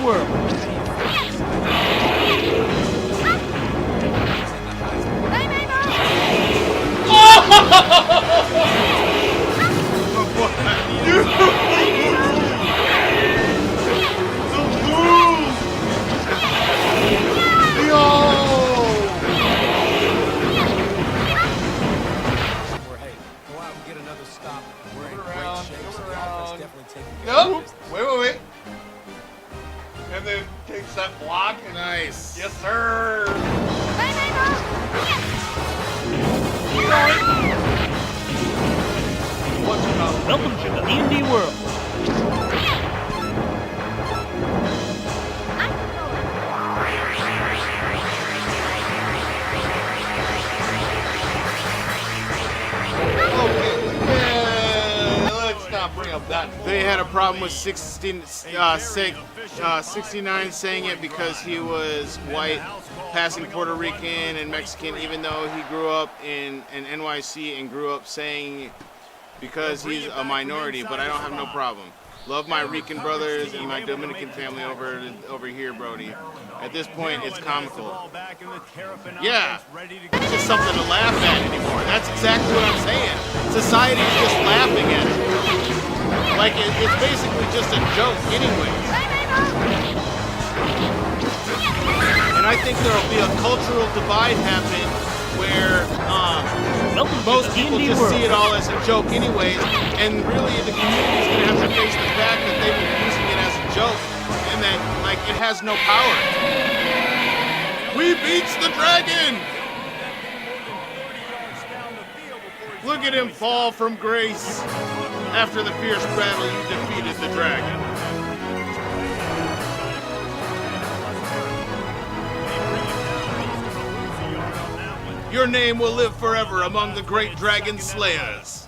S6: world.
S5: Nope. Wait. And then takes that block.
S1: Nice.
S5: Yes, sir.
S6: Welcome to the D&D world.
S1: They had a problem with 69 saying it because he was white, passing Puerto Rican and Mexican, even though he grew up in NYC and grew up saying because he's a minority, but I don't have no problem. Love my Rican brothers and my Dominican family over here, Brody. At this point, it's comical. Yeah, it's just something to laugh at anymore. That's exactly what I'm saying. Society is just laughing at it. Like, it's basically just a joke anyway. And I think there will be a cultural divide happen where most people just see it all as a joke anyways, and really the community is going to have to face the fact that they've been using it as a joke, and that, like, it has no power. We beats the dragon! Look at him fall from grace. After the fierce battle, you defeated the dragon. Your name will live forever among the great dragon slayers.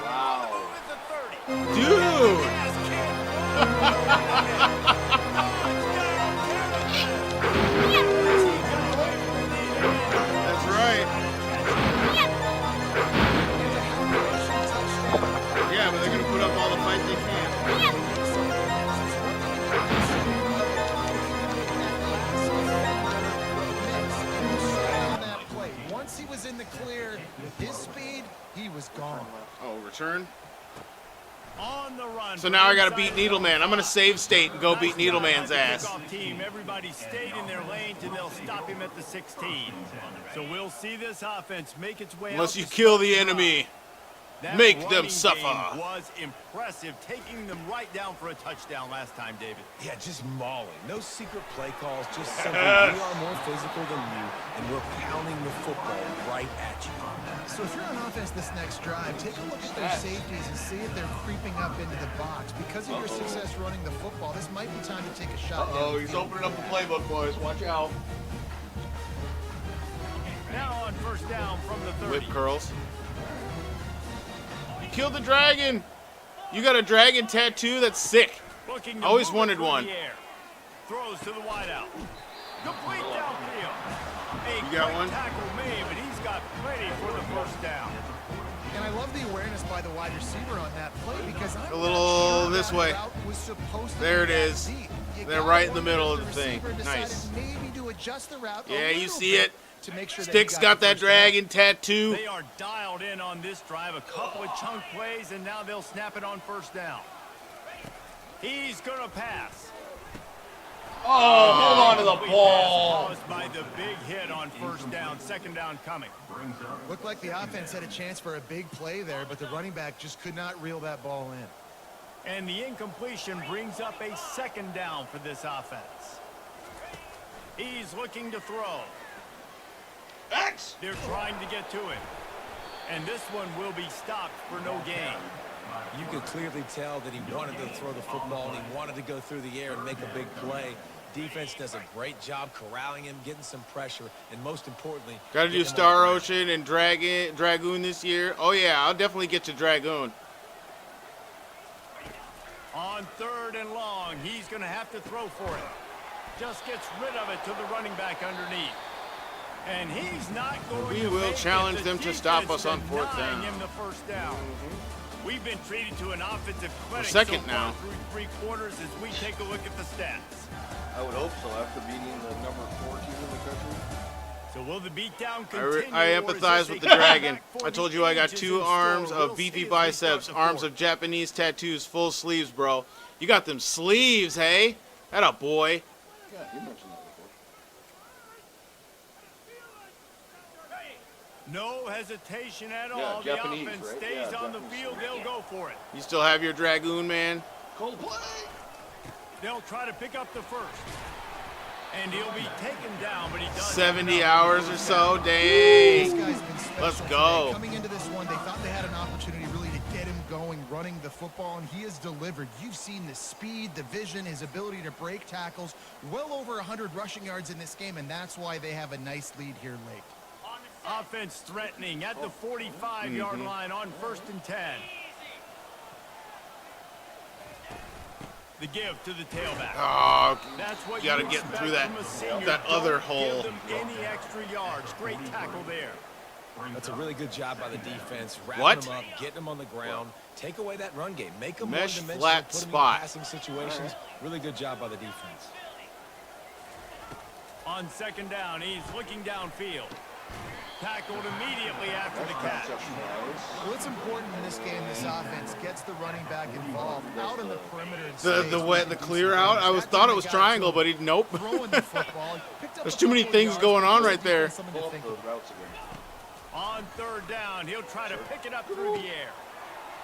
S5: Wow.
S1: Dude! That's right. Yeah, but they're going to put up all the fight they can.
S7: Once he was in the clear, with his speed, he was gone.
S1: Oh, return?
S9: On the run.
S1: So now I got to beat Needleman. I'm going to save state and go beat Needleman's ass.
S9: Team. Everybody stayed in their lanes and they'll stop him at the 16. So we'll see this offense make its way.
S1: Unless you kill the enemy. Make them suffer.
S9: Was impressive, taking them right down for a touchdown last time, David.
S8: Yeah, just mauling. No secret play calls, just simply we are more physical than you, and we're pounding the football right at you.
S7: So if you're on offense this next drive, take a look at their safeties and see if they're creeping up into the box. Because of your success running the football, this might be time to take a shot.
S5: Uh-oh, he's opening up the playbook, boys. Watch out.
S9: Now on first down from the 30.
S1: Whip curls. You killed the dragon. You got a dragon tattoo? That's sick. Always wanted one.
S9: Throws to the wideout. Complete downfield.
S1: You got one?
S9: Tackle made, but he's got plenty for the first down.
S7: And I love the awareness by the wide receiver on that play because
S1: a little this way. There it is. They're right in the middle of the thing. Nice. Yeah, you see it. Stick's got that dragon tattoo.
S9: They are dialed in on this drive. A couple of chunk plays, and now they'll snap it on first down. He's going to pass.
S5: Oh, hold on to the ball.
S9: Caused by the big hit on first down. Second down coming.
S7: Looked like the offense had a chance for a big play there, but the running back just could not reel that ball in.
S9: And the incompletion brings up a second down for this offense. He's looking to throw. They're trying to get to it. And this one will be stopped for no gain.
S8: You could clearly tell that he wanted to throw the football and he wanted to go through the air and make a big play. Defense does a great job corralling him, getting some pressure, and most importantly...
S1: Got to do Star Ocean and Dragoon this year. Oh, yeah, I'll definitely get to Dragoon.
S9: On third and long, he's going to have to throw for it. Just gets rid of it to the running back underneath. And he's not going to
S1: We will challenge them to stop us on fourth down.
S9: Him the first down. We've been treated to an offensive clinic
S1: second
S9: so
S1: now.
S9: far through 3 quarters as we take a look at the stats.
S2: I would hope so after beating the number 4 team in the country.
S9: So will the beatdown continue?
S1: I
S9: or is
S1: empathize
S9: this
S1: with
S9: a
S1: the dragon.
S9: comeback for
S1: I told
S9: the
S1: you I got
S9: ages
S1: 2
S9: in
S1: arms
S9: store?
S1: of
S9: We'll
S1: beefy
S9: see as we start
S1: biceps,
S9: the
S1: arms
S9: fourth.
S1: of Japanese tattoos, full sleeves, bro. You got them sleeves, hey? That a boy.
S2: Yeah, you mentioned that before.
S9: No hesitation at
S2: Yeah,
S9: all.
S2: Japanese,
S9: the offense
S2: right?
S9: stays
S2: Yeah,
S9: on the
S2: Japanese.
S9: field. They'll go for it.
S1: You still have your dragoon, man?
S2: Cold play.
S9: They'll try to pick up the first. And he'll be taken down, but he does.
S1: 70 hours or so,
S7: This
S1: dang.
S7: guy's been special
S1: Let's
S7: today.
S1: go.
S7: Coming into this one, they thought they had an opportunity really to get him going, running the football, and he has delivered. You've seen the speed, the vision, his ability to break tackles. Well over 100 rushing yards in this game, and that's why they have a nice lead here late.
S9: Offense threatening at the 45-yard line on 1st and 10. The give to the tailback.
S1: Oh,
S9: That's what
S1: you gotta
S9: you
S1: get
S9: expect
S1: through that
S9: from a senior.
S1: that other
S9: Don't
S1: hole.
S9: Give them any extra yards. Great tackle there.
S8: That's a really good job by the defense. Wrapping
S1: What?
S8: them up, getting them on the ground. Take away that run game. Make them
S1: Mesh
S8: one-dimensional,
S1: flat
S8: put them
S1: spot.
S8: in passing situations. Really good job by the defense.
S9: On 2nd down, he's looking downfield. Tackled immediately after the catch.
S7: Well, it's important in this game, this offense gets the running back involved out on the perimeter. and
S1: The
S7: stays
S1: the
S7: with
S1: clear
S7: defense.
S1: out. I
S7: That
S1: thought
S7: time
S1: it was
S7: they got
S1: triangle,
S7: to
S1: but he nope.
S7: throwing the football. Picked up
S1: There's
S7: a
S1: too many
S7: couple of
S1: things
S7: yards,
S1: going on
S7: but
S1: right there.
S7: something to
S2: Pull up
S7: think
S2: the
S7: about.
S2: routes again.
S9: On 3rd down, he'll try to pick it up through the air.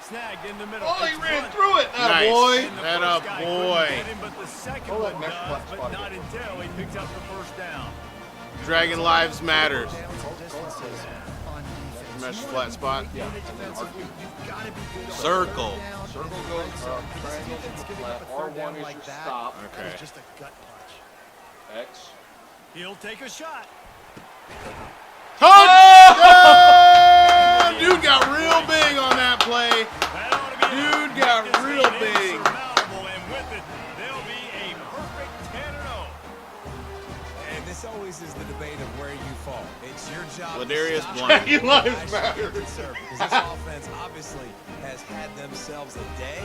S9: Snagged in the middle.
S2: Oh, he
S9: It's
S2: ran
S9: front.
S2: through it.
S1: Nice.
S2: Boy.
S9: And the
S1: That
S9: first
S1: a
S9: guy couldn't
S1: boy.
S9: get him, but the second
S2: Oh, that
S9: one
S2: mesh
S9: does,
S2: flat
S9: but
S2: spot
S9: not
S2: again.
S9: until he picks up the 1st down.
S1: Dragon lives matters.
S7: Downs and distances on defense.
S1: Mesh
S7: You
S1: flat
S7: wanna
S1: spot.
S7: be unit defensively, you've got to be good on
S1: Circle.
S7: third down,
S2: Circle
S7: and
S2: goes
S7: red zone.
S2: up,
S7: This
S2: triangle
S7: defense
S2: to the
S7: giving up a
S2: flat.
S7: third down
S2: R1 is
S7: like
S2: your
S7: that,
S2: stop.
S7: that
S1: Okay.
S7: is just a gut punch.
S2: X.
S9: He'll take a shot.
S1: Touchdown! Dude got real big on that play.
S9: That ought to be enough
S1: Dude
S9: to
S1: got
S9: make this
S1: real
S9: lead
S1: big.
S9: insurmountable, and with it, they'll be a perfect 10-0.
S8: And this always is the debate of where you fall. It's your job
S1: Ladarius
S8: to stop
S1: Blunt.
S8: the
S2: Lives
S8: guys
S2: matter.
S8: you deserve, because this offense obviously has had themselves a day,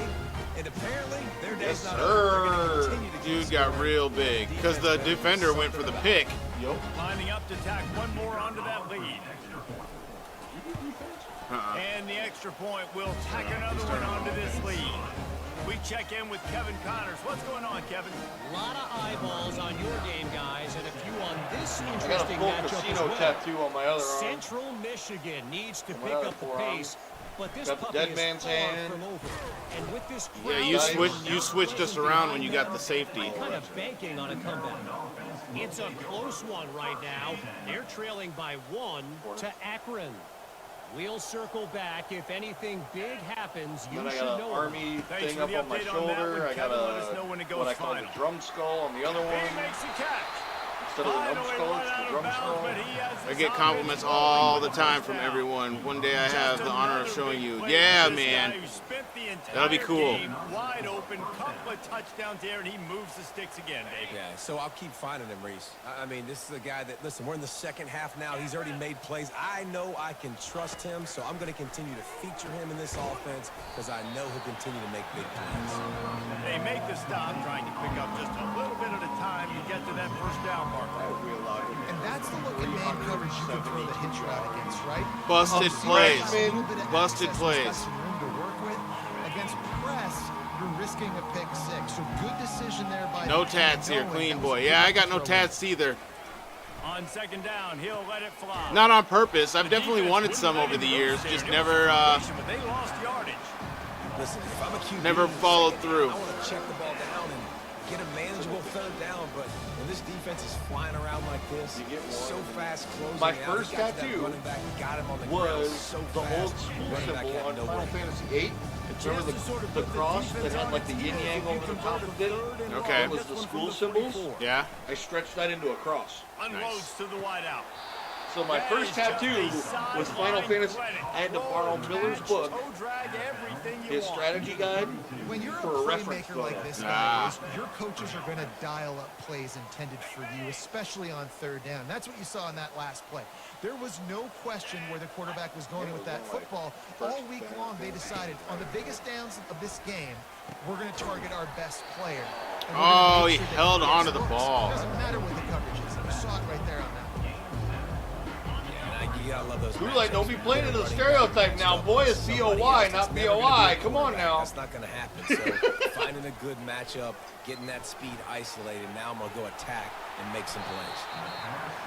S8: and apparently their day's not over. They're gonna continue to keep
S1: Dude got
S8: scoring.
S1: real big because the defender went for the pick.
S9: Lining up to tack one more onto that lead. And the extra point will tack another one onto this lead. We check in with Kevin Connors. What's going on, Kevin?
S10: A lot of eyeballs on your game, guys, and a few on this
S2: I got a
S10: interesting
S2: full
S10: matchup as
S2: casino
S10: well.
S2: tattoo on my other arm.
S10: Central Michigan needs to
S2: On my
S10: pick
S2: other
S10: up the
S2: forearm.
S10: pace, but this
S2: Got the
S10: puppy
S2: dead
S10: is
S2: man's
S10: far
S2: hand.
S10: from over. And with this
S1: Yeah,
S10: crowd
S1: you
S10: now
S1: switched us around when you got the safety.
S10: kind of banking on a comeback. It's a close one right now. They're trailing by 1 to Akron. We'll circle back. If anything big happens, you
S2: Then I
S10: should
S2: got an
S10: know.
S2: army
S9: Thanks
S2: thing
S9: for
S2: up
S9: the
S2: on my
S9: update on that
S2: shoulder.
S9: one,
S2: I got
S9: Kevin. Let us know when it
S2: what
S9: goes
S2: I call
S9: final.
S2: the drum skull on the other one.
S9: He makes a catch.
S2: Instead of the
S9: Finally
S2: numbskull,
S9: run
S2: it's
S9: out
S2: the
S9: of
S2: drum
S9: bounds,
S2: skull.
S9: but he has
S1: I
S9: his
S1: get
S9: offense
S1: compliments
S9: rolling
S1: all
S9: with
S1: the
S9: the
S1: time
S9: first
S1: from
S9: down.
S1: everyone. One day I have
S9: Just
S1: the honor of
S9: another
S1: showing
S9: big
S1: you.
S9: play
S1: Yeah,
S9: for this
S1: man.
S9: guy who spent the
S1: That'll be
S9: entire
S1: cool.
S9: game wide open, couple of touchdowns there, and he moves the sticks again, Dave.
S8: Yeah, so I'll keep finding him, Reese. I mean, this is a guy that, listen, we're in the second half now. He's already made plays. I know I can trust him, so I'm going to continue to feature him in this offense because I know he'll continue to make big plays.
S9: They make the stop, trying to pick up just a little bit at a time to get to that first down marker.
S7: And that's the look at man coverage you can throw the hitch route against, right?
S1: Busted
S7: Oh,
S1: plays.
S7: a little bit of
S1: Busted
S7: access,
S1: plays.
S7: got some room to work with. Against press, you're risking a pick 6. So good decision there by
S1: No
S7: the
S1: tats here,
S7: Knowing
S1: clean
S7: that was
S1: boy.
S7: a
S1: Yeah,
S7: good
S1: I got no
S7: throw.
S1: tats either.
S9: On second down, he'll let it fly.
S1: Not on purpose. I've
S9: The
S1: definitely
S9: defense
S1: wanted
S9: wouldn't
S1: some
S9: let
S1: over
S9: him
S1: the
S9: go
S1: years,
S9: there.
S1: just
S9: It was
S1: never
S9: a situation, but they lost yardage.
S8: Listen, if I'm a QB,
S1: Never followed through.
S8: I want to check the ball down and get a manageable third down, but when this defense is flying around like this,
S2: You get one.
S8: so fast closing
S2: My
S8: out,
S2: first
S8: he got to that
S2: tattoo
S8: running back, got him on the ground
S2: was
S8: so
S2: the
S8: fast,
S2: old school
S8: running back
S2: symbol
S8: had
S2: on
S8: no
S2: Final
S8: way.
S2: Fantasy VIII. Remember the cross that had like the yin yang over the top of it?
S1: Okay.
S2: It was the school symbols.
S1: Yeah.
S2: I stretched that into a cross.
S9: Unloads to the wideout.
S5: So my first tattoo was Final Fantasy. I had to borrow Miller's book, his strategy guide,
S7: When you're
S5: for a reference
S7: playmaker like this guy is, your coaches are going to dial up plays intended for you, especially on third down. That's what you saw in that last play. There was no question where the quarterback was going with that football. All week long, they decided on the biggest downs of this game, we're going to target our best player.
S1: Oh, he held onto the ball.
S7: Doesn't matter what the coverage is. You saw it right there on that.
S8: Yeah, I love those.
S5: Kool-Aid, don't be playing into the stereotype now. Boy, it's B-O-Y, not B-O-I. Come on now.
S8: That's not going to happen. So finding a good matchup, getting that speed isolated. Now I'm going to go attack and make some plays.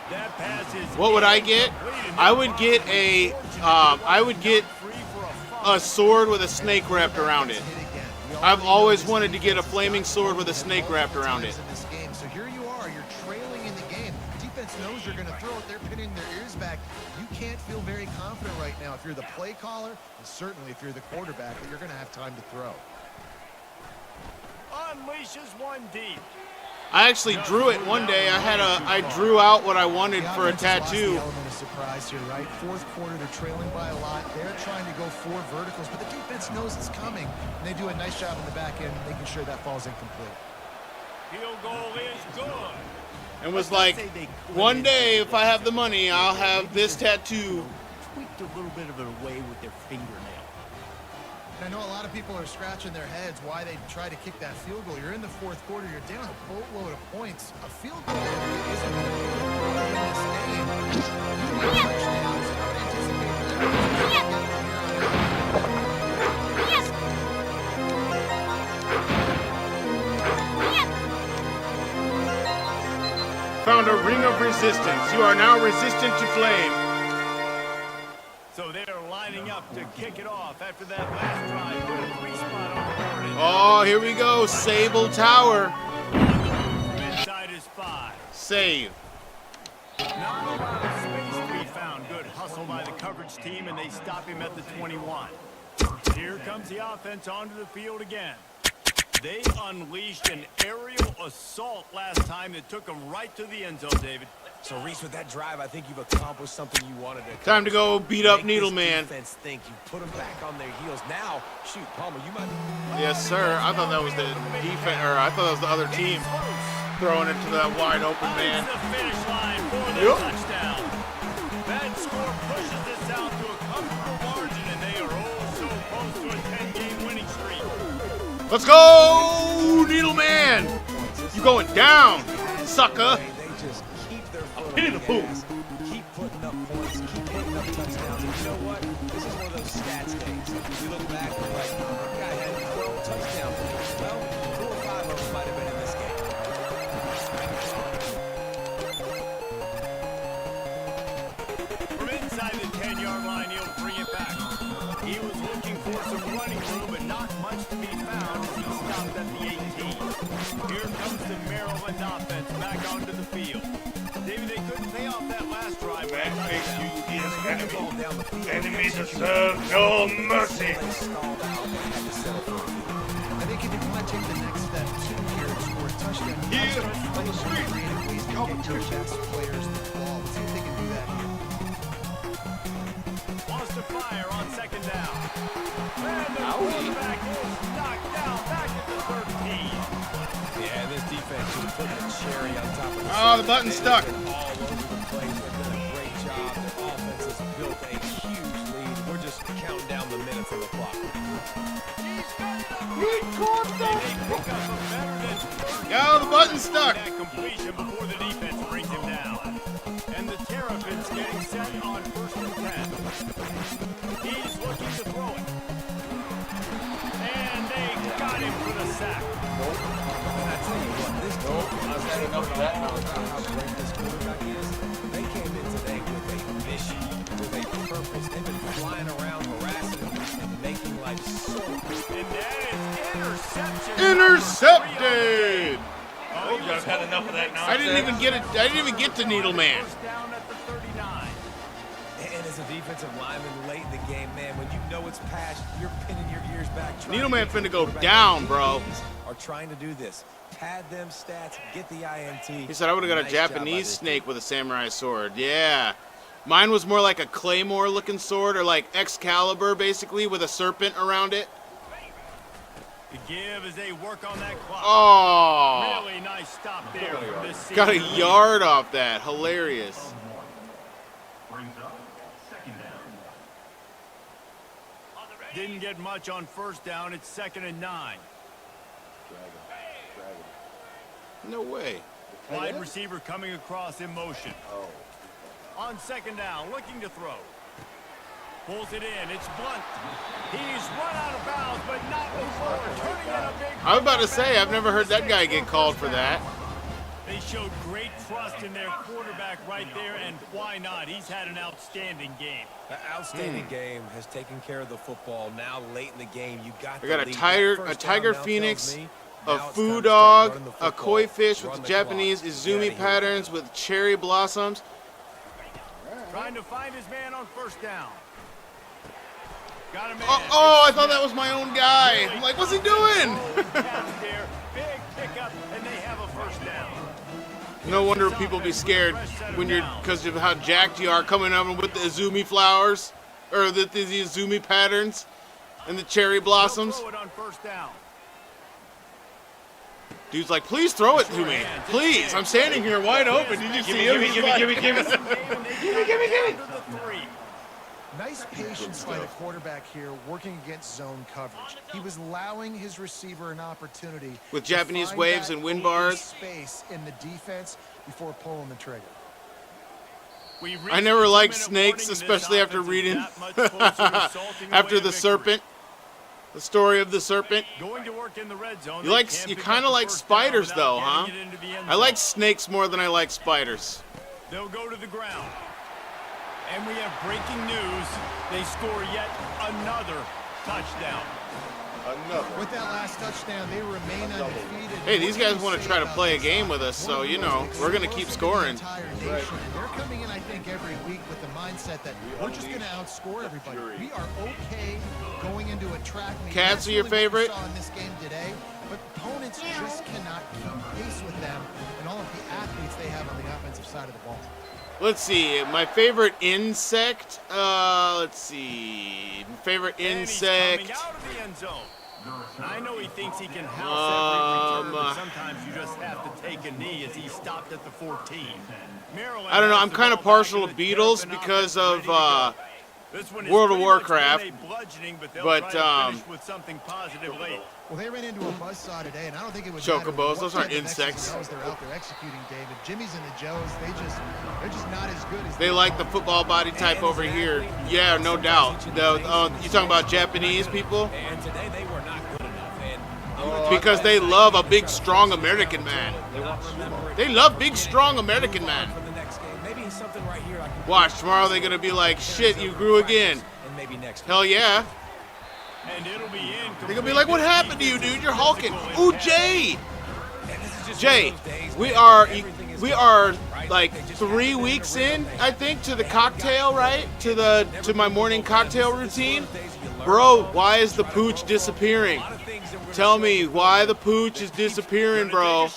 S9: That pass is
S1: What would I get? I would get a sword with a snake wrapped around it. I've always wanted to get a flaming sword with a snake wrapped around it.
S7: So here you are, you're trailing in the game. Defense knows you're going to throw it. They're pinning their ears back. You can't feel very confident right now if you're the play caller, and certainly if you're the quarterback, that you're going to have time to throw.
S9: Unleashes one deep.
S1: I actually drew it one day. I drew out what I wanted for a tattoo.
S7: The element of surprise here, right? Fourth quarter, they're trailing by a lot. They're trying to go 4 verticals, but the defense knows it's coming, and they do a nice job in the back end making sure that falls incomplete.
S9: Field goal is good.
S1: And was like, one day if I have the money, I'll have this tattoo.
S9: Tweaked a little bit of it away with their fingernail.
S7: And I know a lot of people are scratching their heads why they try to kick that field goal. You're in the fourth quarter. You're down a boatload of points. A field goal isn't going to win this game. Touchdowns. I would anticipate
S1: Found a ring of resistance. You are now resistant to flame.
S9: So they're lining up to kick it off after that last drive. Put a 3-spot on the board.
S1: Oh, here we go. Sable Tower.
S9: From inside his 5.
S1: Save.
S9: Not a lot of space to be found. Good hustle by the coverage team, and they stop him at the 21. Here comes the offense onto the field again. They unleashed an aerial assault last time that took them right to the end zone, David.
S8: So, Reese, with that drive, I think you've accomplished something you wanted to accomplish.
S1: Time to go beat up
S8: Make this
S1: Needleman.
S8: defense think. You put them back on their heels. Now, shoot, Palmer, you might...
S1: Yes, sir. I thought that was the defense, or I thought that was the other team throwing it to that wide open man.
S9: The finish line for the touchdown. That score pushes this out to a comfortable margin, and they are oh so close to a 10-game winning streak.
S1: Let's go, Needleman! You going down, sucker?
S8: They just keep their foot on
S1: Hit
S8: the
S1: the pool.
S8: gas, keep putting up points, keep putting up touchdowns. And you know what? This is one of those stats days. You look back and like, our guy had 12 touchdowns. Well, 4 or 5 of them might have been in this game.
S9: From inside the 10-yard line, he'll bring it back. He was looking for some running room, but not much to be found as he stopped at the 18. Here comes the Maryland offense back onto the field. David, they couldn't pay off that last drive.
S11: That makes you his enemy. Enemy deserve no mercy.
S7: I think if you want to take the next step, too, here to score a touchdown,
S11: Here on the street.
S7: please get your best players the ball. Let's see if they can do that here.
S9: Wants to fire on second down. And the quarterback is knocked down back at the 13.
S8: Yeah, this defense just putting a cherry on top of the
S1: Oh, the button's stuck.
S8: all over the place. They've done a great job. Their offense has built a huge lead. We're just counting down the minutes on the clock.
S1: Yo, the button's stuck.
S9: That completion before the defense brings him down. And the Terrapins getting set on 1st and 10. He's looking to throw it. And they got him for the sack.
S8: And I tell you what, this defense, how great this quarterback is. They came in today with a mission, with a purpose. They've been flying around, harassing and making life so
S9: And that is interception.
S1: Intercepted.
S11: Oh, you guys had enough of that nonsense.
S1: I didn't even get it. I didn't even get to Needleman.
S9: First down at the 39.
S8: And as a defensive lineman late in the game, man, when you know it's patched, you're pinning your ears back.
S1: Needleman finna go down, bro.
S8: Are trying to do this. Pad them stats, get the INT.
S1: He said I would have got a
S8: Nice job by
S1: Japanese
S8: this
S1: snake with a samurai sword. Yeah. Mine was more like a claymore-looking sword, or like Excalibur, basically, with a serpent around it.
S9: The give as they work on that clock.
S1: Oh!
S9: Really nice stop there from this
S1: Got a
S9: season.
S1: yard off that. Hilarious.
S9: Didn't get much on first down. It's 2nd and 9.
S1: No way.
S9: Wide receiver coming across in motion. On 2nd down, looking to throw. Pulls it in. It's Blunt. He's run out of bounds, but not before turning in a big.
S1: I was about to say, I've never heard that guy get called for that.
S9: They showed great trust in their quarterback right there, and why not? He's had an outstanding game.
S8: An outstanding game, has taken care of the football. Now late in the game, you got.
S1: I got a
S8: lead.
S1: tiger,
S8: That
S1: a
S8: first
S1: tiger
S8: down now
S1: phoenix,
S8: tells me
S1: a
S8: now it's
S1: foo
S8: time to start
S1: dog,
S8: running the
S1: a
S8: football.
S1: koi fish with
S8: Run
S1: the
S8: the clock.
S1: Japanese
S8: Get
S1: izumi
S8: outta here.
S1: patterns with cherry blossoms.
S9: Trying to find his man on first down. Got a man.
S1: Oh, I thought that was my own guy. I'm like, what's he doing?
S9: Big pickup, and they have a first down.
S1: No wonder people be scared when you're, because of how jacked you are, coming up with the izumi flowers, or the izumi patterns, and the cherry blossoms.
S9: Throw it on first down.
S1: Dude's like, please throw it to me. Please. I'm standing here wide open. Did you see him? He's like,
S11: Give me.
S7: Nice patience by the quarterback here, working against zone coverage. He was allowing his receiver an opportunity
S1: with
S7: to
S1: Japanese
S7: find
S1: waves
S7: that
S1: and wind
S7: open
S1: bars.
S7: space in the defense before pulling the trigger.
S1: I never liked snakes, especially after reading after the serpent, the story of the serpent.
S9: Going to work in the red zone.
S1: You kind of like spiders, though, huh? I like snakes more than I like spiders.
S9: They'll go to the ground. And we have breaking news. They score yet another touchdown.
S7: With that last touchdown, they remain undefeated.
S1: Hey, these guys want to try to play a game with us, so, you know, we're going to keep scoring.
S7: They're coming in, I think, every week with the mindset that we're just going to outscore everybody. We are okay going into a track meet.
S1: Cats are your favorite?
S7: Saw in this game today, but opponents just cannot keep pace with them and all of the athletes they have on the offensive side of the ball.
S1: Let's see, my favorite insect, My favorite insect.
S9: Coming out of the end zone. I know he thinks he can house every return, but sometimes you just have to take a knee as he stopped at the 14.
S1: I don't know, I'm kind of partial to beetles because of World of Warcraft, but
S7: well, they ran into a buzzsaw today, and I don't think it was
S1: chocobos. Those aren't insects.
S7: They're out there executing, David. Jimmy's and the Joes, they're just not as good as
S1: they like the football body type over here. Yeah, no doubt. You talking about Japanese people?
S8: And today they were not good enough.
S1: Because they love a big, strong American man. They love big, strong American man.
S8: Maybe something right here I can
S1: watch, tomorrow they're going to be like, shit, you grew again.
S8: And maybe next
S1: hell yeah.
S9: And it'll be in.
S1: They're going to be like, what happened to you, dude? You're hulking. Ooh, Jay. Jay, we are like 3 weeks in, I think, to the cocktail, right? To my morning cocktail routine. Bro, why is the pooch disappearing? Tell me why the pooch is disappearing, bro.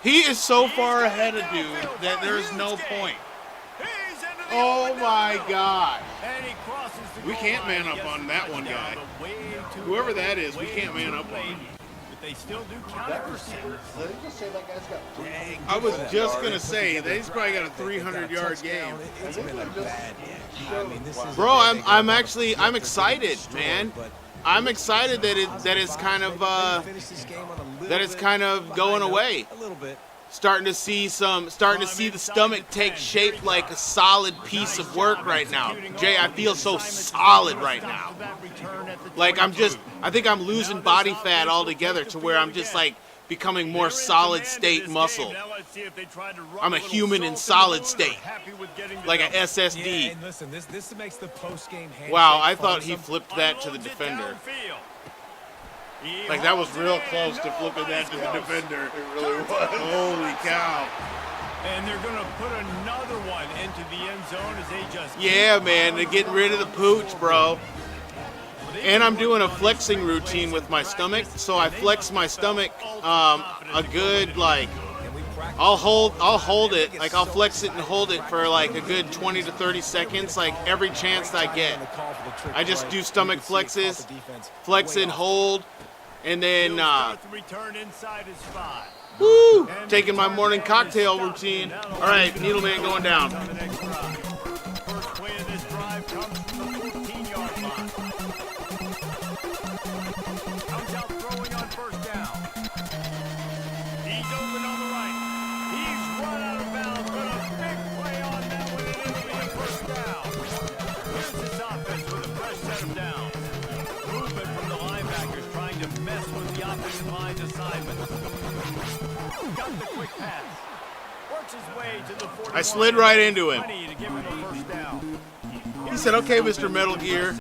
S1: He is so far ahead of dude that there's no point. Oh my God. We can't man up on that one guy. Whoever that is, we can't man up on.
S9: They still do count
S1: I was just gonna say he's probably got a 300-yard game. Bro, I'm excited, man. I'm excited that it's kind of going away. Starting to see the stomach take shape like a solid piece of work right now. Jay, I feel so solid right now. Like I think I'm losing body fat altogether to where I'm just like becoming more solid state muscle. I'm a human in solid state, like a SSD.
S8: Yeah, and listen, this makes the post-game handshake.
S1: Wow, I thought he flipped that to the defender. Like that was real close to flipping that to the defender. It really was. Holy cow.
S9: And they're going to put another one into the end zone as they just...
S1: Yeah, man, they're getting rid of the pooch, bro. And I'm doing a flexing routine with my stomach, so I flex my stomach a good, like, I'll hold it, like I'll flex it and hold it for like a good 20 to 30 seconds, like every chance that I get. I just do stomach flexes, flex and hold, and then woo, taking my morning cocktail routine. All right, Needleman going down.
S9: First play of this drive comes from the 14-yard line. Comes out throwing on first down. He's open on the right. He's run out of bounds, but a big play on that one, and it'll be a first down. Here's his offense with a fresh set of downs. Movement from the linebackers trying to mess with the offensive line's assignment. Got the quick pass. Works his way to the 41.
S1: I slid right into him.
S9: To give him a first down.
S1: He said, okay, Mr. Metal Gear.